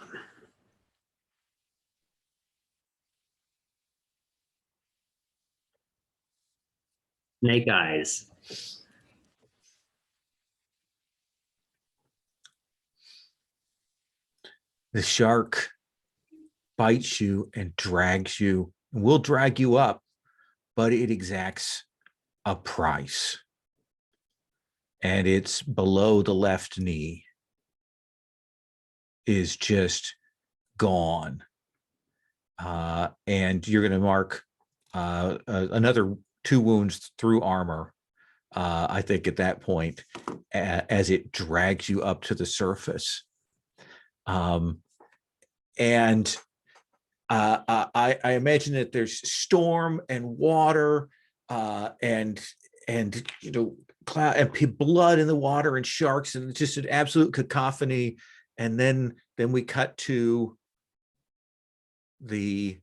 S3: Snake eyes.
S1: The shark bites you and drags you, and will drag you up, but it exacts a price. And it's below the left knee, is just gone. And you're going to mark another 2 wounds through armor, I think, at that point, as it drags you up to the surface. And I imagine that there's storm and water, and cloud and blood in the water and sharks, and just an absolute cacophony. And then we cut to the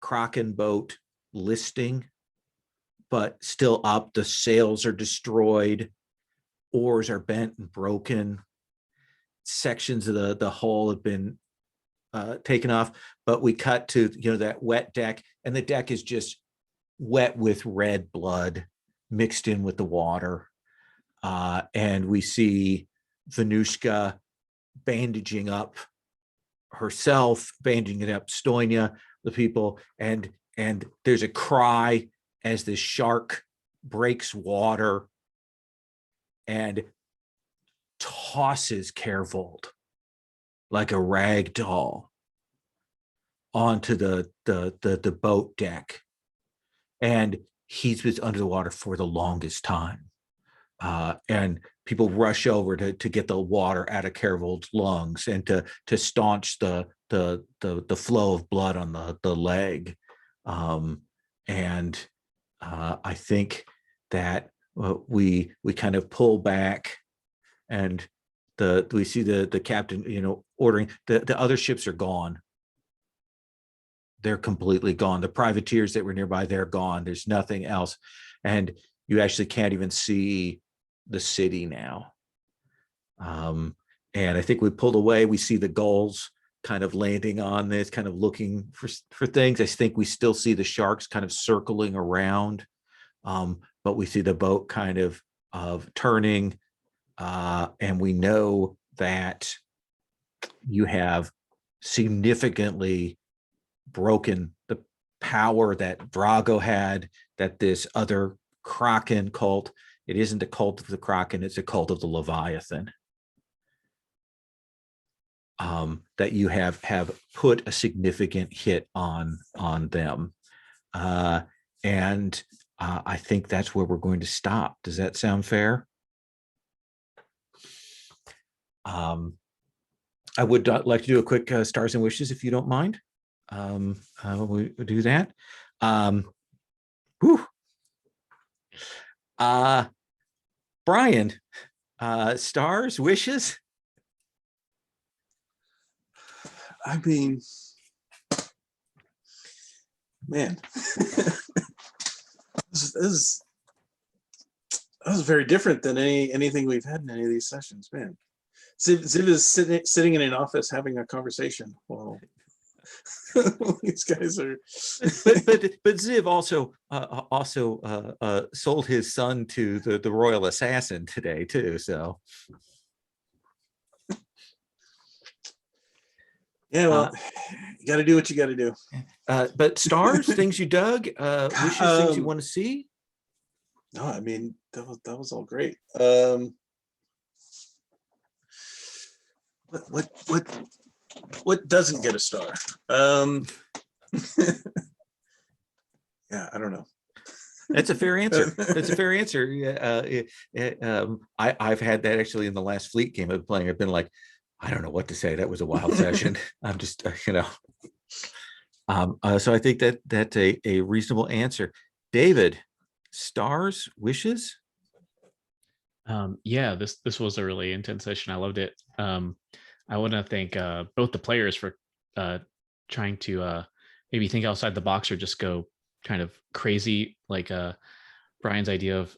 S1: Kraken boat listing, but still up. The sails are destroyed, oars are bent and broken, sections of the hull have been taken off. But we cut to that wet deck, and the deck is just wet with red blood mixed in with the water. And we see Venushka bandaging up herself, bandaging up Stoinia, the people, and there's a cry as the shark breaks water and tosses Carevold like a rag doll onto the boat deck. And he's been under the water for the longest time. And people rush over to get the water out of Carevold's lungs and to staunch the flow of blood on the leg. And I think that we kind of pull back, and we see the captain, ordering the other ships are gone. They're completely gone. The privateers that were nearby, they're gone. There's nothing else. And you actually can't even see the city now. And I think we pulled away. We see the gulls kind of landing on this, kind of looking for things. I think we still see the sharks kind of circling around. But we see the boat kind of turning. And we know that you have significantly broken the power that Drago had, that this other Kraken cult, it isn't a cult of the Kraken, it's a cult of the Leviathan. That you have put a significant hit on them. And I think that's where we're going to stop. Does that sound fair? I would like to do a quick stars and wishes, if you don't mind. We'll do that. Brian, stars, wishes?
S5: I mean, man, this was very different than anything we've had in any of these sessions, man. Ziv is sitting in an office having a conversation. Well, these guys are.
S1: but Ziv also sold his son to the royal assassin today too. So.
S5: Yeah, well, you got to do what you got to do.
S1: But stars, things you dug, wishes, things you want to see.
S5: No, I mean that was all great. What doesn't get a star? Yeah, I don't know.
S1: That's a fair answer. That's a fair answer. I've had that actually in the last Fleet game I've been playing. I've been like, I don't know what to say. That was a wild session. I'm just, so I think that's a reasonable answer. David, stars, wishes?
S2: Yeah, this was a really intense session. I loved it. I want to thank both the players for trying to maybe think outside the box or just go kind of crazy, like Brian's idea of,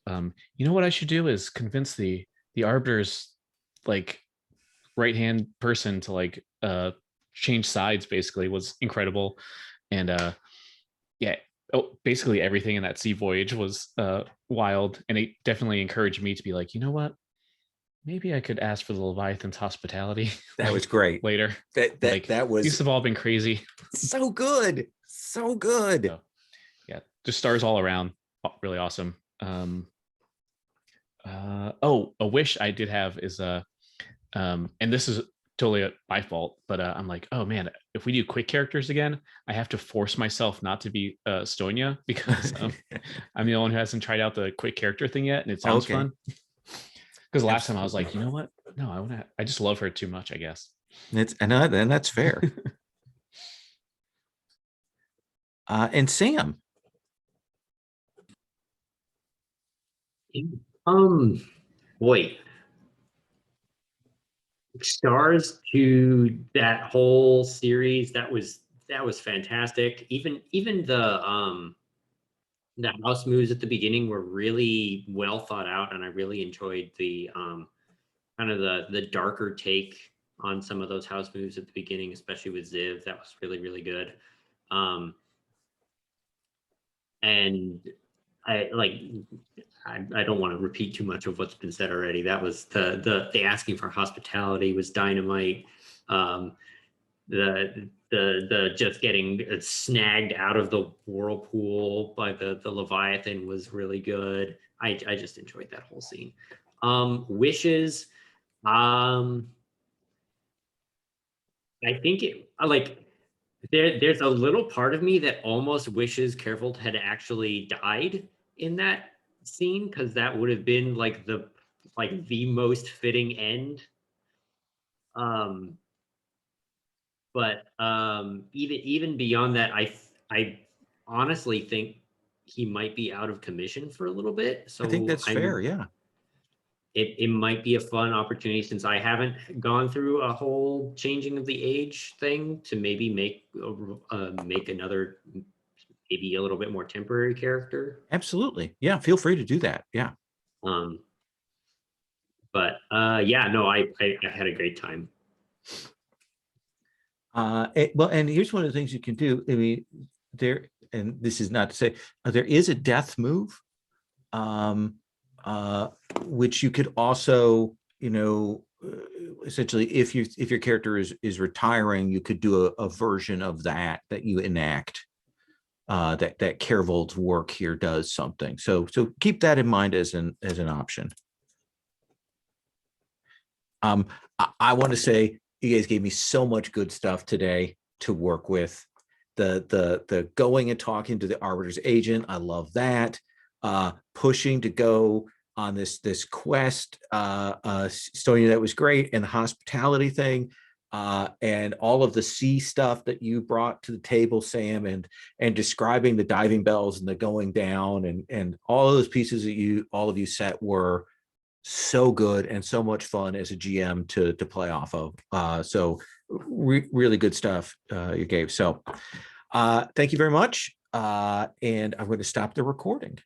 S2: you know what I should do is convince the arbiter's like right-hand person to like change sides, basically, was incredible. And yeah, basically everything in that sea voyage was wild, and it definitely encouraged me to be like, you know what, maybe I could ask for the Leviathan's hospitality.
S1: That was great.
S2: Later.
S1: That was,
S2: these have all been crazy.
S1: So good. So good.
S2: So, yeah, just stars all around. Really awesome. A wish I did have is and this is totally my fault, but I'm like, oh man, if we do quick characters again, I have to force myself not to be Stonia, because I'm the only one who hasn't tried out the quick character thing yet, and it sounds fun. Because last time I was like, you know what? No, I just love her too much, I guess.
S1: And that's fair. And Sam.
S3: Boy, stars to that whole series. That was fantastic. Even the house moves at the beginning were really well thought out, and I really enjoyed the kind of the darker take on some of those house moves at the beginning, especially with Ziv. That was really, really good. And I don't want to repeat too much of what's been said already. That was the asking for hospitality was dynamite. The just getting snagged out of the whirlpool by the Leviathan was really good. I just enjoyed that whole scene. Wishes. I think there's a little part of me that almost wishes Careful had actually died in that scene, because that would have been like the most fitting end. But even beyond that, I honestly think he might be out of commission for a little bit. So
S1: I think that's fair. Yeah.
S3: It might be a fun opportunity, since I haven't gone through a whole changing of the age thing, to maybe make another, maybe a little bit more temporary character.
S1: Absolutely. Yeah. Feel free to do that. Yeah.
S3: But yeah, no, I had a great time.
S1: Well, and here's one of the things you can do. I mean, and this is not to say there is a death move, which you could also, essentially, if your character is retiring, you could do a version of that you enact. That Carevold's work here does something. So keep that in mind as an option. I want to say you guys gave me so much good stuff today to work with. The going and talking to the Arbiter's agent, I love that. Pushing to go on this quest, Stonia, that was great, and the hospitality thing, and all of the sea stuff that you brought to the table, Sam, and describing the diving bells and the going down, and all of those pieces that all of you set were so good and so much fun as a GM to play off of. So really good stuff you gave. So thank you very much. And I'm going to stop the recording.